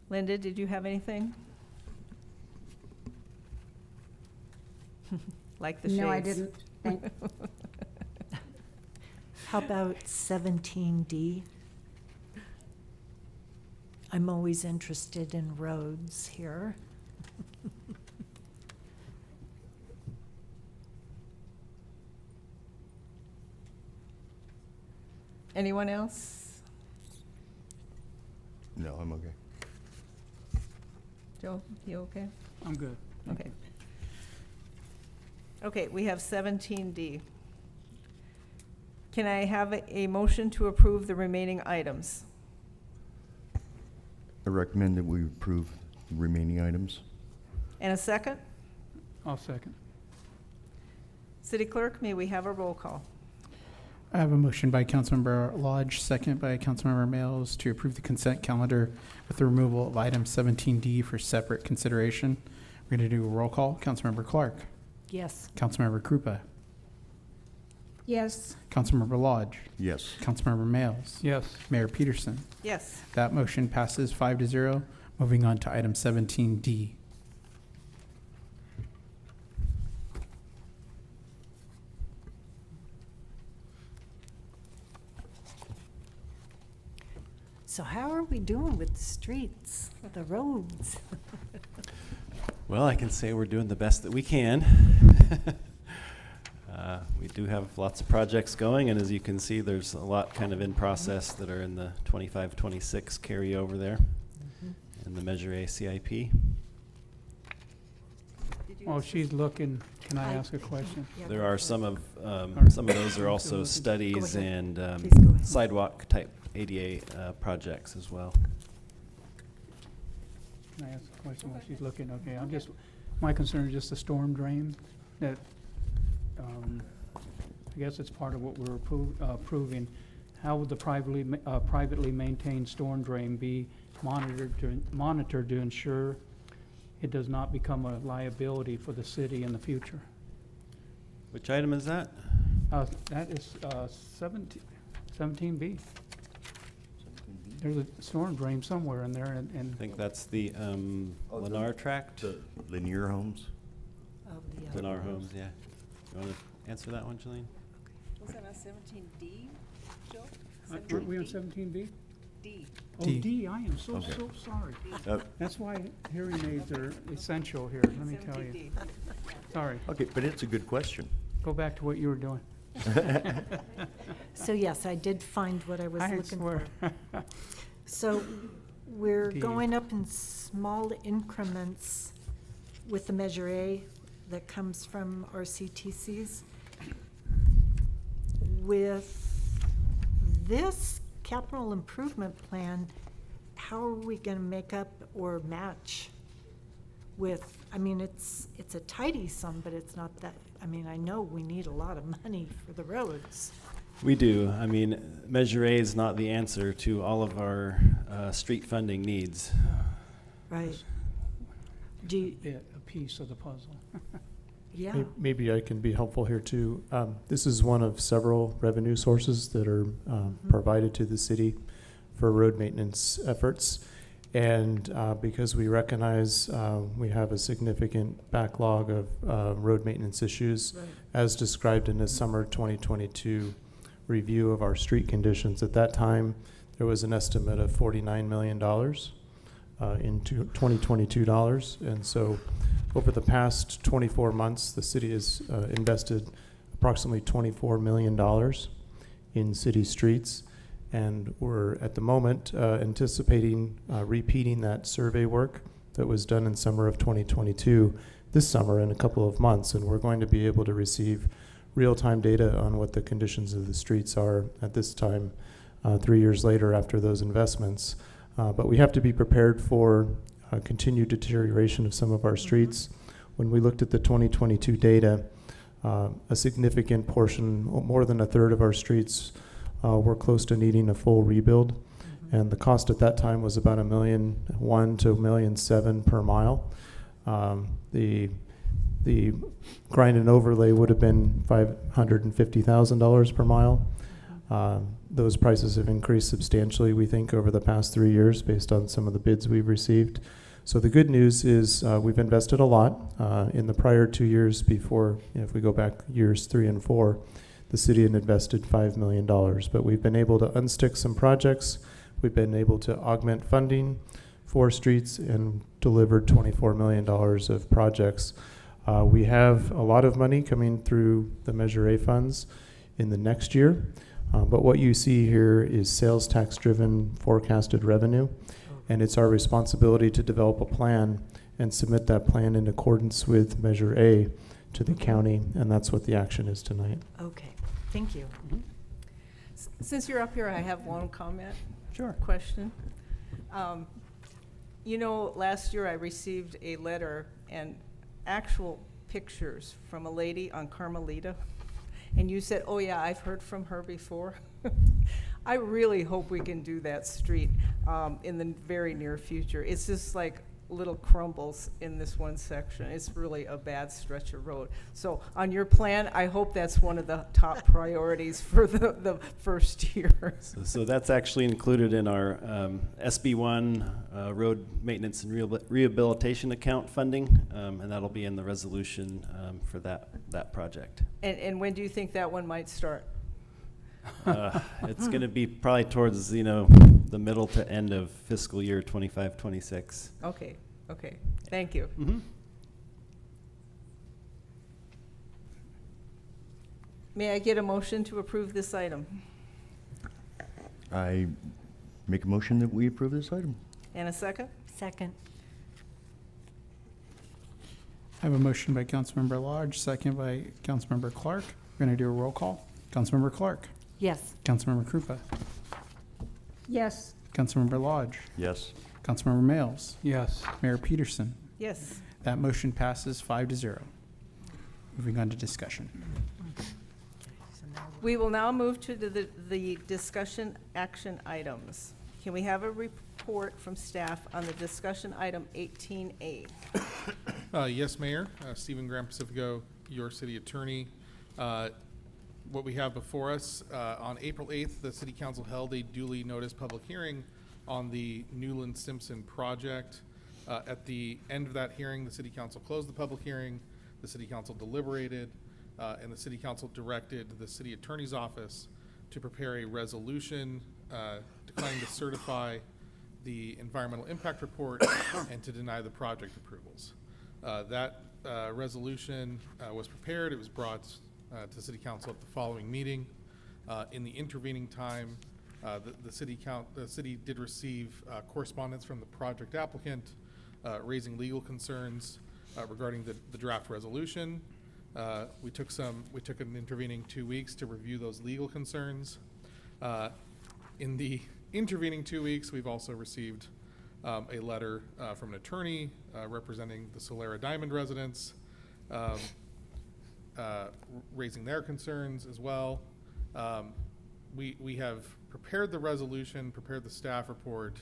Linda, did you have anything? Like the shades. No, I didn't. How about 17D? I'm always interested in roads here. Anyone else? No, I'm okay. Joe, you okay? I'm good. Okay. Okay, we have 17D. Can I have a motion to approve the remaining items? I recommend that we approve the remaining items. And a second? I'll second. City Clerk, may we have a roll call? I have a motion by Councilmember Lodge, second by Councilmember Mails, to approve the consent calendar with the removal of item 17D for separate consideration. We're going to do a roll call. Councilmember Clark. Yes. Councilmember Krupa. Yes. Councilmember Lodge. Yes. Councilmember Mails. Yes. Mayor Peterson. Yes. That motion passes 5-0. Moving on to item 17D. So how are we doing with the streets, the roads? Well, I can say we're doing the best that we can. We do have lots of projects going, and as you can see, there's a lot kind of in process that are in the 25-26 carryover there in the Measure A CIP. While she's looking, can I ask a question? There are some of those are also studies and sidewalk type ADA projects as well. Can I ask a question while she's looking? Okay, my concern is just the storm drain that, I guess it's part of what we're approving. How would the privately maintained storm drain be monitored to ensure it does not become a liability for the city in the future? Which item is that? That is 17B. There's a storm drain somewhere in there, and I think that's the Lennar tract. The Lanier Homes? Lennar Homes, yeah. You want to answer that one, Jillian? Was that on 17D, Joe? Are we on 17B? D. Oh, D. D, I am so Okay. sorry. That's why hearing aids are essential here, let me tell you. Sorry. Okay, but it's a good question. Go back to what you were doing. So yes, I did find what I was I looking swear. for. So we're D. going up in small increments with the Measure A that comes from our CTCs. With this capital improvement plan, how are we gonna make up or match with, I mean, it's a tidy sum, but it's not that, I mean, I know we need a lot of money for the roads. We do. I mean, Measure A is not the answer to all of our street funding needs. Right. Do you, A piece of the puzzle. yeah. Maybe I can be helpful here too. This is one of several revenue sources that are provided to the city for road maintenance efforts. And because we recognize we have a significant backlog of road maintenance issues, Right. as described in the summer 2022 review of our street conditions. At that time, there was an estimate of $49 million in 2022 dollars. And so over the past 24 months, the city has invested approximately $24 million in city streets. And we're at the moment anticipating repeating that survey work that was done in summer of 2022 this summer in a couple of months. And we're going to be able to receive real-time data on what the conditions of the streets are at this time, 3 years later after those investments. But we have to be prepared for continued deterioration of some of our streets. When we looked at the 2022 data, a significant portion, more than a third of our streets were close to needing a full rebuild. And the cost at that time was about $1.1 million to $1.7 million per mile. The grind and overlay would have been $550,000 per mile. Those prices have increased substantially, we think, over the past 3 years based on some of the bids we've received. So the good news is we've invested a lot. In the prior 2 years before, if we go back years 3 and 4, the city had invested $5 million. But we've been able to unstick some projects. We've been able to augment funding for streets and delivered $24 million of projects. We have a lot of money coming through the Measure A funds in the next year. But what you see here is sales tax driven forecasted revenue. And it's our responsibility to develop a plan and submit that plan in accordance with Measure A to the county. And that's what the action is tonight. Okay, thank you. Since you're up here, I have one comment. Sure. Question. You know, last year I received a letter and actual pictures from a lady on Carmelita. And you said, oh yeah, I've heard from her before. I really hope we can do that street in the very near future. It's just like little crumbles in this one section. It's really a bad stretch of road. So on your plan, I hope that's one of the top priorities for the first year. So that's actually included in our SB1 road maintenance and rehabilitation account funding, and that'll be in the resolution for that project. And when do you think that one might start? It's going to be probably towards, the middle to end of fiscal year 25-26. Okay, thank you. May I get a motion to approve this item? I make a motion that we approve this item. And a second? Second. I have a motion by Councilmember Lodge, second by Councilmember Clark. We're going to do a roll call. Councilmember Clark. Yes. Councilmember Krupa. Yes. Councilmember Lodge. Yes. Councilmember Males. Yes. Mayor Peterson. Yes. That motion passes 5-0. Moving on to discussion. We will now move to the discussion action items. Can we have a report from staff on the discussion item 18A? Yes, Mayor. Stephen Graham Pacifico, your city attorney. What we have before us, on April 8th, the City Council held a duly noticed public hearing on the Nuland Simpson project. At the end of that hearing, the City Council closed the public hearing, the City Council deliberated, and the City Council directed the City Attorney's Office to prepare a resolution declining to certify the environmental impact report and to deny the project approvals. That resolution was prepared. It was brought to City Council at the following meeting. In the intervening time, the city did receive correspondence from the project applicant raising legal concerns regarding the draft resolution. We took an intervening 2 weeks to review those legal concerns. In the intervening 2 weeks, we've also received a letter from an attorney representing the Solera Diamond residents, raising their concerns as well. We have prepared the resolution, prepared the staff report,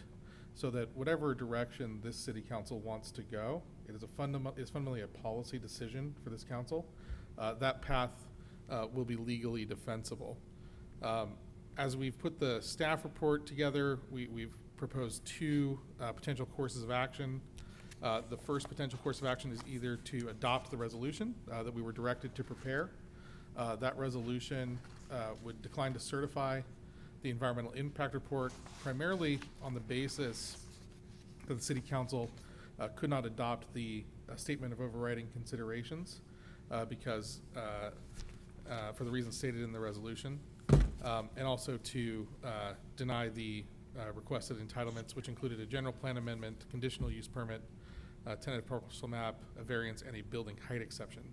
so that whatever direction this city council wants to go, it is fundamentally a policy decision for this council. That path will be legally defensible. As we've put the staff report together, we've proposed two potential courses of action. The first potential course of action is either to adopt the resolution that we were directed to prepare. That resolution would decline to certify the environmental impact report, primarily on the basis that the City Council could not adopt the statement of overriding considerations because for the reasons stated in the resolution, and also to deny the requested entitlements, which included a general plan amendment, conditional use permit, tentative parcel map, a variance, and a building height exception.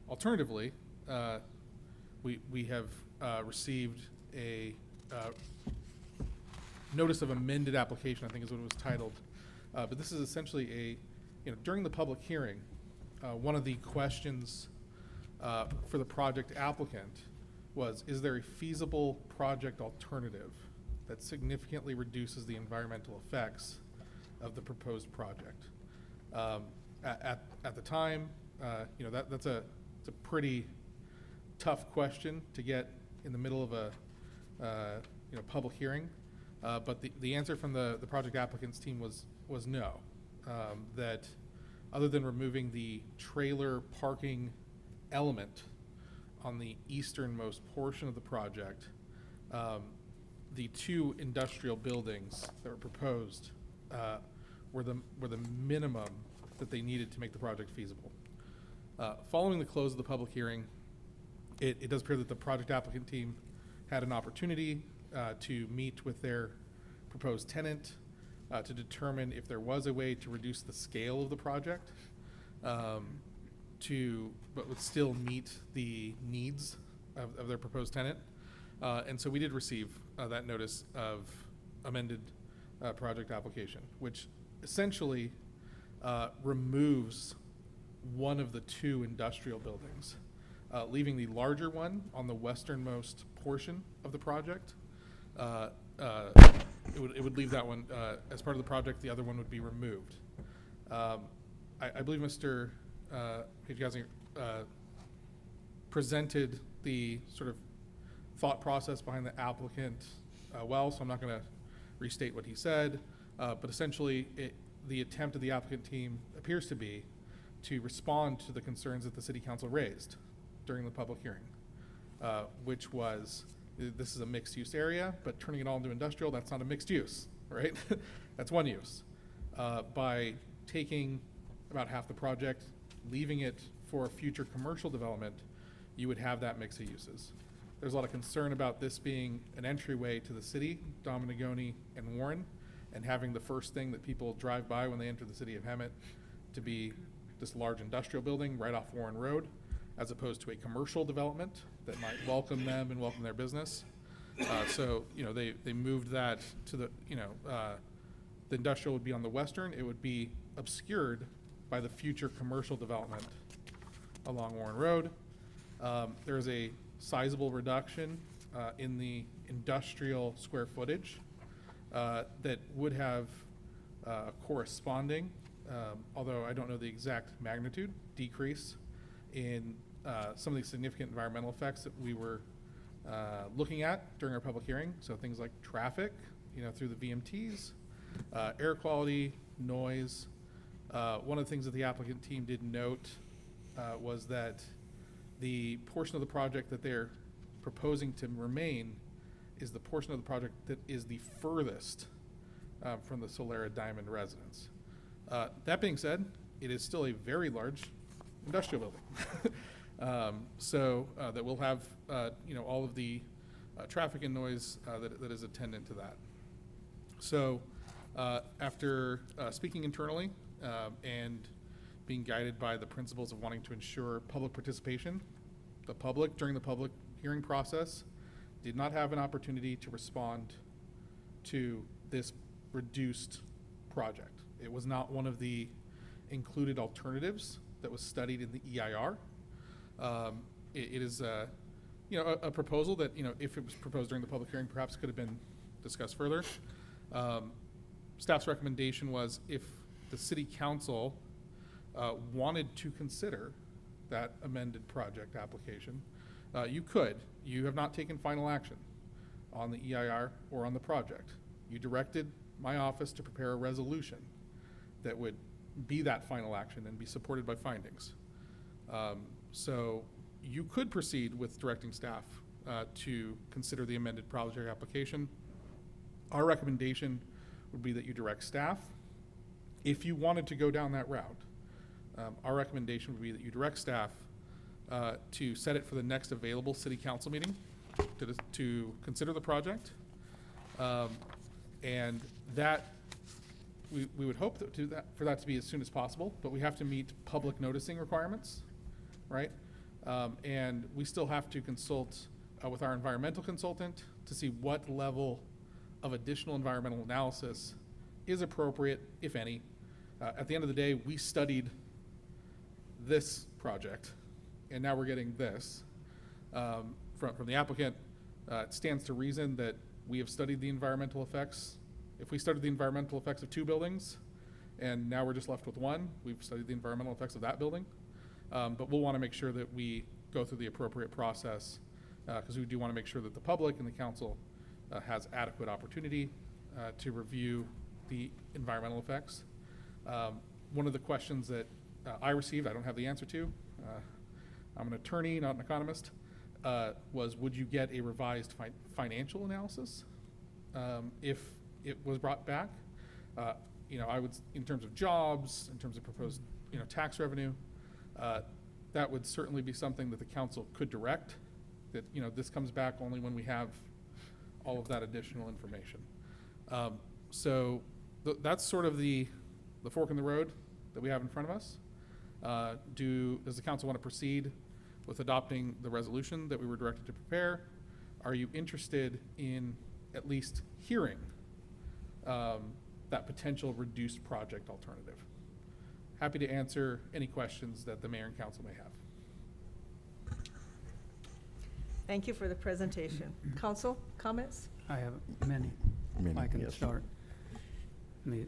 Alternatively, we have received a notice of amended application, I think is what it was titled. But this is essentially during the public hearing, one of the questions for the project applicant was, is there a feasible project alternative that significantly reduces the environmental effects of the proposed project? At the time, that's a pretty tough question to get in the middle of a public hearing. But the answer from the project applicants team was no. That other than removing the trailer parking element on the easternmost portion of the project, the two industrial buildings that were proposed were the minimum that they needed to make the project feasible. Following the close of the public hearing, it does appear that the project applicant team had an opportunity to meet with their proposed tenant to determine if there was a way to reduce the scale of the project but would still meet the needs of their proposed tenant. And so we did receive that notice of amended project application, which essentially removes one of the two industrial buildings, leaving the larger one on the westernmost portion of the project. It would leave that one as part of the project. The other one would be removed. I believe Mr. Page-Gassinger presented the sort of thought process behind the applicant well, so I'm not going to restate what he said. But essentially, the attempt of the applicant team appears to be to respond to the concerns that the City Council raised during the public hearing, which was this is a mixed use area, but turning it all into industrial, that's not a mixed use, right? That's one use. By taking about half the project, leaving it for future commercial development, you would have that mix of uses. There's a lot of concern about this being an entryway to the city, Dominagoni and Warren, and having the first thing that people drive by when they enter the city of Hemet to be this large industrial building right off Warren Road, as opposed to a commercial development that might welcome them and welcome their business. So, they moved that to the industrial would be on the western. It would be obscured by the future commercial development along Warren Road. There is a sizable reduction in the industrial square footage that would have corresponding, although I don't know the exact magnitude, decrease in some of the significant environmental effects that we were looking at during our public hearing. So things like traffic, through the VMTs, air quality, noise. One of the things that the applicant team did note was that the portion of the project that they're proposing to remain is the portion of the project that is the furthest from the Solera Diamond residence. That being said, it is still a very large industrial building. So that will have all of the traffic and noise that is attendant to that. So after speaking internally and being guided by the principles of wanting to ensure public participation, the public during the public hearing process did not have an opportunity to respond to this reduced project. It was not one of the included alternatives that was studied in the EIR. It is a proposal that, if it was proposed during the public hearing, perhaps could have been discussed further. Staff's recommendation was if the City Council wanted to consider that amended project application, you could. You have not taken final action on the EIR or on the project. You directed my office to prepare a resolution that would be that final action and be supported by findings. So you could proceed with directing staff to consider the amended project application. Our recommendation would be that you direct staff. If you wanted to go down that route, our recommendation would be that you direct staff to set it for the next available City Council meeting to consider the project. And that we would hope for that to be as soon as possible, but we have to meet public noticing requirements, right? And we still have to consult with our environmental consultant to see what level of additional environmental analysis is appropriate, if any. At the end of the day, we studied this project, and now we're getting this from the applicant. It stands to reason that we have studied the environmental effects. If we studied the environmental effects of two buildings, and now we're just left with one, we've studied the environmental effects of that building. But we'll want to make sure that we go through the appropriate process, because we do want to make sure that the public and the council has adequate opportunity to review the environmental effects. One of the questions that I received, I don't have the answer to, I'm an attorney, not an economist, was would you get a revised financial analysis if it was brought back? I would, in terms of jobs, in terms of proposed, tax revenue, that would certainly be something that the council could direct, that, this comes back only when we have all of that additional information. So that's sort of the fork in the road that we have in front of us. Does the council want to proceed with adopting the resolution that we were directed to prepare? Are you interested in at least hearing that potential reduced project alternative? Happy to answer any questions that the mayor and council may have. Thank you for the presentation. Council, comments? I have many. If I can start. Let me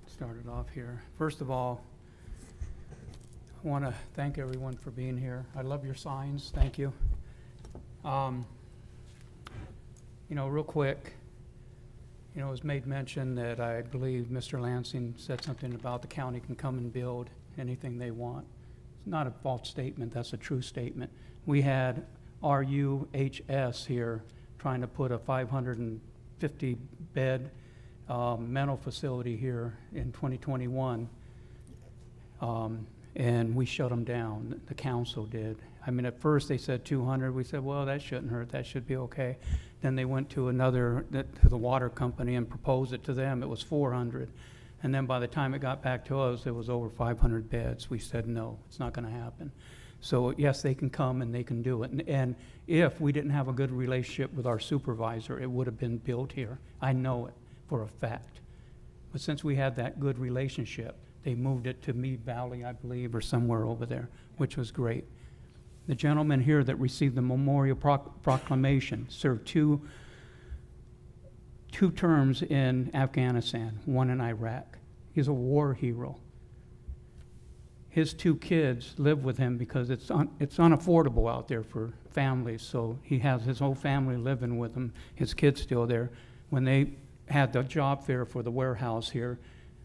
start it off here. First of all, I want to thank everyone for being here. I love your signs. Thank you. Real quick, it was made mention that I believe Mr. Lansing said something about the county can come and build anything they want. It's not a false statement. That's a true statement. We had RUHS here trying to put a 550-bed mental facility here in 2021. And we shut them down. The council did. I mean, at first they said 200. We said, well, that shouldn't hurt. That should be okay. Then they went to to the water company and proposed it to them. It was 400. And then by the time it got back to us, it was over 500 beds. We said, no, it's not going to happen. So yes, they can come and they can do it. And if we didn't have a good relationship with our supervisor, it would have been built here. I know it for a fact. But since we had that good relationship, they moved it to Mead Valley, I believe, or somewhere over there, which was great. The gentleman here that received the Memorial Proclamation served two terms in Afghanistan, one in Iraq. He's a war hero. His 2 kids live with him because it's unaffordable out there for families, so he has his whole family living with him, his kids still there. When they had the job fair for the warehouse here,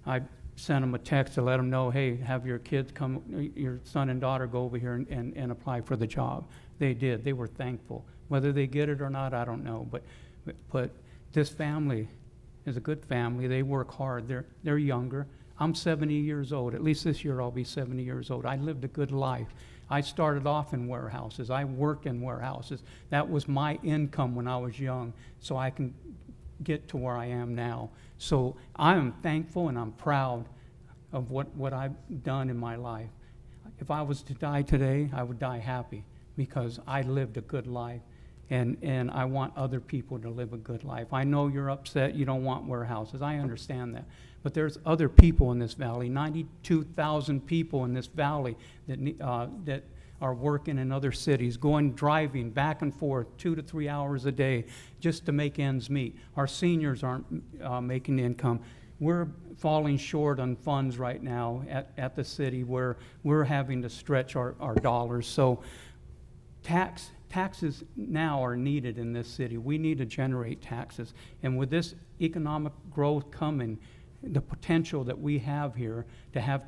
I sent them a text to let them know, hey, have your kids come, your son and daughter go over here and apply for the job. They did. They were thankful. Whether they get it or not, I don't know. But this family is a good family. They work hard. They're younger. I'm 70 years old. At least this year I'll be 70 years old. I lived a good life. I started off in warehouses. I worked in warehouses. That was my income when I was young, so I can get to where I am now. So I am thankful and I'm proud of what I've done in my life. If I was to die today, I would die happy because I lived a good life, and I want other people to live a good life. I know you're upset, you don't want warehouses. I understand that. But there's other people in this valley, 92,000 people in this valley that are working in other cities, driving back and forth 2 to 3 hours a day just to make ends meet. Our seniors aren't making income. We're falling short on funds right now at the city where we're having to stretch our dollars. So taxes now are needed in this city. We need to generate taxes. And with this economic growth coming, the potential that we have here to have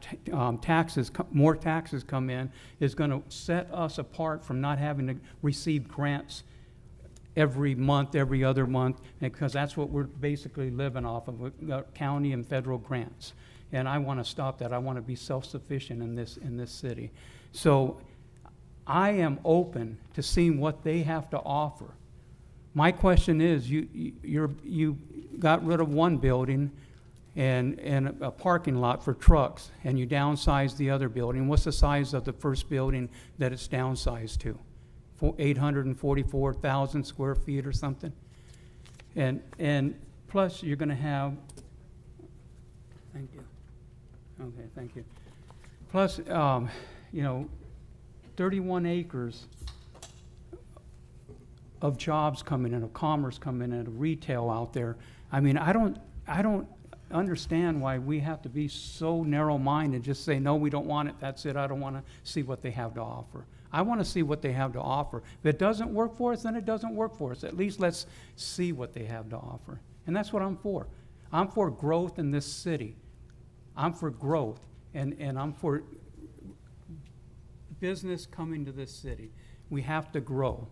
more taxes come in is going to set us apart from not having to receive grants every month, every other month, because that's what we're basically living off of, county and federal grants. And I want to stop that. I want to be self-sufficient in this city. So I am open to seeing what they have to offer. My question is, you got rid of one building and a parking lot for trucks, and you downsized the other building. What's the size of the first building that it's downsized to? 844,000 square feet or something? And plus you're going to have, thank you. Okay, thank you. Plus, 31 acres of jobs coming in, of commerce coming in, of retail out there. I mean, I don't understand why we have to be so narrow-minded, just say, no, we don't want it, that's it, I don't want to see what they have to offer. I want to see what they have to offer. If it doesn't work for us, then it doesn't work for us. At least let's see what they have to offer. And that's what I'm for. I'm for growth in this city. I'm for growth, and I'm for business coming to this city. We have to grow.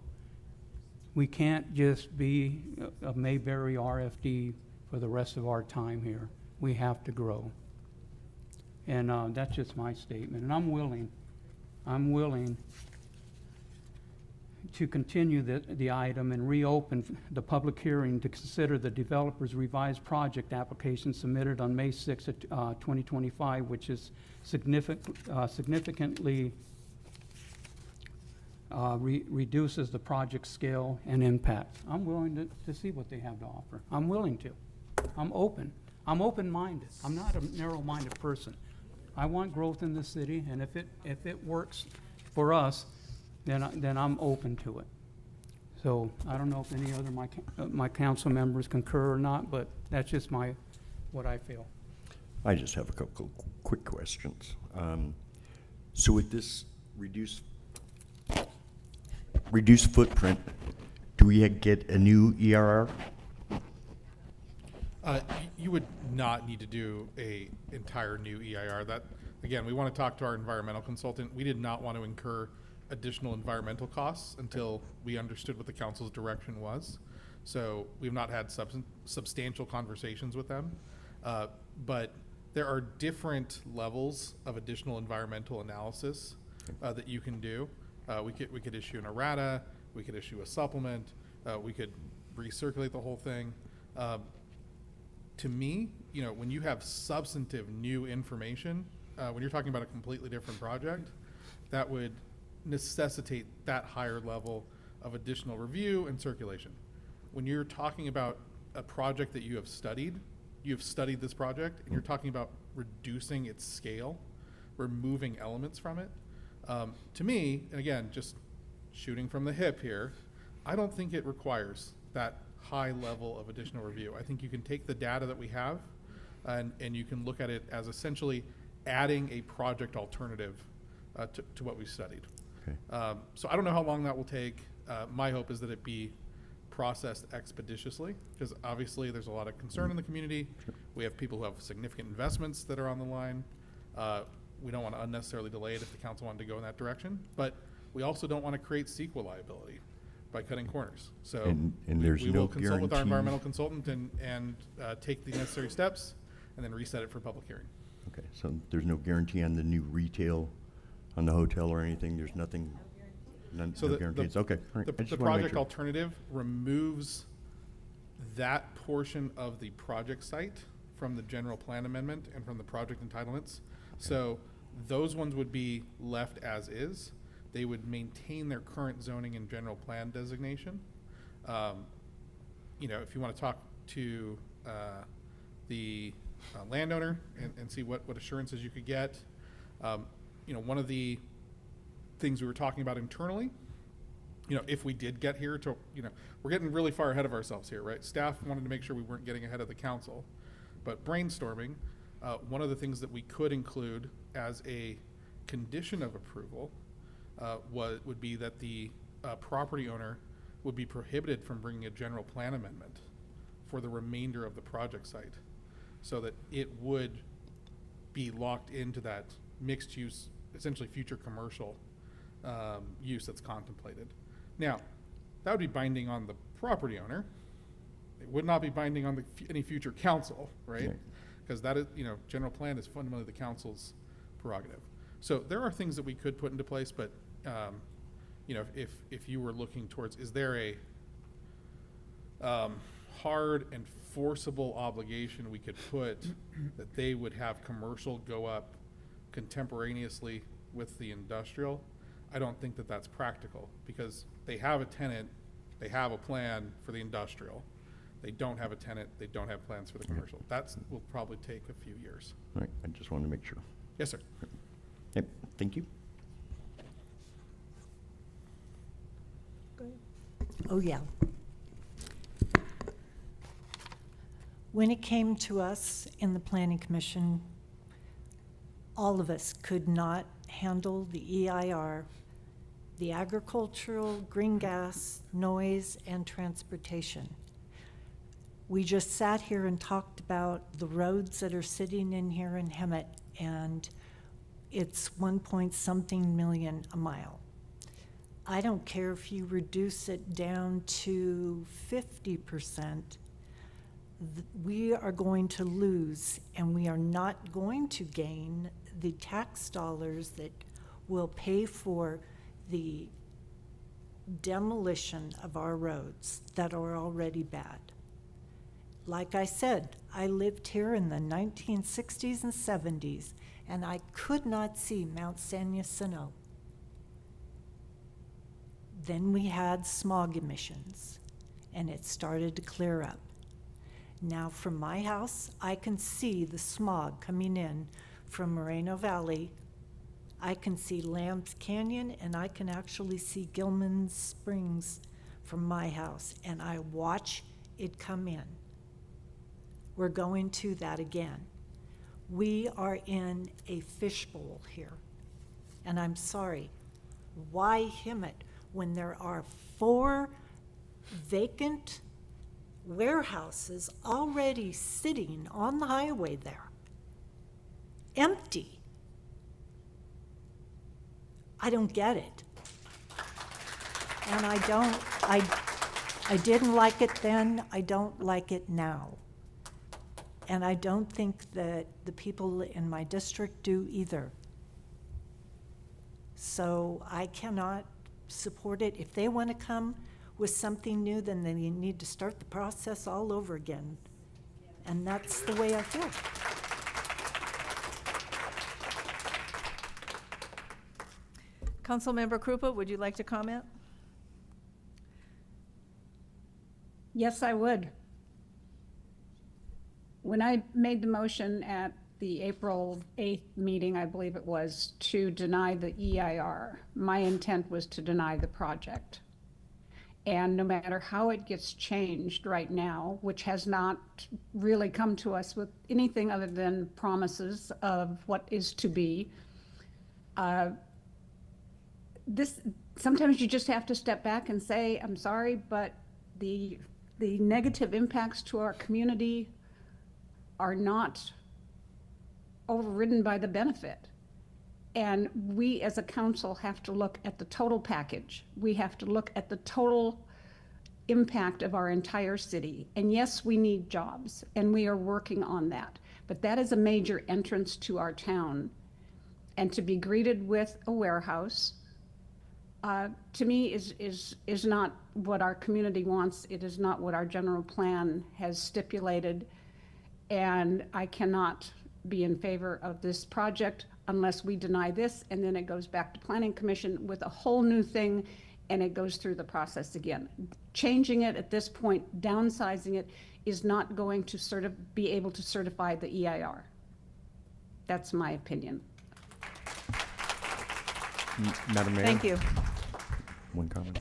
We can't just be a Mayberry RFD for the rest of our time here. We have to grow. And that's just my statement. And I'm willing to continue the item and reopen the public hearing to consider the developer's revised project application submitted on May 6th, 2025, which is significantly reduces the project scale and impact. I'm willing to see what they have to offer. I'm willing to. I'm open. I'm open-minded. I'm not a narrow-minded person. I want growth in the city, and if it works for us, then I'm open to it. So I don't know if any other my council members concur or not, but that's just what I feel. I just have a couple quick questions. So with this reduced footprint, do we get a new ERR? You would not need to do a entire new EIR. That, again, we want to talk to our environmental consultant. We did not want to incur additional environmental costs until we understood what the council's direction was. So we've not had substantial conversations with them. But there are different levels of additional environmental analysis that you can do. We could issue an errata, we could issue a supplement, we could recirculate the whole thing. To me, when you have substantive new information, when you're talking about a completely different project, that would necessitate that higher level of additional review and circulation. When you're talking about a project that you have studied this project, and you're talking about reducing its scale, removing elements from it, to me, and again, just shooting from the hip here, I don't think it requires that high level of additional review. I think you can take the data that we have and you can look at it as essentially adding a project alternative to what we studied. Okay. So I don't know how long that will take. My hope is that it be processed expeditiously, because obviously there's a lot of concern in the community. Sure. We have people who have significant investments that are on the line. We don't want to unnecessarily delay it if the council wanted to go in that direction, but we also don't want to create CEQA liability by cutting corners. So And there's we no will consult with our guarantee- environmental consultant and take the necessary steps and then reset it for public hearing. Okay, so there's no guarantee on the new retail, on the hotel or anything? There's nothing, no guarantees? Okay, all right. I The just wanna make project sure. alternative removes that portion of the project site from the general plan amendment and from the project entitlements. So those ones would be left as is. They would maintain their current zoning and general plan designation. If you want to talk to the landowner and see what assurances you could get, one of the things we were talking about internally, if we did get here to, we're getting really far ahead of ourselves here, right? Staff wanted to make sure we weren't getting ahead of the council, but brainstorming, one of the things that we could include as a condition of approval would be that the property owner would be prohibited from bringing a general plan amendment for the remainder of the project site, so that it would be locked into that mixed use, essentially future commercial use that's contemplated. Now, that would be binding on the property owner. It would not be binding on any future council, right? Because that is, general plan is fundamentally the council's prerogative. So there are things that we could put into place, but if you were looking towards, is there a hard and forcible obligation we could put that they would have commercial go up contemporaneously with the industrial? I don't think that that's practical, because they have a tenant, they have a plan for the industrial. They don't have a tenant, they don't have plans for the commercial. That will probably take a few years. All right, I just wanted to make sure. Yes, sir. Yep, thank you. Oh, yeah. When it came to us in the Planning Commission, all of us could not handle the EIR, the agricultural, green gas, noise, and transportation. We just sat here and talked about the roads that are sitting in here in Hemet, and it's 1 million a mile. I don't care if you reduce it down to 50%, we are going to lose, and we are not going to gain the tax dollars that will pay for the demolition of our roads that are already bad. Like I said, I lived here in the 1960s and 70s, and I could not see Mount San Jacinto. Then we had smog emissions, and it started to clear up. Now from my house, I can see the smog coming in from Moreno Valley. I can see Lambs Canyon, and I can actually see Gilman Springs from my house, and I watch it come in. We're going to that again. We are in a fishbowl here, and I'm sorry. Why Hemet when there are 4 vacant warehouses already sitting on the highway there, empty? I don't get it. And I didn't like it then, I don't like it now. And I don't think that the people in my district do either. So I cannot support it. If they want to come with something new, then they need to start the process all over again. And that's the way I feel. Councilmember Krupa, would you like to comment? Yes, I would. When I made the motion at the April 8th meeting, I believe it was, to deny the EIR, my intent was to deny the project. And no matter how it gets changed right now, which has not really come to us with anything other than promises of what is to be, sometimes you just have to step back and say, I'm sorry, but the negative impacts to our community are not overridden by the benefit. And we as a council have to look at the total package. We have to look at the total impact of our entire city. And yes, we need jobs, and we are working on that. But that is a major entrance to our town. And to be greeted with a warehouse, to me, is not what our community wants. It is not what our general plan has stipulated. And I cannot be in favor of this project unless we deny this, and then it goes back to Planning Commission with a whole new thing, and it goes through the process again. Changing it at this point, downsizing it, is not going to be able to certify the EIR. That's my opinion. Madam Mayor? Thank you. One comment.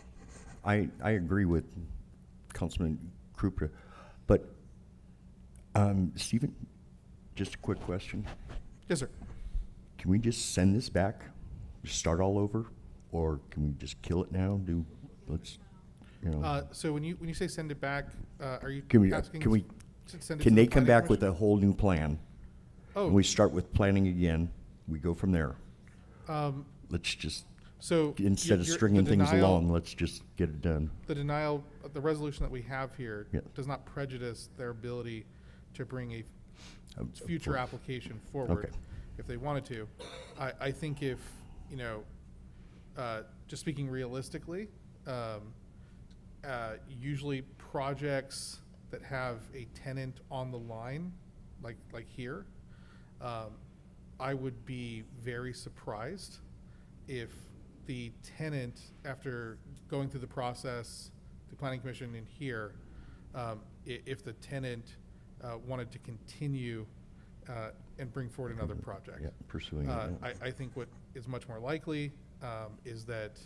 I agree with Councilman Krupa, but Stephen, just a quick question. Yes, sir. Can we just send this back, just start all over, or can we just kill it now? So when you say send it back, are you asking? Can send it can to they the come planning back with a commission? whole new plan? Oh. And we start with planning again. We go from there. Let's just instead of stringing things along, let's just get it done. The denial, the resolution that we have here Yeah. does not prejudice their ability to bring a future application forward Okay. if they wanted to. I think if, just speaking realistically, usually projects that have a tenant on the line, like here, I would be very surprised if the tenant, after going through the process, the Planning Commission in here, if the tenant wanted to continue and bring forward another project. Yeah, pursuing it. Yeah. I think what is much more likely is that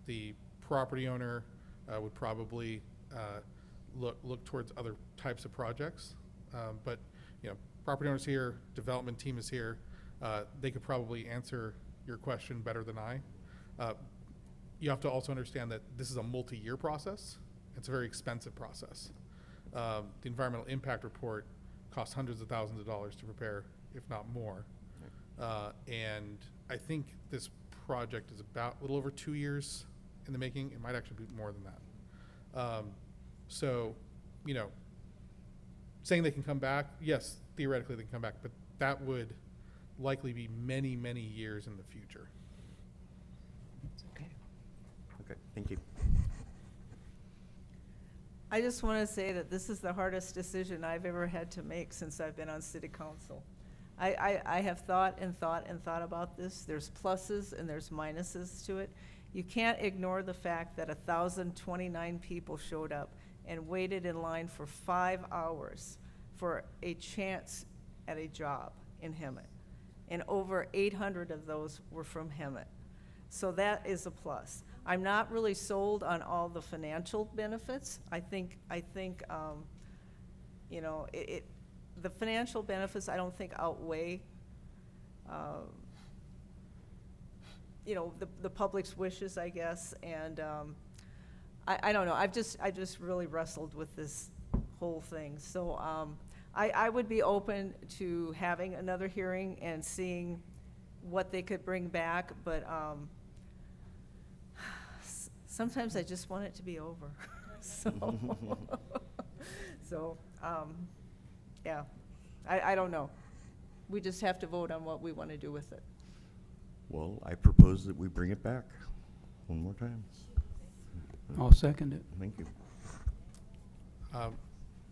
the property owner would probably look towards other types of projects. But property owners here, development team is here. They could probably answer your question better than I. You have to also understand that this is a multi-year process. It's a very expensive process. The environmental impact report costs hundreds of thousands of dollars to prepare, if not more. And I think this project is about a little over 2 years in the making. It might actually be more than that. So, you know, saying they can come back, yes, theoretically they can come back, but that would likely be many, many years in the future. Okay, thank you. I just want to say that this is the hardest decision I've ever had to make since I've been on city council. I have thought and thought and thought about this. There's pluses and there's minuses to it. You can't ignore the fact that 1,029 people showed up and waited in line for 5 hours for a chance at a job in Hemet. And over 800 of those were from Hemet. So that is a plus. I'm not really sold on all the financial benefits. I think you know, the financial benefits I don't think outweigh you know, the public's wishes, I guess. And I don't know. I just really wrestled with this whole thing. So I would be open to having another hearing and seeing what they could bring back, but sometimes I just want it to be over. So yeah, I don't know. We just have to vote on what we want to do with it. Well, I propose that we bring it back one more time. I'll second it. Thank you.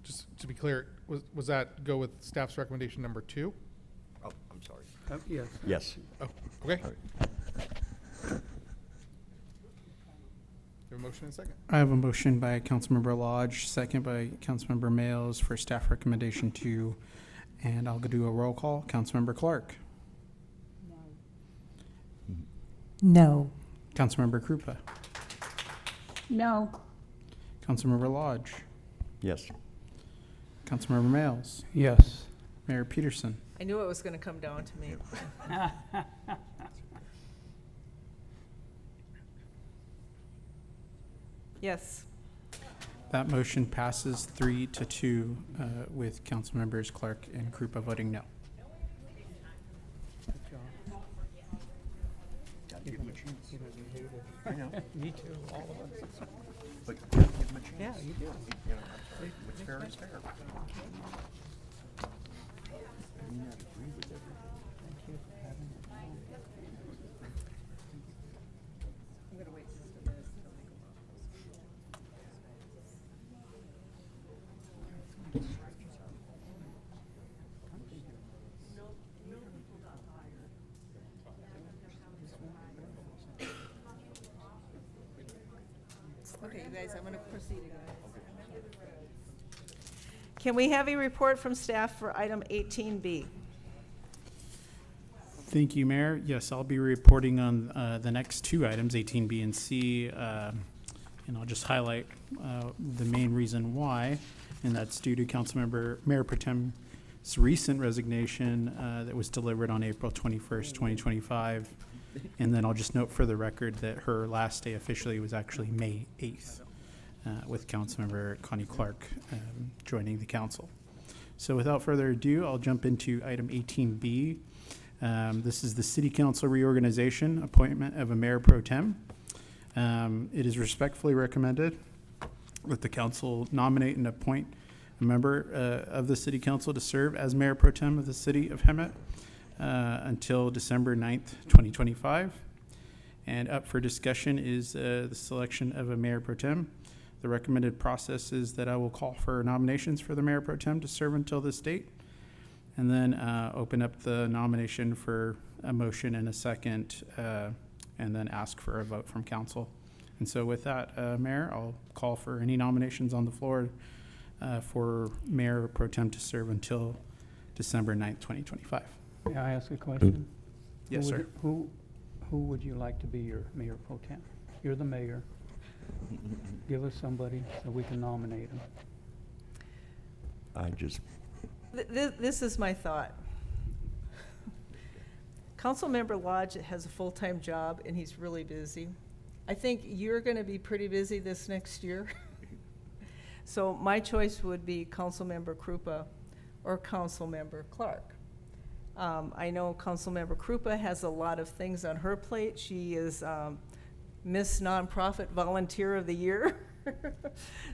Just to be clear, was that go with staff's recommendation number 2? Oh, I'm sorry. Yes. Yes. Oh, okay. All right. You have a motion and a second. I have a motion by Councilmember Lodge, second by Councilmember Mails for staff recommendation 2, and I'll go do a roll call. Councilmember Clark. No. Councilmember Krupa. No. Councilmember Lodge. Yes. Councilmember Mails. Yes. Mayor Peterson. I knew it was going to come down to me. Yes. That motion passes 3-2 with council members Clark and Krupa voting no. Give him a chance. I know. Me too, all of us. But give him a chance. Yeah, you do. You know, what's fair is fair. I may not agree with everything. Thank you for having me. I'm going to wait just a minute. Okay, you guys, I'm going to proceed again. Can we have a report from staff for item 18B? Thank you, Mayor. Yes, I'll be reporting on the next 2 items, 18B and C, and I'll just highlight the main reason why, and that's due to Councilmember Mayor Pro Tem's recent resignation that was delivered on April 21st, 2025. And then I'll just note for the record that her last day officially was actually May 8th, with Councilmember Connie Clark joining the council. So without further ado, I'll jump into item 18B. This is the City Council reorganization, appointment of a Mayor Pro Tem. It is respectfully recommended that the council nominate and appoint a member of the City Council to serve as Mayor Pro Tem of the City of Hemet until December 9th, 2025. And up for discussion is the selection of a Mayor Pro Tem. The recommended process is that I will call for nominations for the Mayor Pro Tem to serve until this date, and then open up the nomination for a motion and a second, and then ask for a vote from council. And so with that, Mayor, I'll call for any nominations on the floor for Mayor Pro Tem to serve until December 9th, 2025. May I ask a question? Yes, sir. Who would you like to be your Mayor Pro Tem? You're the mayor. Give us somebody so we can nominate him. I just, This is my thought. Councilmember Lodge has a full-time job and he's really busy. I think you're going to be pretty busy this next year. So my choice would be Councilmember Krupa or Councilmember Clark. I know Councilmember Krupa has a lot of things on her plate. She is Miss Nonprofit Volunteer of the Year.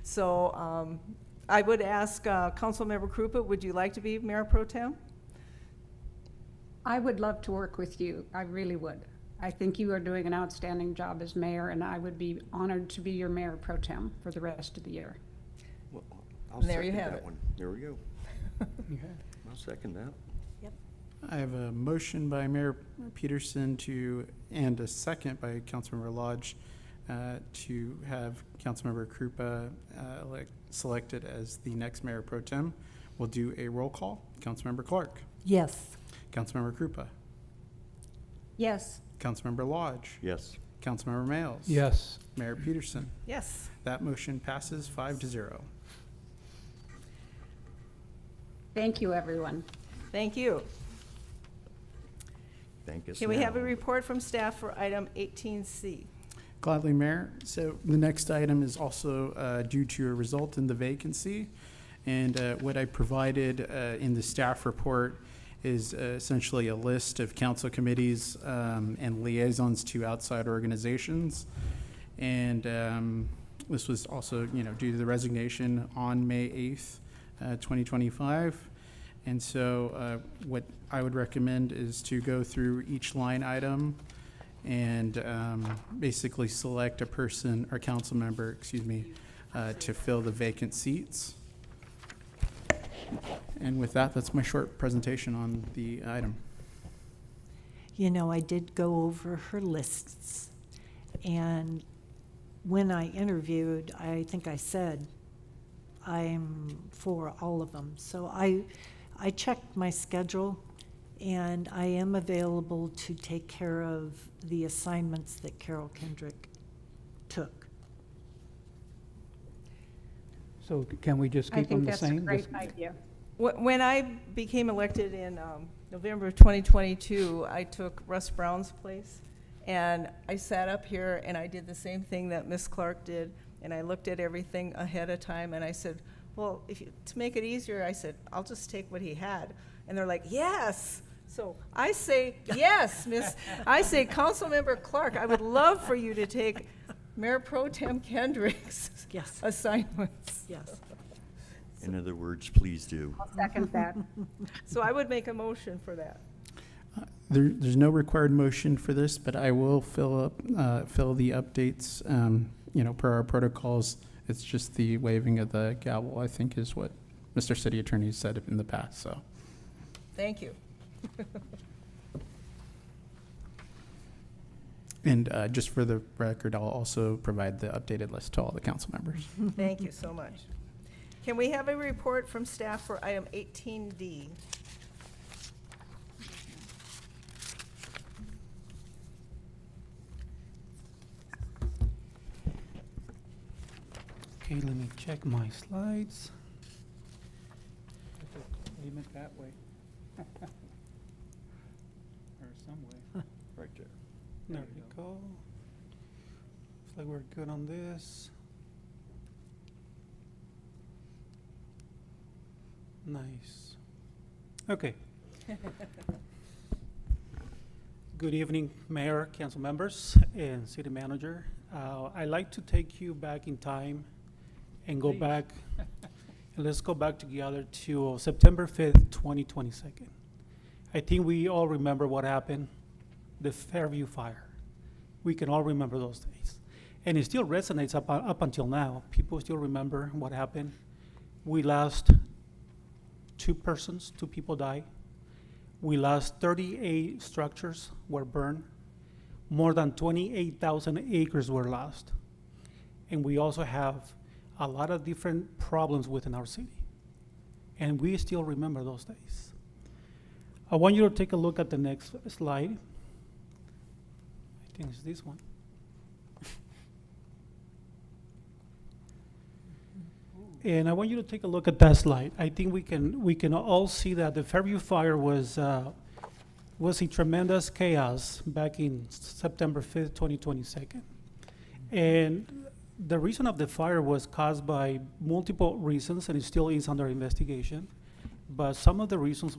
So I would ask Councilmember Krupa, would you like to be Mayor Pro Tem? I would love to work with you. I really would. I think you are doing an outstanding job as mayor, and I would be honored to be your Mayor Pro Tem for the rest of the year. Well, I'll And there you second have that it. one. There we go. I'll second that. I have a motion by Mayor Peterson and a second by Councilmember Lodge to have Councilmember Krupa selected as the next Mayor Pro Tem. We'll do a roll call. Councilmember Clark. Yes. Councilmember Krupa. Yes. Councilmember Lodge. Yes. Councilmember Males. Yes. Mayor Peterson. Yes. That motion passes 5-0. Thank you, everyone. Thank you. Thank us Can we have a now. report from staff for item 18C? Gladly, Mayor. So the next item is also due to a result in the vacancy. And what I provided in the staff report is essentially a list of council committees and liaisons to outside organizations. And this was also, due to the resignation on May 8th, 2025. And so what I would recommend is to go through each line item and basically select a person or council member, to fill the vacant seats. And with that, that's my short presentation on the item. I did go over her lists, and when I interviewed, I think I said I'm for all of them. So I checked my schedule, and I am available to take care of the assignments that Carol Kendrick took. So can we just I keep them think the that's a same? great idea. When I became elected in November of 2022, I took Russ Brown's place, and I sat up here and I did the same thing that Miss Clark did, and I looked at everything ahead of time, and I said, well, to make it easier, I said, I'll just take what he had. And they're like, yes. So I say, yes, I say, Councilmember Clark, I would love for you to take Mayor Pro Tem Kendrick's assignments. Yes. In other words, please do. I'll second that. So I would make a motion for that. There's no required motion for this, but I will fill the updates, per our protocols. It's just the waving of the gavel, I think, is what Mr. City Attorney said in the past, so. Thank you. And just for the record, I'll also provide the updated list to all the council members. Thank you so much. Can we have a report from staff for item 18D? Okay, let me check my slides. Aim it that way. Or some way. Right there. There we go. Looks like we're good on this. Nice. Okay. Good evening, Mayor, council members, and city manager. I'd like to take you back in time and go back, and let's go back together to September 5th, 2022. I think we all remember what happened, the Fairview fire. We can all remember those days. And it still resonates up until now. People still remember what happened. We lost two people died. We lost 38 structures were burned. More than 28,000 acres were lost. And we also have a lot of different problems within our city. And we still remember those days. I want you to take a look at the next slide. I think it's this one. And I want you to take a look at that slide. I think we can all see that the Fairview fire was a tremendous chaos back in September 5th, 2022. And the reason of the fire was caused by multiple reasons, and it still is under investigation. But some of the reasons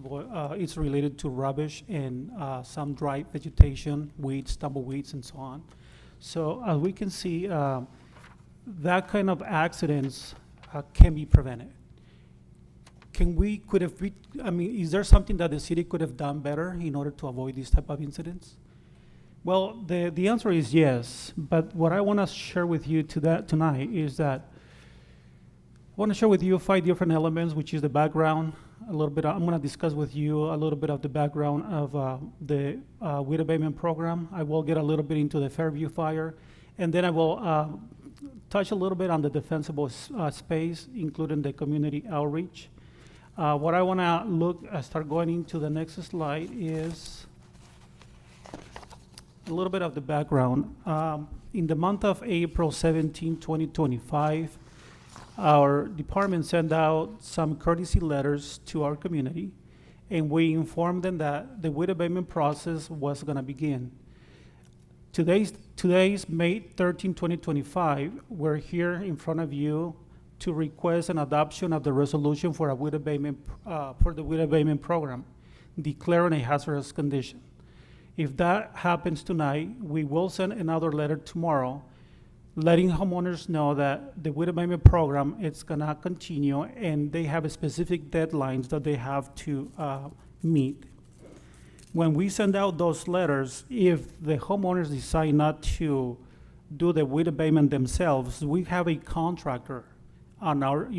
it's related to rubbish and some dry vegetation, weeds, tumbleweeds, and so on. So as we can see, that kind of accidents can be prevented. Is there something that the city could have done better in order to avoid these type of incidents? Well, the answer is yes, but what I want to share with you tonight is that I want to share with you 5 different elements, which is the background, a little bit. I'm going to discuss with you a little bit of the background of the weed abatement program. I will get a little bit into the Fairview fire, and then I will touch a little bit on the defensible space, including the community outreach. What I want to start going into the next slide is a little bit of the background. In the month of April 17, 2025, our department sent out some courtesy letters to our community, and we informed them that the weed abatement process was going to begin. Today's May 13, 2025. We're here in front of you to request an adoption of the resolution for a weed abatement for the weed abatement program, declaring a hazardous condition. If that happens tonight, we will send another letter tomorrow, letting homeowners know that the weed abatement program is gonna continue, and they have specific deadlines that they have to meet. When we send out those letters, if the homeowners decide not to do the weed abatement themselves, we have a contractor on our,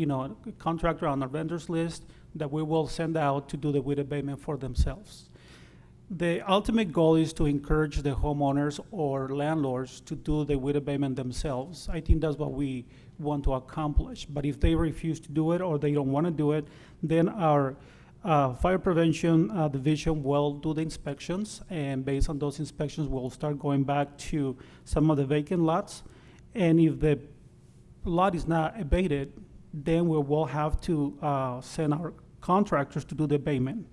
contractor on our vendors list that we will send out to do the weed abatement for themselves. The ultimate goal is to encourage the homeowners or landlords to do the weed abatement themselves. I think that's what we want to accomplish. But if they refuse to do it or they don't want to do it, then our fire prevention division will do the inspections, and based on those inspections, we'll start going back to some of the vacant lots. And if the lot is not abated, then we will have to send our contractors to do the abatement.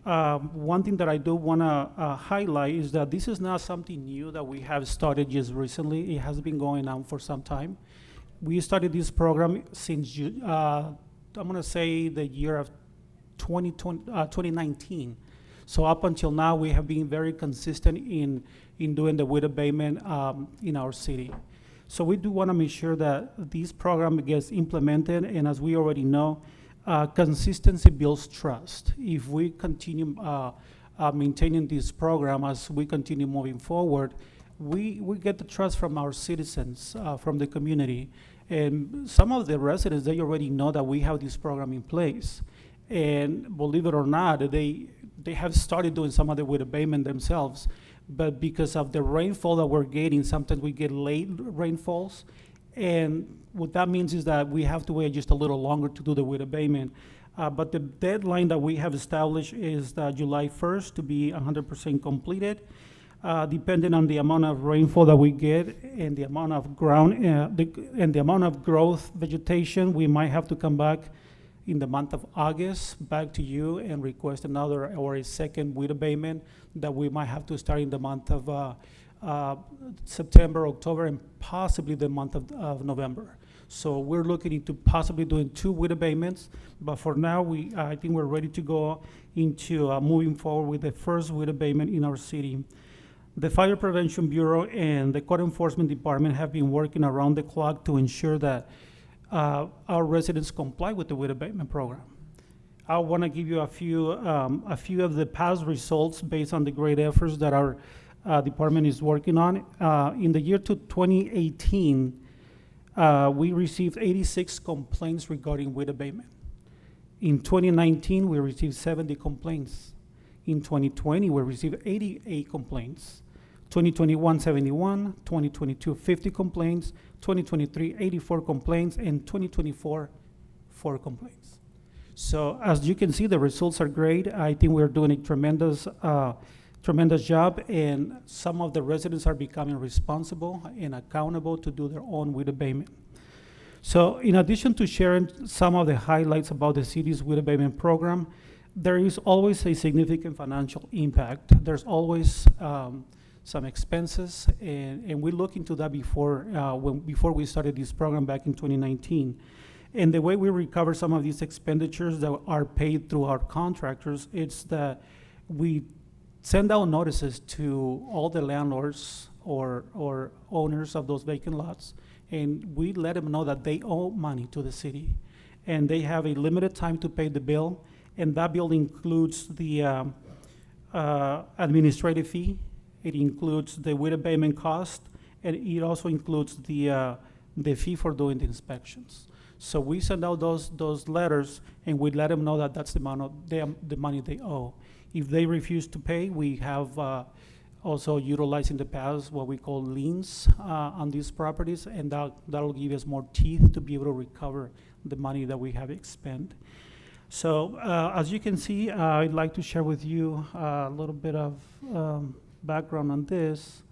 One thing that I do want to highlight is that this is not something new that we have started just recently. It has been going on for some time. We started this program since, I'm going to say, the year of 2019. So up until now, we have been very consistent in doing the weed abatement in our city. So we do want to make sure that this program gets implemented, and as we already know, consistency builds trust. If we continue maintaining this program as we continue moving forward, we get the trust from our citizens, from the community. And some of the residents, they already know that we have this program in place. And believe it or not, they have started doing some of the weed abatement themselves. But because of the rainfall that we're getting, sometimes we get late rainfalls. And what that means is that we have to wait just a little longer to do the weed abatement. But the deadline that we have established is July 1st to be 100% completed. Depending on the amount of rainfall that we get and the amount of ground and the amount of growth vegetation, we might have to come back in the month of August back to you and request another or a second weed abatement that we might have to start in the month of September, October, and possibly the month of November. So we're looking into possibly doing 2 weed abatements, but for now, I think we're ready to go into moving forward with the first weed abatement in our city. The Fire Prevention Bureau and the Code Enforcement Department have been working around the clock to ensure that our residents comply with the weed abatement program. I want to give you a few of the past results based on the great efforts that our department is working on. In the year 2018, we received 86 complaints regarding weed abatement. In 2019, we received 70 complaints. In 2020, we received 88 complaints. 2021, 71, 2022, 50 complaints, 2023, 84 complaints, and 2024, 4 complaints. So as you can see, the results are great. I think we're doing a tremendous job, and some of the residents are becoming responsible and accountable to do their own weed abatement. So in addition to sharing some of the highlights about the city's weed abatement program, there is always a significant financial impact. There's always some expenses, and we looked into that before before we started this program back in 2019. And the way we recover some of these expenditures that are paid through our contractors, it's that we send out notices to all the landlords or owners of those vacant lots, and we let them know that they owe money to the city, and they have a limited time to pay the bill, and that bill includes the administrative fee, it includes the WIT abatement cost, and it also includes the fee for doing the inspections. So we send out those letters, and we let them know that that's the amount of the money they owe. If they refuse to pay, we have also utilized in the past what we call liens on these properties, and that'll give us more teeth to be able to recover the money that we have expended. So as you can see, I'd like to share with you a little bit of background on this.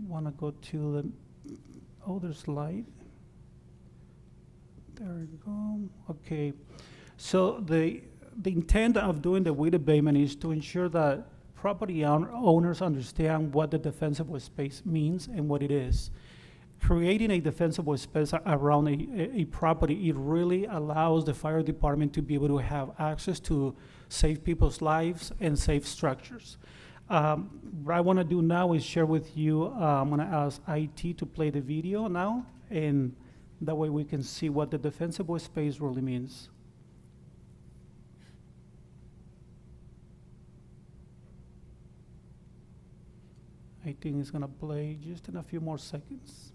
Want to go to the other slide. There we go. Okay. So the intent of doing the WIT abatement is to ensure that property owners understand what the defensible space means and what it is. Creating a defensible space around a property, it really allows the fire department to be able to have access to save people's lives and safe structures. What I want to do now is share with you, I'm going to ask IT to play the video now, and that way we can see what the defensible space really means. I think it's going to play just in a few more seconds.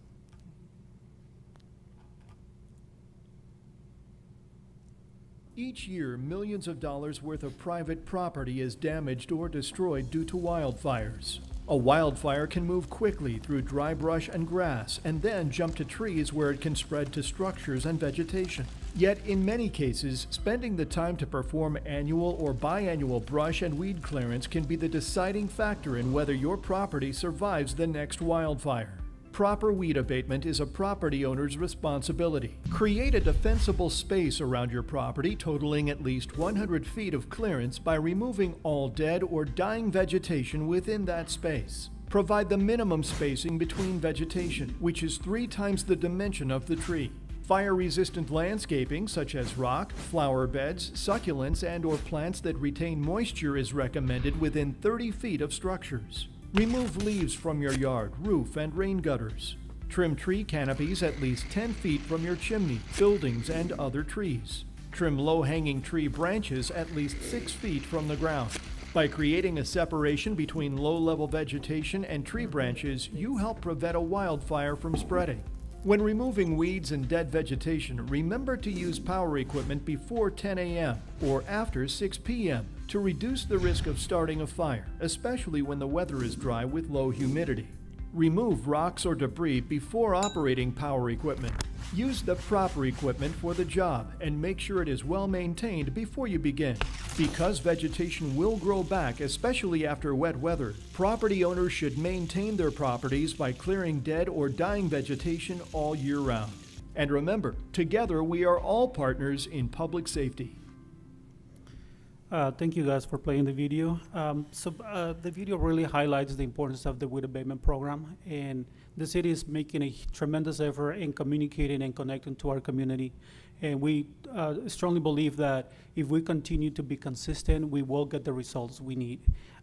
Each year, millions of dollars worth of private property is damaged or destroyed due to wildfires. A wildfire can move quickly through dry brush and grass and then jump to trees where it can spread to structures and vegetation. Yet, in many cases, spending the time to perform annual or biannual brush and weed clearance can be the deciding factor in whether your property survives the next wildfire. Proper weed abatement is a property owner's responsibility. Create a defensible space around your property totaling at least 100 feet of clearance by removing all dead or dying vegetation within that space. Provide the minimum spacing between vegetation, which is 3 times the dimension of the tree. Fire-resistant landscaping such as rock, flower beds, succulents, and/or plants that retain moisture is recommended within 30 feet of structures. Remove leaves from your yard, roof, and rain gutters. Trim tree canopies at least 10 feet from your chimney, buildings, and other trees. Trim low-hanging tree branches at least 6 feet from the ground. By creating a separation between low-level vegetation and tree branches, you help prevent a wildfire from spreading. When removing weeds and dead vegetation, remember to use power equipment before 10 a.m. or after 6 p.m. to reduce the risk of starting a fire, especially when the weather is dry with low humidity. Remove rocks or debris before operating power equipment. Use the proper equipment for the job and make sure it is well maintained before you begin. Because vegetation will grow back, especially after wet weather, property owners should maintain their properties by clearing dead or dying vegetation all year round. And remember, together we are all partners in public safety. Thank you guys for playing the video. The video really highlights the importance of the WIT abatement program, and the city is making a tremendous effort in communicating and connecting to our community. And we strongly believe that if we continue to be consistent, we will get the results we need.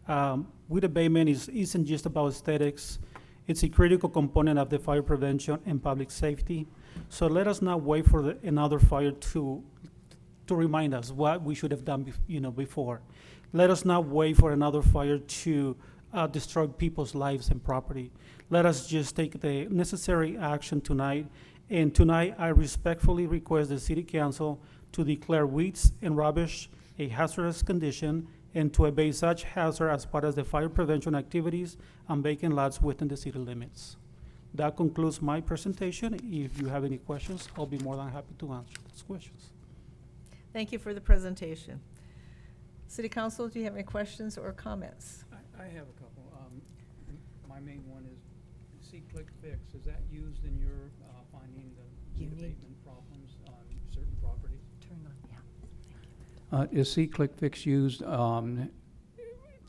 WIT abatement isn't just about aesthetics. It's a critical component of the fire prevention and public safety. So let us not wait for another fire to remind us what we should have done before. Let us not wait for another fire to destroy people's lives and property. Let us just take the necessary action tonight. And tonight, I respectfully request the City Council to declare weeds and rubbish a hazardous condition and to abate such hazard as part of the fire prevention activities on vacant lots within the city limits. That concludes my presentation. If you have any questions, I'll be more than happy to answer those questions. Thank you for the presentation. City Council, do you have any questions or comments? I have a couple. My main one is see-click fix. Is that used in your finding the abatement problems on certain properties? Turn on, yeah. Is see-click fix used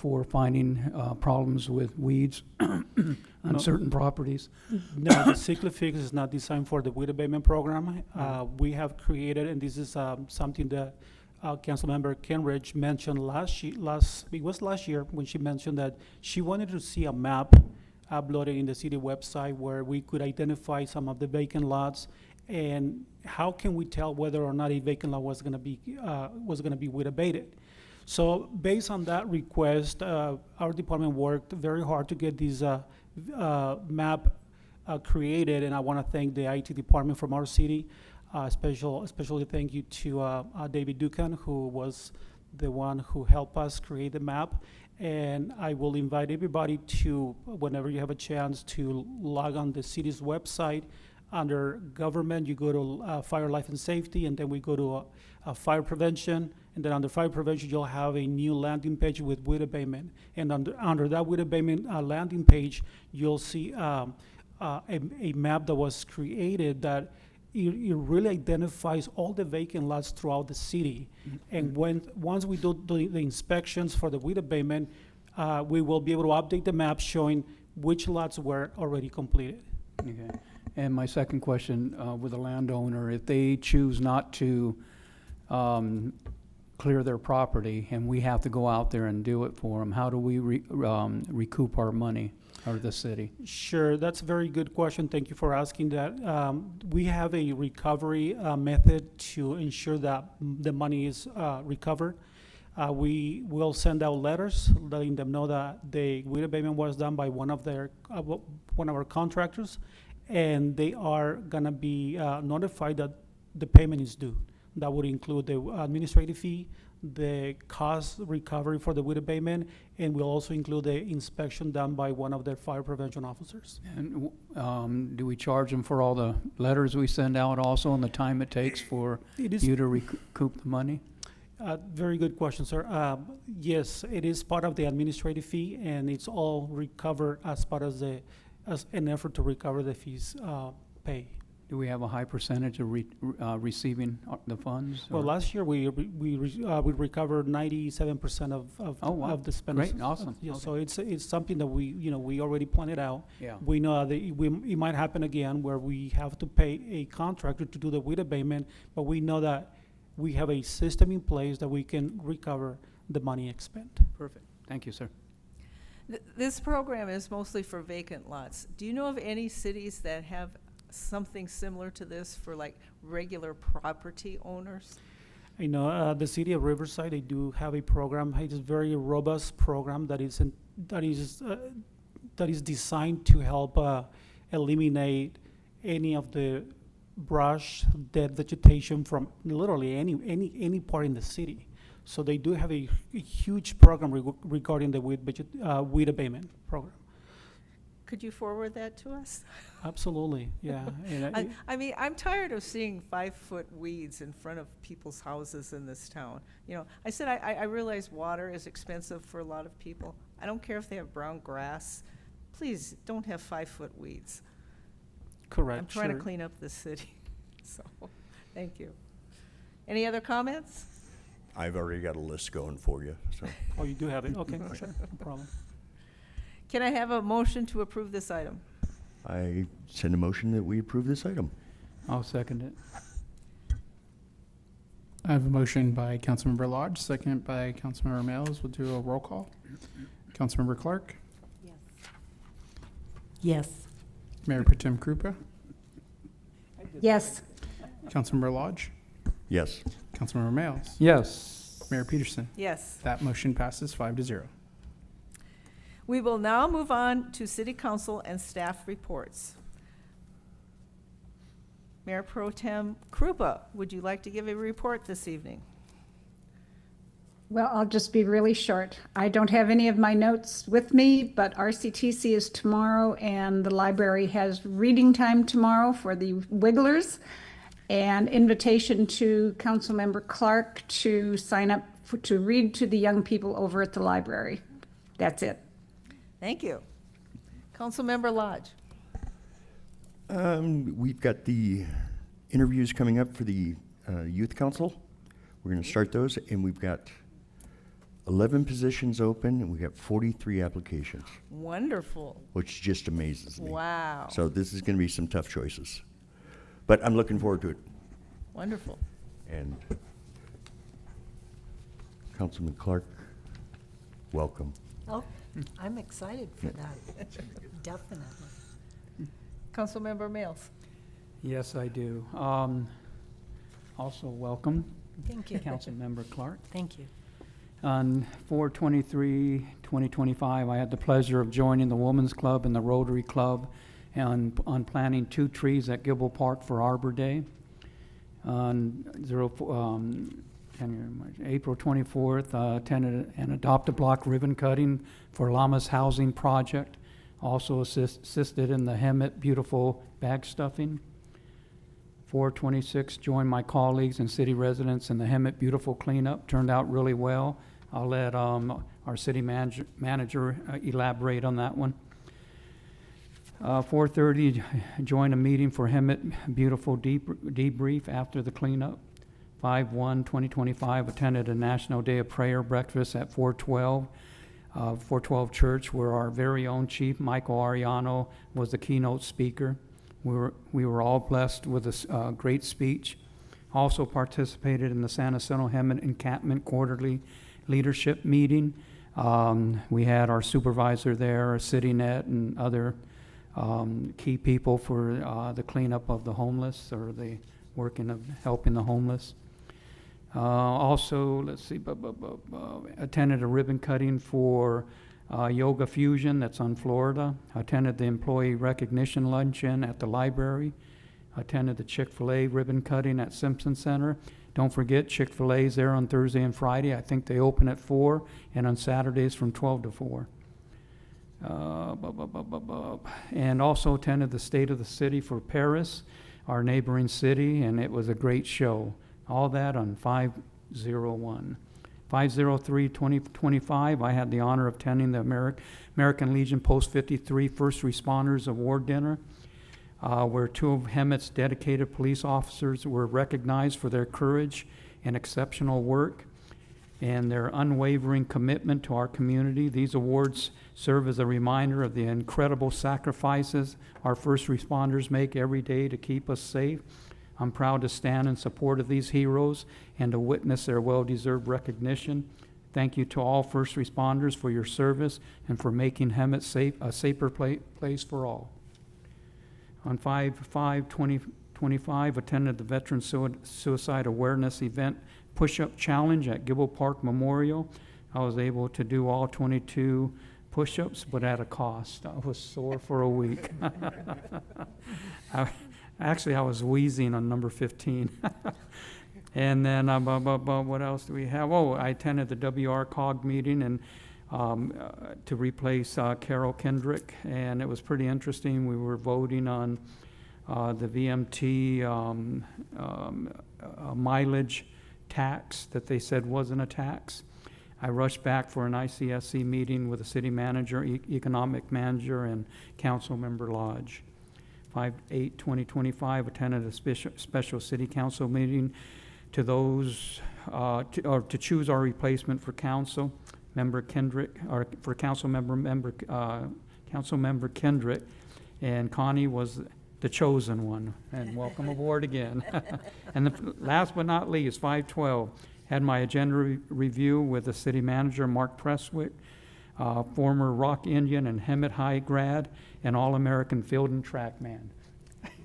for finding problems with weeds on No. certain properties? No, the Ciclo Fix is not designed for the weed abatement program. We have created, and this is something that Councilmember Kenridge mentioned it was last year when she mentioned that she wanted to see a map uploaded in the city website where we could identify some of the vacant lots and how can we tell whether or not a vacant lot was going to be weed abated. So based on that request, our department worked very hard to get this map created, and I want to thank the IT department from our city. Especially thank you to David Dukan, who was the one who helped us create the map. And I will invite everybody to, whenever you have a chance, to log on the city's website. Under government, you go to fire, life, and safety, and then we go to fire prevention. And then under fire prevention, you'll have a new landing page with weed abatement. And under that weed abatement landing page, you'll see a map that was created that it really identifies all the vacant lots throughout the city. And once we do the inspections for the weed abatement, we will be able to update the map showing which lots were already completed. Okay. And my second question, with the landowner, if they choose not to clear their property and we have to go out there and do it for them, how do we recoup our money, or the city? Sure, that's a very good question. Thank you for asking that. We have a recovery method to ensure that the money is recovered. We will send out letters letting them know that the weed abatement was done by one of our contractors, and they are gonna be notified that the payment is due. That would include the administrative fee, the cost recovery for the weed abatement, and will also include the inspection done by one of their fire prevention officers. And do we charge them for all the letters we send out also, and the time it takes for you to recoup the money? Very good question, sir. Yes, it is part of the administrative fee, and it's all recovered as part of as an effort to recover the fees paid. Do we have a high percentage of receiving the funds? Well, or- last year we recovered 97% of the expenditures. Great, awesome. Yeah, Okay. so it's something that we already planned out. Yeah. We know that it might happen again where we have to pay a contractor to do the weed abatement, but we know that we have a system in place that we can recover the money expended. Perfect. Thank you, sir. This program is mostly for vacant lots. Do you know of any cities that have something similar to this for like regular property owners? I know the city of Riverside, they do have a program. It's a very robust program that is designed to help eliminate any of the brush, dead vegetation from literally any part in the city. So they do have a huge program regarding the weed abatement program. Could you forward that to us? Absolutely, yeah. And I mean, I'm tired of seeing 5-foot weeds in front of people's houses in this town. You know, I said I realize water is expensive for a lot of people. I don't care if they have brown grass. Please don't have 5-foot weeds. Correct. I'm trying to sure. clean up the city, so, thank you. Any other comments? I've already got a list going for you, so. Oh, you do have it? Okay, sure, no problem. Can I have a motion to approve this item? I send a motion that we approve this item. I'll second it. I have a motion by Councilmember Lodge, second by Councilmember Males. We'll do a roll call. Councilmember Clark, Yes. Mayor Pro Tem Krupa, Yes. Councilmember Lodge, Yes. Councilmember Males, Yes. Mayor Peterson. Yes. That motion passes 5-0. We will now move on to city council and staff reports. Mayor Pro Tem Krupa, would you like to give a report this evening? Well, I'll just be really short. I don't have any of my notes with me, but RCTC is tomorrow, and the library has reading time tomorrow for the Wigglers, and invitation to Councilmember Clark to sign up to read to the young people over at the library. That's it. Thank you. Councilmember Lodge. We've got the interviews coming up for the youth council. We're going to start those, and we've got 11 positions open, and we got 43 applications, Wonderful. which just amazes me. Wow. So this is going to be some tough choices. But I'm looking forward to it. Wonderful. And Councilman Clark, welcome. Oh, I'm excited for that, definitely. Councilmember Mills. Yes, I do. Also, welcome. Thank you. Councilmember Clark. Thank you. On 4/23/2025, I had the pleasure of joining the Women's Club and the Rotary Club on planting 2 trees at Gibble Park for Arbor Day. On April 24th, attended an adopt-a-block ribbon cutting for Llama's Housing Project. Also assisted in the Hemet Beautiful bag stuffing. 4/26, joined my colleagues and city residents in the Hemet Beautiful cleanup. Turned out really well. I'll let our city manager elaborate on that one. 4:30, joined a meeting for Hemet Beautiful debrief after the cleanup. 5/1/2025, attended a National Day of Prayer breakfast at 412 Church, where our very own Chief Michael Ariano was the keynote speaker. We were all blessed with a great speech. Also participated in the San Jacinto Hemet Encampment Quarterly Leadership Meeting. We had our supervisor there, our CityNet, and other key people for the cleanup of the homeless, or the working of helping the homeless. Also, let's see, attended a ribbon cutting for Yoga Fusion that's on Florida. Attended the employee recognition luncheon at the library. Attended the Chick-fil-A ribbon cutting at Simpson Center. Don't forget, Chick-fil-A's there on Thursday and Friday. I think they open at 4, and on Saturdays from 12 to 4. And also attended the State of the City for Paris, our neighboring city, and it was a great show. All that on 5/01. 5/03/2025, I had the honor of attending the American Legion Post 53 First Responders Award Dinner, where 2 of Hemet's dedicated police officers were recognized for their courage and exceptional work and their unwavering commitment to our community. These awards serve as a reminder of the incredible sacrifices our first responders make every day to keep us safe. I'm proud to stand in support of these heroes and to witness their well-deserved recognition. Thank you to all first responders for your service and for making Hemet a safer place for all. On 5/5/2025, attended the Veteran Suicide Awareness Event Push-Up Challenge at Gibble Park Memorial. I was able to do all 22 push-ups, but at a cost. I was sore for a week. Actually, I was wheezing on number 15. And then, what else do we have? Oh, I attended the WRCOG meeting and to replace Carol Kendrick, and it was pretty interesting. We were voting on the VMT mileage tax that they said wasn't a tax. I rushed back for an ICSC meeting with the city manager, economic manager, and council member Lodge. 5/8/2025, attended a special city council meeting to choose our replacement for council member Kendrick, or for council member Kendrick, and Connie was the chosen one. And welcome aboard again. And last but not least, 5/12, had my agenda review with the city manager Mark Presswick, former Rock Indian and Hemet High grad, and All-American field and track man.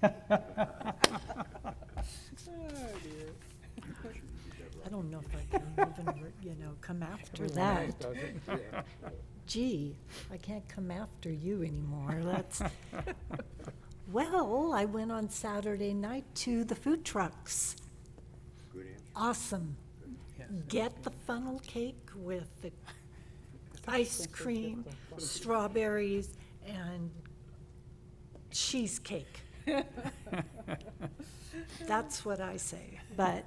I don't know if I can even, come after that. Gee, I can't come after you anymore. That's, well, I went on Saturday night to the food trucks. Good answer. Awesome. Get the funnel cake with the ice cream, strawberries, and cheesecake. That's what I say. But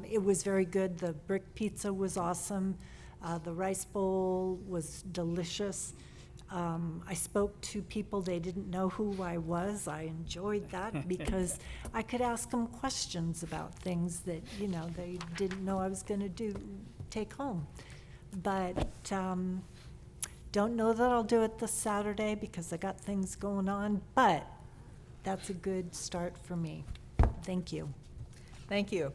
it was very good. The brick pizza was awesome. The rice bowl was delicious. I spoke to people, they didn't know who I was. I enjoyed that because I could ask them questions about things that, they didn't know I was going to take home. but don't know that I'll do it this Saturday because I got things going on, but that's a good start for me. Thank you. Thank you.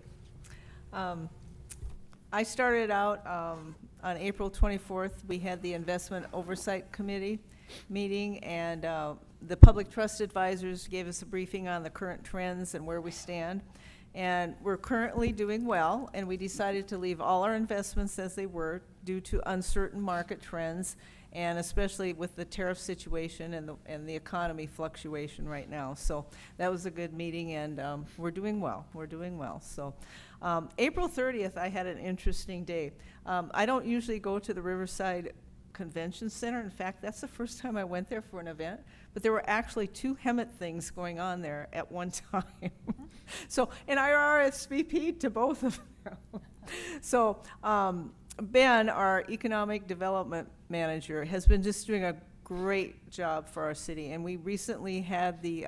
I started out on April 24th. We had the Investment Oversight Committee meeting, and the Public Trust Advisors gave us a briefing on the current trends and where we stand. And we're currently doing well, and we decided to leave all our investments as they were due to uncertain market trends, and especially with the tariff situation and the economy fluctuation right now. So that was a good meeting, and we're doing well. We're doing well. So April 30th, I had an interesting day. I don't usually go to the Riverside Convention Center. In fact, that's the first time I went there for an event, but there were actually 2 Hemet things going on there at one time. So, and I RSVP'd to both of them. So, Ben, our economic development manager, has been just doing a great job for our city, and we recently had the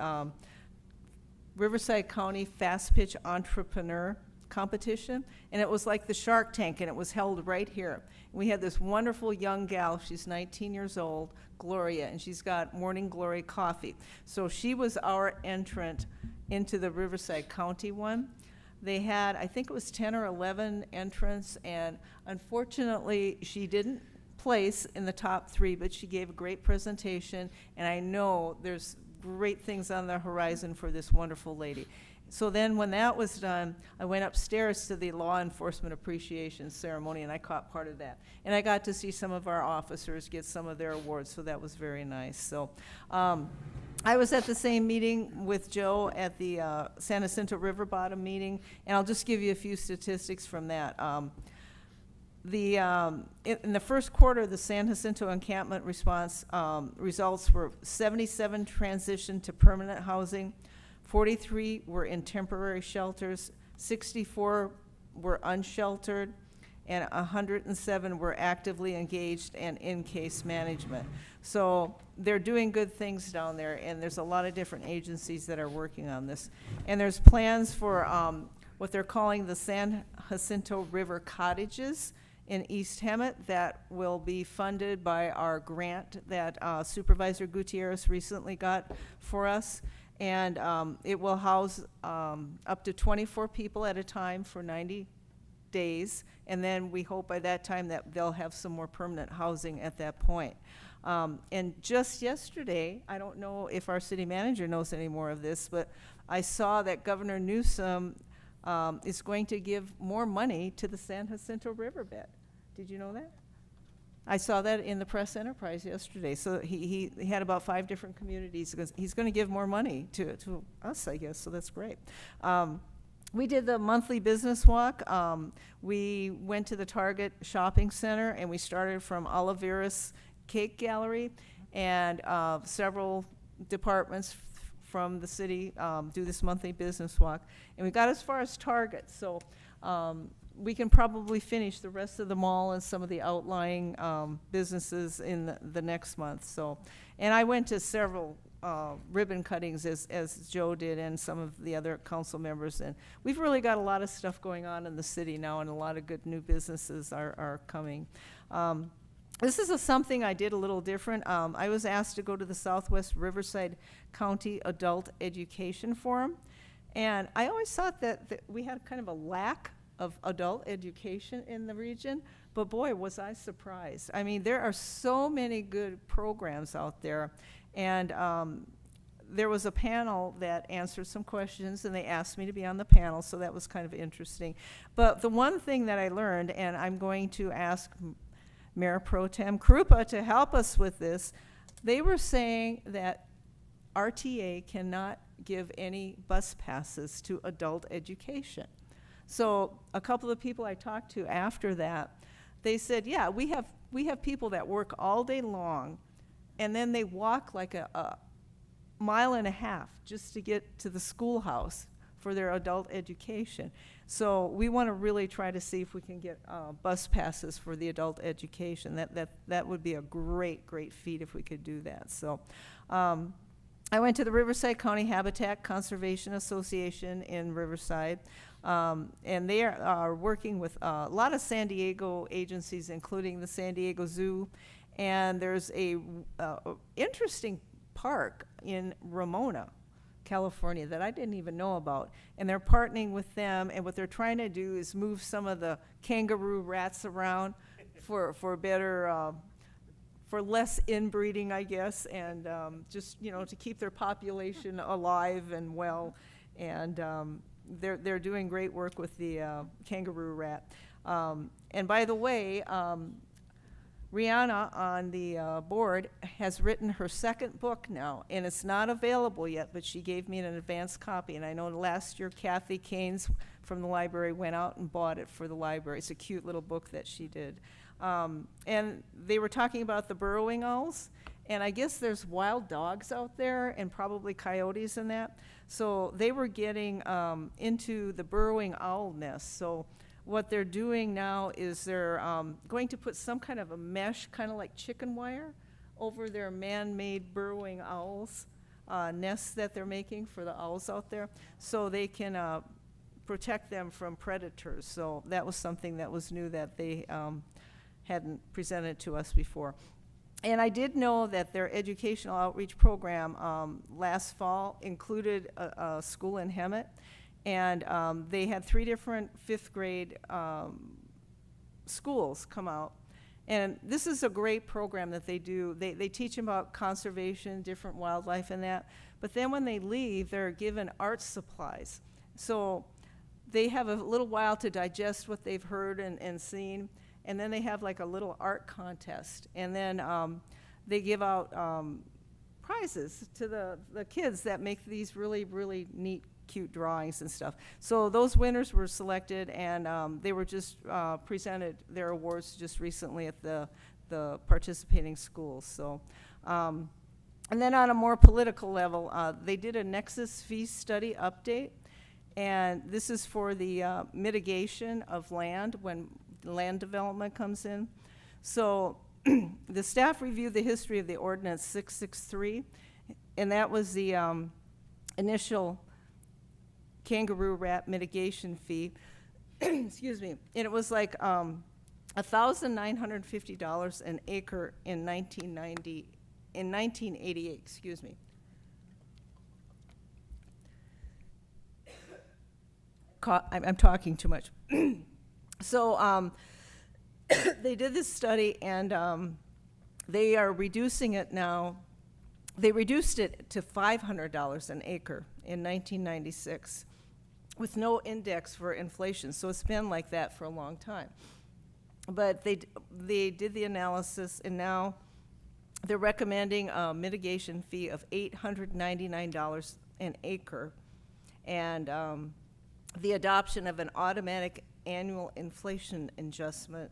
Riverside County Fast Pitch Entrepreneur competition, and it was like the Shark Tank, and it was held right here. We had this wonderful young gal, she's 19 years old, Gloria, and she's got Morning Glory coffee. So she was our entrant into the Riverside County one. They had, I think it was 10 or 11 entrants, and unfortunately she didn't place in the top 3, but she gave a great presentation, and I know there's great things on the horizon for this wonderful lady. So then when that was done, I went upstairs to the Law Enforcement Appreciation Ceremony, and I caught part of that. And I got to see some of our officers get some of their awards, so that was very nice. So I was at the same meeting with Joe at the San Jacinto River Bottom meeting, and I'll just give you a few statistics from that. In the first quarter, the San Jacinto encampment response results were 77 transitioned to permanent housing, 43 were in temporary shelters, 64 were unsheltered, and 107 were actively engaged and in case management. So they're doing good things down there, and there's a lot of different agencies that are working on this. And there's plans for what they're calling the San Jacinto River Cottages in East Hemet that will be funded by our grant that Supervisor Gutierrez recently got for us. And it will house up to 24 people at a time for 90 days. And then we hope by that time that they'll have some more permanent housing at that point. And just yesterday, I don't know if our city manager knows any more of this, but I saw that Governor Newsom is going to give more money to the San Jacinto riverbed. Did you know that? I saw that in the press enterprise yesterday. So he had about 5 different communities. He's going to give more money to us, I guess, so that's great. We did the monthly business walk. We went to the Target shopping center, and we started from Oliveras Cake Gallery, and several departments from the city do this monthly business walk. And we got as far as Target, so we can probably finish the rest of the mall and some of the outlying businesses in the next month. So, and I went to several ribbon cuttings as Joe did, and some of the other council members. And we've really got a lot of stuff going on in the city now, and a lot of good new businesses are coming. This is something I did a little different. I was asked to go to the Southwest Riverside County Adult Education Forum, and I always thought that we had kind of a lack of adult education in the region, but boy, was I surprised. I mean, there are so many good programs out there, and there was a panel that answered some questions, and they asked me to be on the panel, so that was kind of interesting. But the one thing that I learned, and I'm going to ask Mayor Pro Tem Krupa to help us with this, they were saying that RTA cannot give any bus passes to adult education. So a couple of people I talked to after that, they said, yeah, we have people that work all day long, and then they walk like a mile and a half just to get to the schoolhouse for their adult education. So we want to really try to see if we can get bus passes for the adult education. That would be a great feat if we could do that. So I went to the Riverside County Habitat Conservation Association in Riverside, and they are working with a lot of San Diego agencies, including the San Diego Zoo, and there's a interesting park in Ramona, California, that I didn't even know about, and they're partnering with them, and what they're trying to do is move some of the kangaroo rats around for better, for less inbreeding, I guess, and just, you know, to keep their population alive and well, and they're doing great work with the kangaroo rat. And by the way, Rihanna on the board has written her second book now, and it's not available yet, but she gave me an advance copy, and I know last year Kathy Keynes from the library went out and bought it for the library. It's a cute little book that she did. And they were talking about the burrowing owls, and I guess there's wild dogs out there and probably coyotes and that. So they were getting into the burrowing owl nest. So what they're doing now is they're going to put some kind of a mesh, kind of like chicken wire, over their man-made burrowing owls nests that they're making for the owls out there, so they can protect them from predators. So that was something that was new that they hadn't presented to us before. And I did know that their educational outreach program last fall included a school in Hemet, and they had 3 different 5th grade schools come out. And this is a great program that they do. They teach them about conservation, different wildlife and that, but then when they leave, they're given art supplies. So they have a little while to digest what they've heard and seen, and then they have like a little art contest, and then they give out prizes to the kids that make these really, really neat, cute drawings and stuff. So those winners were selected, and they were just presented their awards just recently at the participating schools. So, and then on a more political level, they did a Nexus fee study update, and this is for the mitigation of land when land development comes in. So the staff reviewed the history of the ordinance 663, and that was the initial kangaroo rat mitigation fee. Excuse me. And it was like $1,950 an acre in 1988, excuse me. I'm talking too much. So they did this study, and they are reducing it now. They reduced it to $500 an acre in 1996 with no index for inflation. So it's been like that for a long time. But they did the analysis, and now they're recommending a mitigation fee of $899 an acre, and the adoption of an automatic annual inflation adjustment,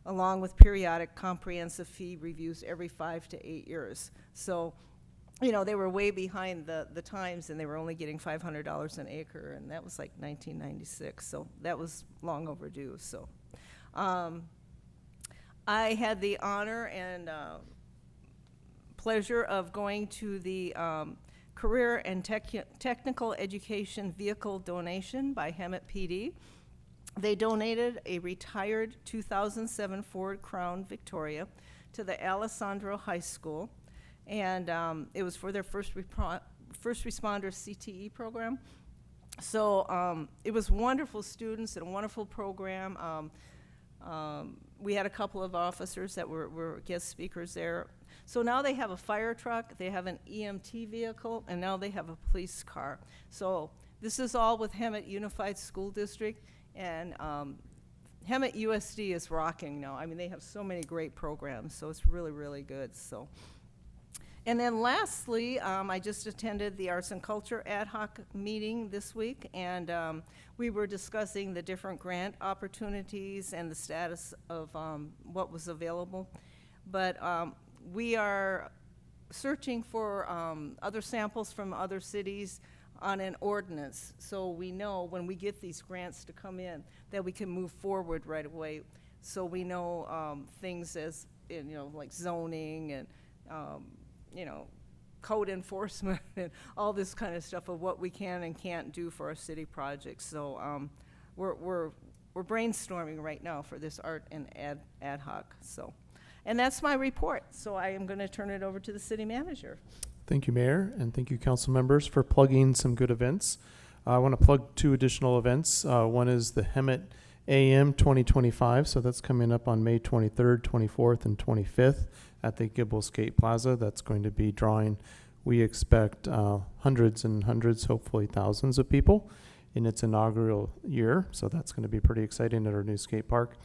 along with periodic comprehensive fee reviews every 5 to 8 years. So, you know, they were way behind the times, and they were only getting $500 an acre, and that was like 1996. So that was long overdue. So I had the honor and pleasure of going to the Career and Technical Education Vehicle donation by Hemet PD. They donated a retired 2007 Ford Crown Victoria to the Alessandro High School, and it was for their first responder CTE program. So it was wonderful students and a wonderful program. We had a couple of officers that were guest speakers there. So now they have a fire truck, they have an EMT vehicle, and now they have a police car. So this is all with Hemet Unified School District, and Hemet USD is rocking now. I mean, they have so many great programs, so it's really, really good. So, and then lastly, I just attended the Arts and Culture ad hoc meeting this week, and we were discussing the different grant opportunities and the status of what was available. But we are searching for other samples from other cities on an ordinance, so we know when we get these grants to come in that we can move forward right away. So we know things as, you know, like zoning and, you know, code enforcement and all this kind of stuff of what we can and can't do for our city projects. So we're brainstorming right now for this art and ad hoc. So, and that's my report. So I am going to turn it over to the city manager. Thank you, Mayor, and thank you, council members, for plugging some good events. I want to plug 2 additional events. One is the Hemet AM 2025, so that's coming up on May 23rd, 24th, and 25th at the Gibble Skate Plaza. That's going to be drawing, we expect, hundreds and hundreds, hopefully thousands of people in its inaugural year, so that's going to be pretty exciting at our new skate park.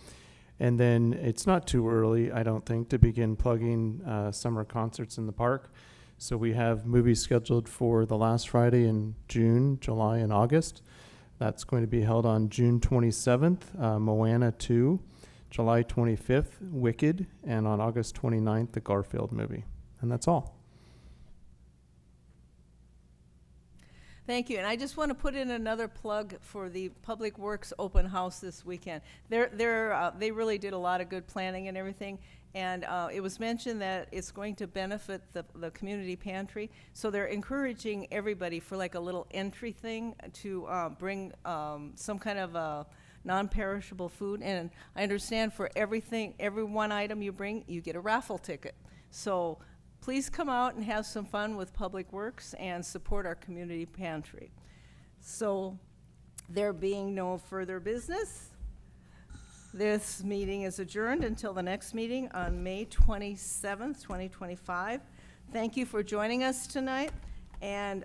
And then it's not too early, I don't think, to begin plugging summer concerts in the park. So we have movies scheduled for the last Friday in June, July, and August. That's going to be held on June 27th, Moana 2, July 25th, Wicked, and on August 29th, the Garfield movie. And that's all. Thank you. And I just want to put in another plug for the Public Works open house this weekend. They really did a lot of good planning and everything. And it was mentioned that it's going to benefit the community pantry. So they're encouraging everybody for like a little entry thing to bring some kind of non-perishable food. And I understand for every one item you bring, you get a raffle ticket. So please come out and have some fun with Public Works and support our community pantry. So there being no further business, this meeting is adjourned until the next meeting on May 27th, 2025. Thank you for joining us tonight. And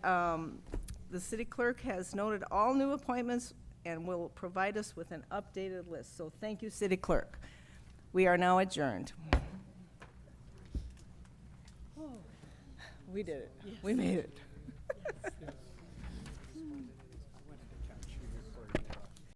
the city clerk has noted all new appointments and will provide us with an updated list. So thank you, city clerk. We are now adjourned. We did it. Yes. We made it. Yes. Yes.